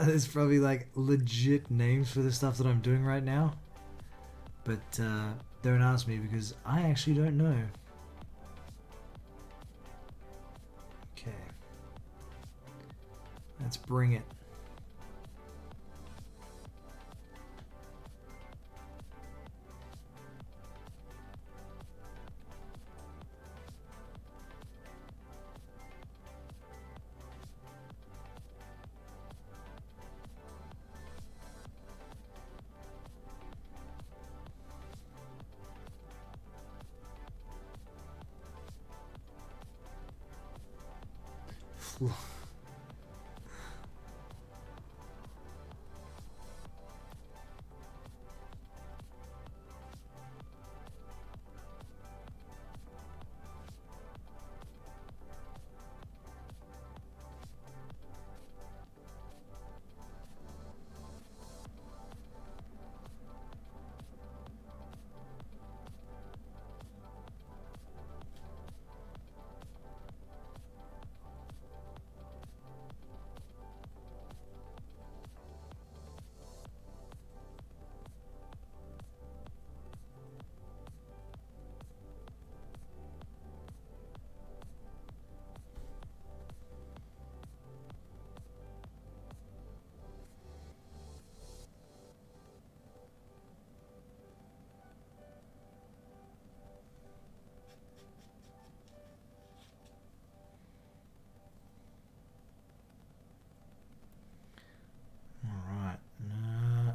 there's probably like legit names for the stuff that I'm doing right now, but don't ask me because I actually don't know. Okay, let's bring it.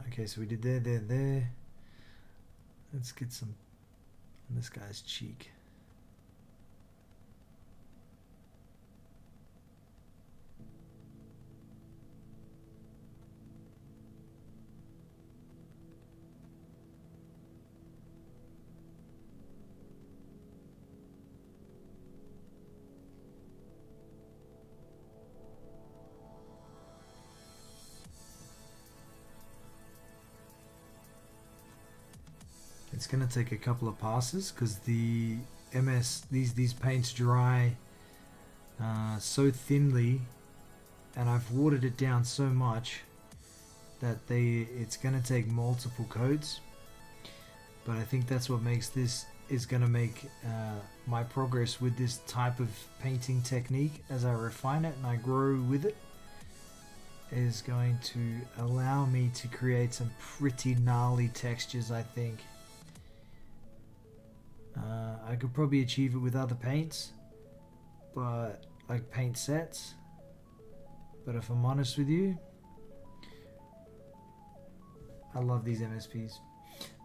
Okay, so we did there. Let's get some on this guy's cheek. it's gonna take a couple of passes because the these paints dry so thinly, and I've watered it down so much that it's gonna take multiple coats. But I think that's what makes this is gonna make my progress with this type of painting technique as I refine it and I grow with it is going to allow me to create some pretty gnarly textures, I think. I could probably achieve it with other paints, but like paint sets. But if I'm honest with you, I love these MSPs.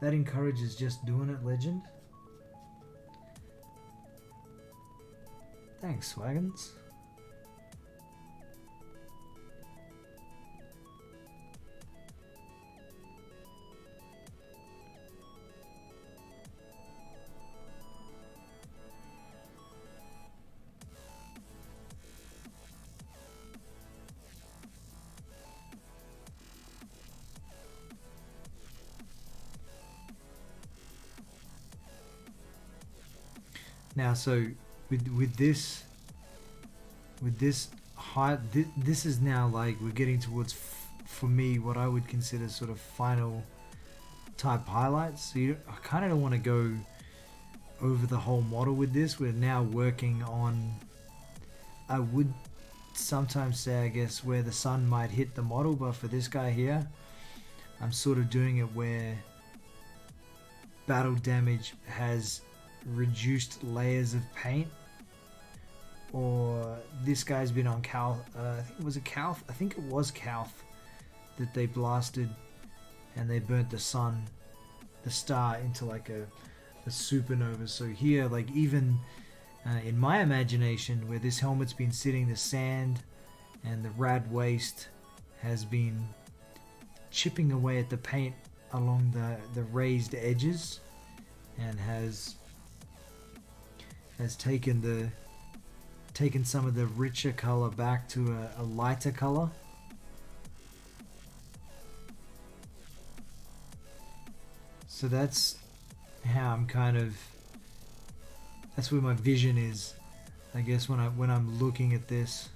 That encourages just doing it, Legend. Thanks, Swaggins. Now, so with this high, this is now like we're getting towards, for me, what I would consider sort of final type highlights. So I kind of don't want to go over the whole model with this. We're now working on, I would sometimes say, I guess, where the sun might hit the model, but for this guy here, I'm sort of doing it where battle damage has reduced layers of paint, or this guy's been on Cal. I think it was a Calth. I think it was Calth that they blasted, and they burnt the sun, the star, into like a supernova. So here, like even in my imagination, where this helmet's been sitting, the sand and the rad waste has been chipping away at the paint along the raised edges, and has taken some of the richer color back to a lighter color. So that's how I'm that's where my vision is, I guess, when I'm looking at this.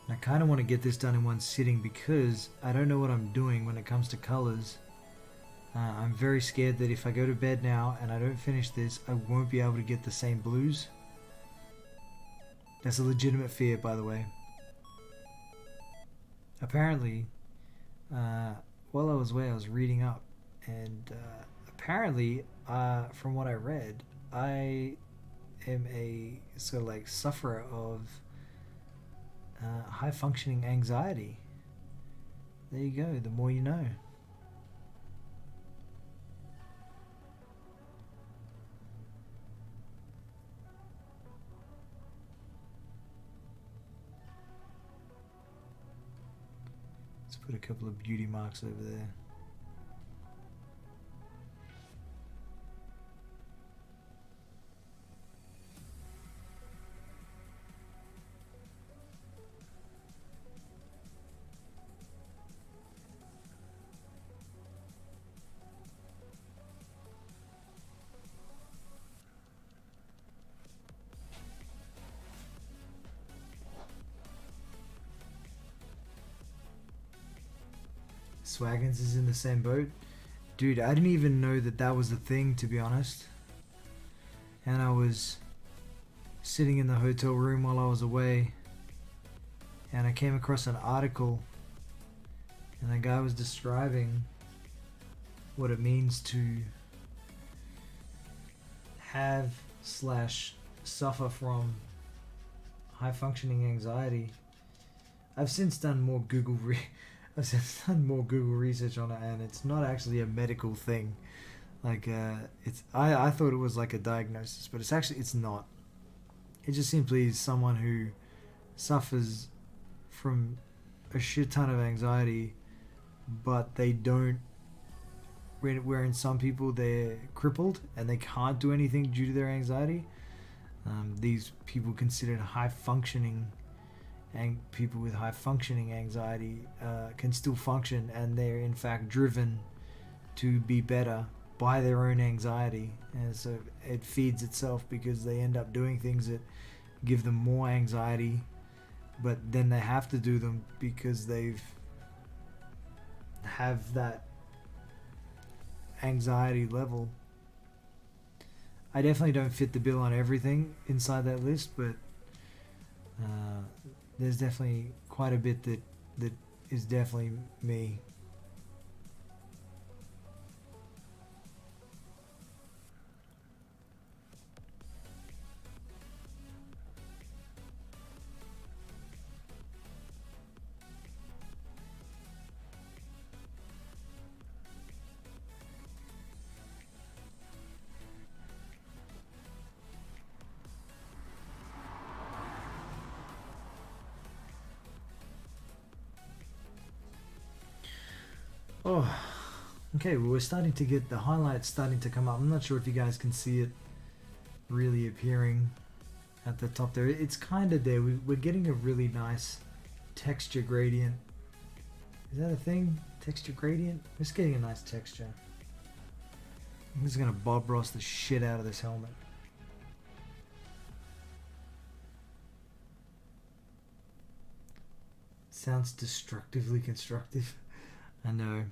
I kind of want to get this done in one sitting because I don't know what I'm doing when it comes to colors. I'm very scared that if I go to bed now and I don't finish this, I won't be able to get the same blues. That's a legitimate fear, by the way. Apparently, while I was away, I was reading up, and apparently, from what I read, I am a sort of like sufferer of high functioning anxiety. There you go, the more you know. Let's put a couple of beauty marks over there. Swaggins is in the same boat. Dude, I didn't even know that was a thing, to be honest. And I was sitting in the hotel room while I was away, and I came across an article, and the guy was describing what it means to have / suffer from high functioning anxiety. I've since done more I've done more Google research on it, and it's not actually a medical thing. Like, I thought it was like a diagnosis, but it's not. It just simply is someone who suffers from a shit ton of anxiety, but they don't. Wherein some people, they're crippled and they can't do anything due to their anxiety. These people considered high functioning, and people with high functioning anxiety can still function, and they're in fact driven to be better by their own anxiety, and so it feeds itself because they end up doing things that give them more anxiety, but then they have to do them because they've have that anxiety level. I definitely don't fit the bill on everything inside that list, but there's definitely quite a bit that is definitely me. Oh, okay, well, we're starting to get the highlights starting to come up. I'm not sure if you guys can see it really appearing at the top there. It's kind of there. We're getting a really nice texture gradient. Is that a thing? Texture gradient? We're just getting a nice texture. I'm just going to Bob Ross the shit out of this helmet. Sounds destructively constructive. I know.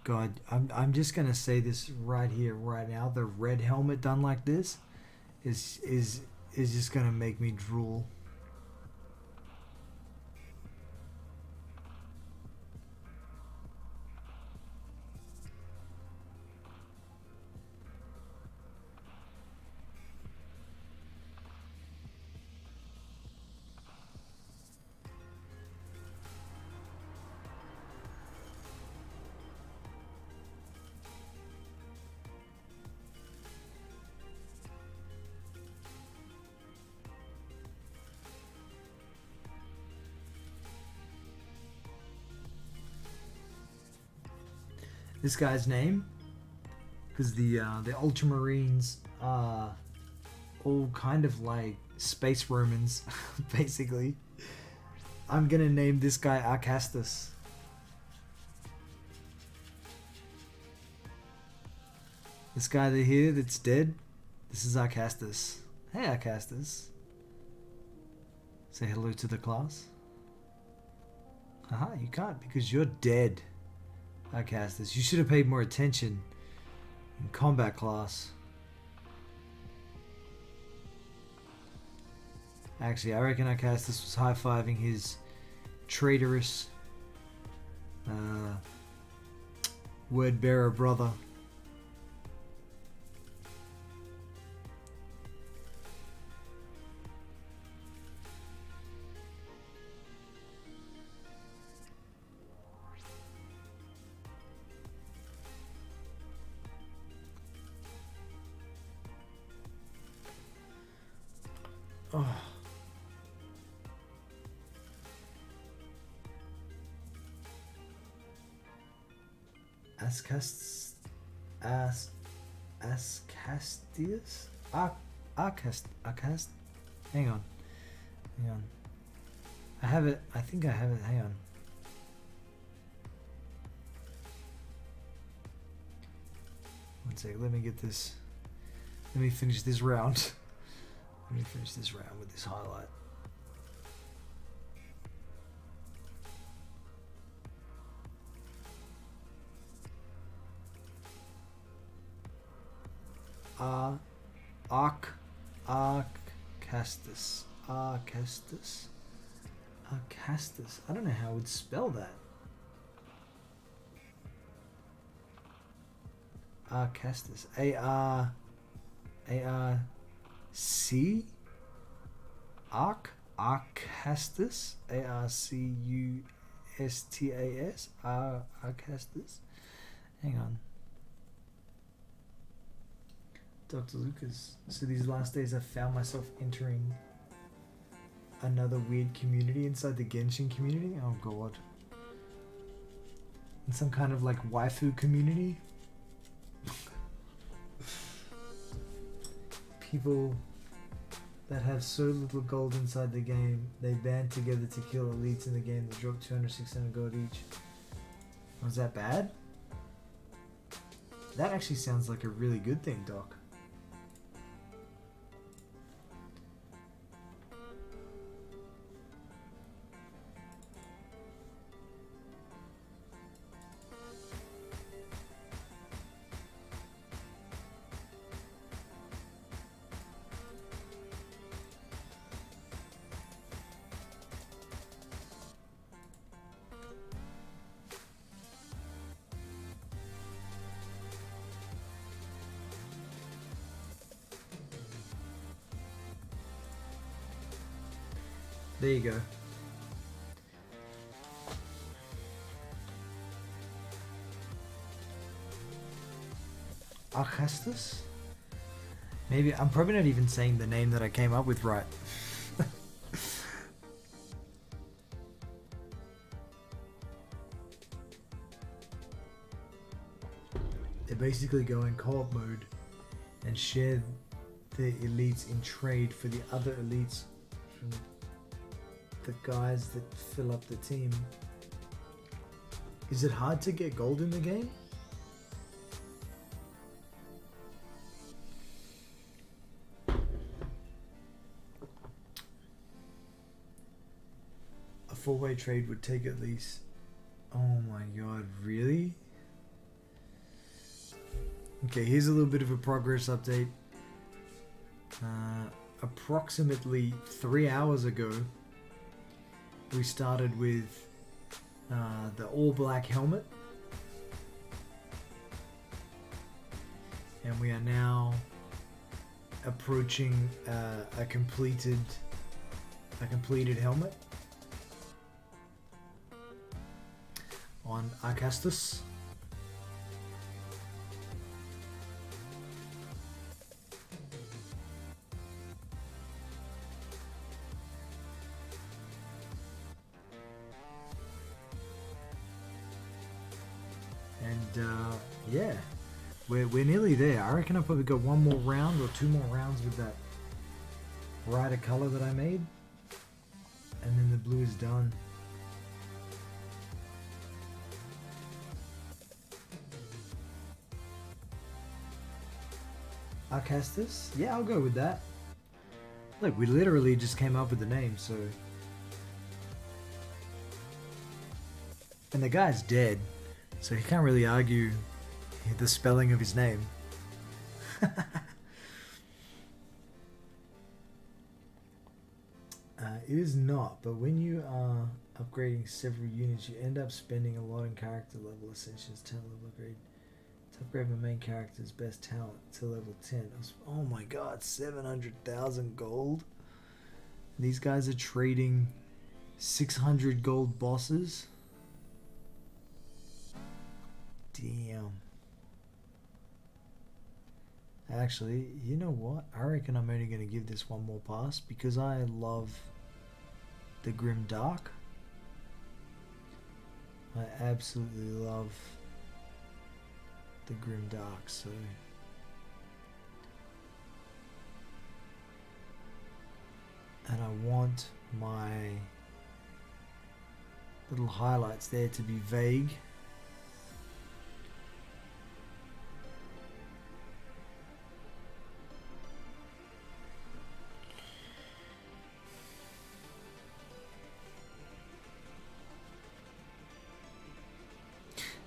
God, I'm just gonna say this right here, right now. The red helmet done like this is just gonna make me drool. This guy's name, because the Ultramarines are all kind of like space Romans, basically. I'm gonna name this guy Arcastus. This guy here that's dead, this is Arcastus. Hey Arcastus. Say hello to the class. Haha, you can't because you're dead. Arcastus, you should have paid more attention in combat class. Actually, I reckon Arcastus was high-fiving his traitorous word-bearer brother. Oh. Ascastius? Arcast? Hang on. I have it. I think I have it. Hang on. One sec. Let me get this. Let me finish this round. Let me finish this round with this highlight. Arcastus. I don't know how I would spell that. Arcastus. A-R-C? Arcastus? A-R-C-U-S-T-A-S? Arcastus? Hang on. Dr. Lucas. So these last days I found myself entering another weird community inside the Genshin community. Oh god. In some kind of like waifu community. People that have so little gold inside the game, they band together to kill elites in the game that drop 200, 600 gold each. Was that bad? That actually sounds like a really good thing, Doc. There you go. Arcastus? Maybe, I'm probably not even saying the name that I came up with right. They basically go in co-op mode and share the elites in trade for the other elites from the guys that fill up the team. Is it hard to get gold in the game? A 4-way trade would take at least... Oh my god, really? Okay, here's a little bit of a progress update. Approximately 3 hours ago, we started with the all black helmet, and we are now approaching a completed helmet on Arcastus. Yeah, we're nearly there. I reckon I've probably got one more round or 2 more rounds with that brighter color that I made, and then the blue is done. Arcastus? Yeah, I'll go with that. Look, we literally just came up with the name, so... And the guy's dead, so he can't really argue the spelling of his name. It is not, but when you are upgrading several units, you end up spending a lot in character level ascensions, talent level upgrade. To upgrade my main character's best talent to level 10. Oh my god, 700,000 gold? These guys are trading 600 gold bosses? Damn. Actually, you know what? I reckon I'm only going to give this one more pass because I love the Grim Dark. I absolutely love the Grim Dark, so... And I want my little highlights there to be vague.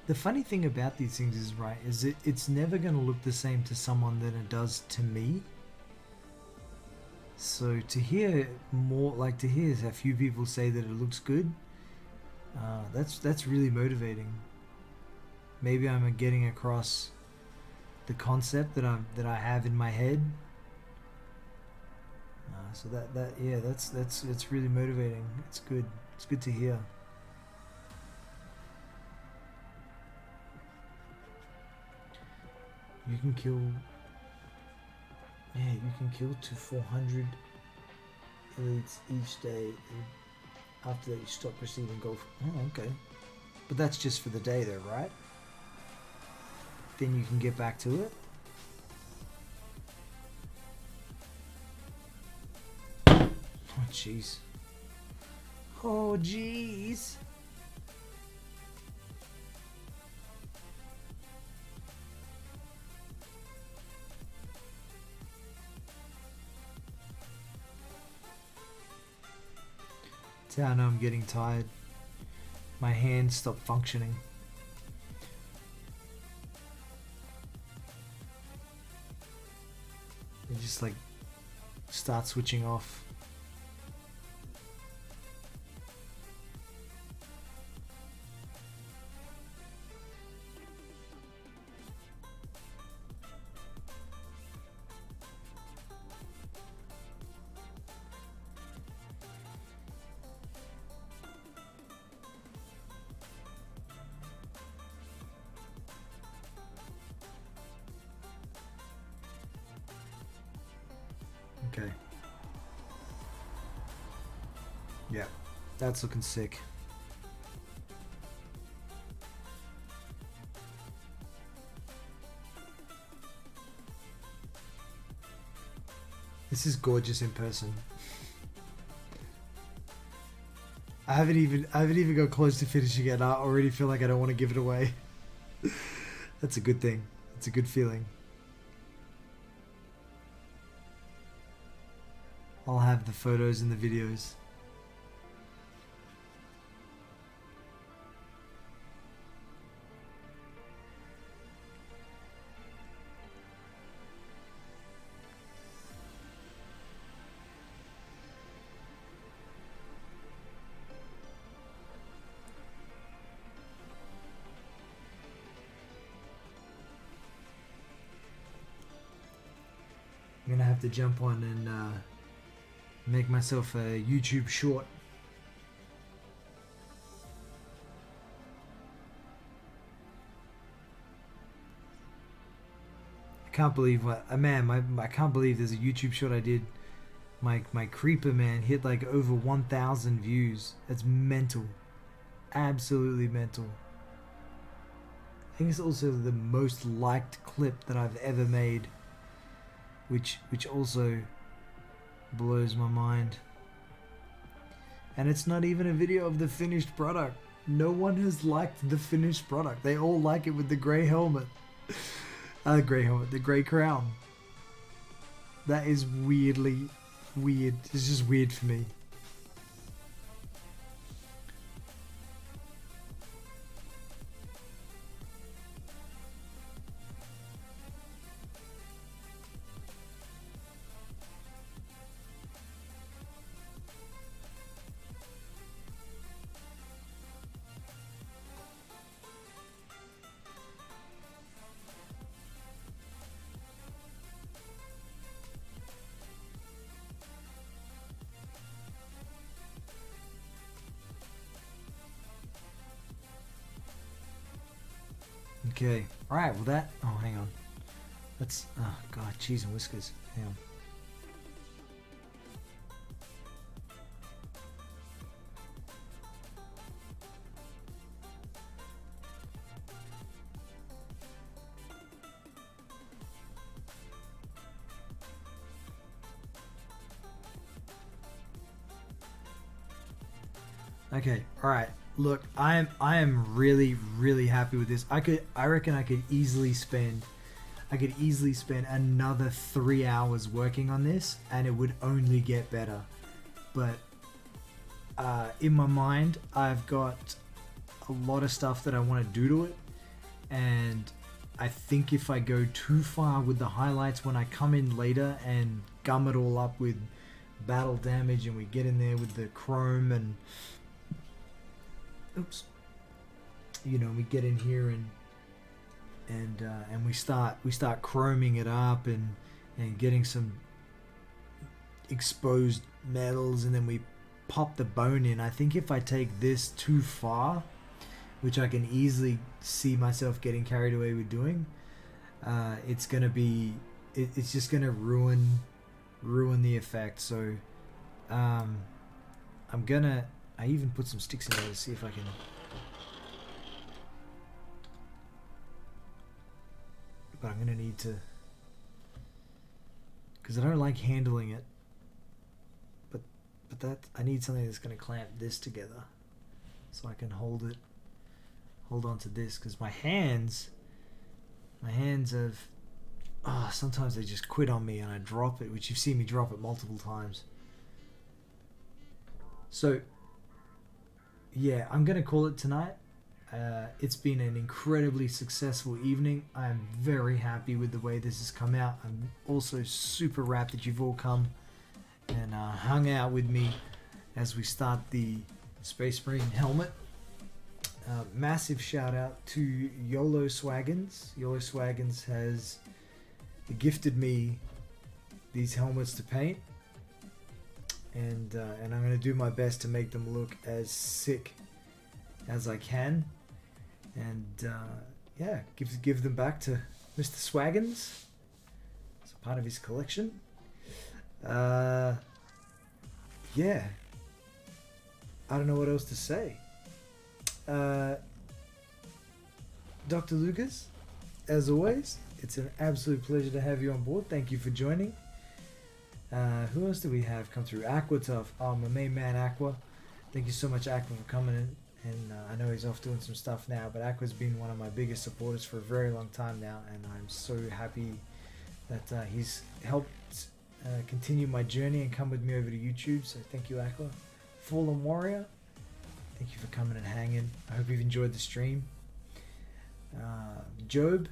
The funny thing about these things is, right, is it's never going to look the same to someone than it does to me. So to hear more, like to hear a few people say that it looks good, that's really motivating. Maybe I'm getting across the concept that I have in my head. So that's really motivating. It's good. It's good to hear. You can kill. Yeah, you can kill to 400 elites each day. After that, you stop receiving gold. Oh, okay. But that's just for the day, though, right? Then you can get back to it. Oh, jeez. Oh, jeez. See, I know I'm getting tired. My hands stop functioning. They just like start switching off. Okay. Yeah, that's looking sick. This is gorgeous in person. I haven't even got close to finishing it. I already feel like I don't want to give it away. That's a good thing. It's a good feeling. I'll have the photos and the videos. I'm gonna have to jump on and make myself a YouTube short. I can't believe I can't believe there's a YouTube short I did. My creeper man hit like over 1,000 views. That's mental. Absolutely mental. I think it's also the most liked clip that I've ever made, which also blows my mind. And it's not even a video of the finished product. No one has liked the finished product. They all like it with the grey helmet. The grey crown. That is weirdly weird. It's just weird for me. Okay. Alright, well that... Oh, hang on. Let's... Oh, God. Cheese and whiskers. Hang on. Okay, alright. Look, I am really happy with this. I reckon I could easily spend another 3 hours working on this and it would only get better. But in my mind, I've got a lot of stuff that I want to do to it, and I think if I go too far with the highlights when I come in later and gum it all up with battle damage and we get in there with the chrome and oops, you know, we get in here and and we start chroming it up and getting some exposed metals, and then we pop the bone in. I think if I take this too far, which I can easily see myself getting carried away with doing, it's just gonna ruin the effect. So I even put some sticks in there to see if I can. But I'm gonna need to, because I don't like handling it. But that I need something that's gonna clamp this together, so I can hold on to this, because my hands have, sometimes they just quit on me and I drop it, which you've seen me drop it multiple times. So yeah, I'm gonna call it tonight. It's been an incredibly successful evening. I'm very happy with the way this has come out. I'm also super wrapped that you've all come and hung out with me as we start the Space Marine helmet. Massive shout out to YOLO Swaggins. YOLO Swaggins has gifted me these helmets to paint, and I'm going to do my best to make them look as sick as I can, and yeah, give them back to Mr. Swaggins. It's a part of his collection. Yeah, I don't know what else to say. Dr. Lucas, as always, it's an absolute pleasure to have you on board. Thank you for joining. Who else do we have come through? Aquatough. Oh, my main man Aqua. Thank you so much, Aqua, for coming in. And I know he's off doing some stuff now, but Aqua's been one of my biggest supporters for a very long time now, and I'm so happy that he's helped continue my journey and come with me over to YouTube. So thank you, Aqua. Fallen Warrior, thank you for coming and hanging. I hope you've enjoyed the stream. Job,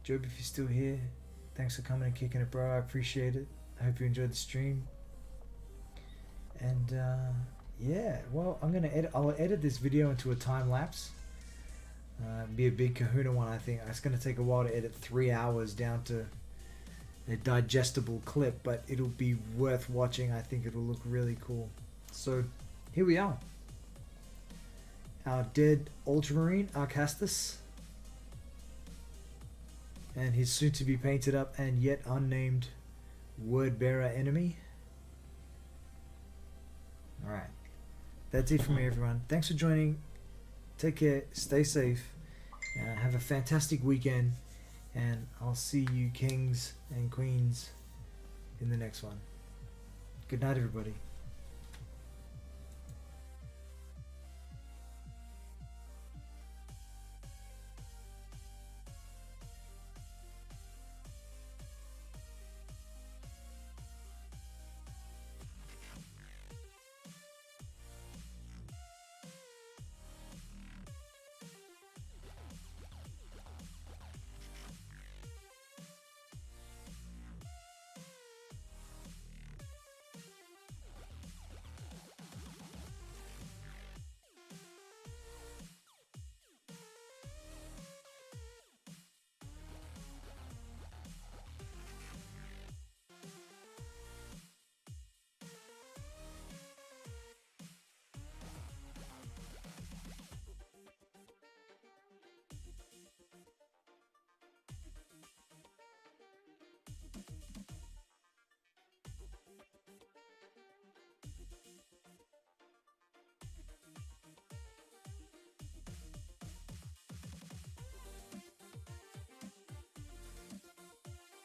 if you're still here, thanks for coming and kicking it, bro. I appreciate it. I hope you enjoyed the stream. And yeah, well, I'll edit this video into a time lapse. Be a big kahuna one, I think. It's going to take a while to edit 3 hours down to a digestible clip, but it'll be worth watching. I think it'll look really cool. So here we are. Our dead Ultramarine, Arcastus, and his soon to be painted up and yet unnamed word bearer enemy. Alright, that's it from me, everyone. Thanks for joining. Take care, stay safe, have a fantastic weekend, and I'll see you kings and queens in the next one. Good night, everybody.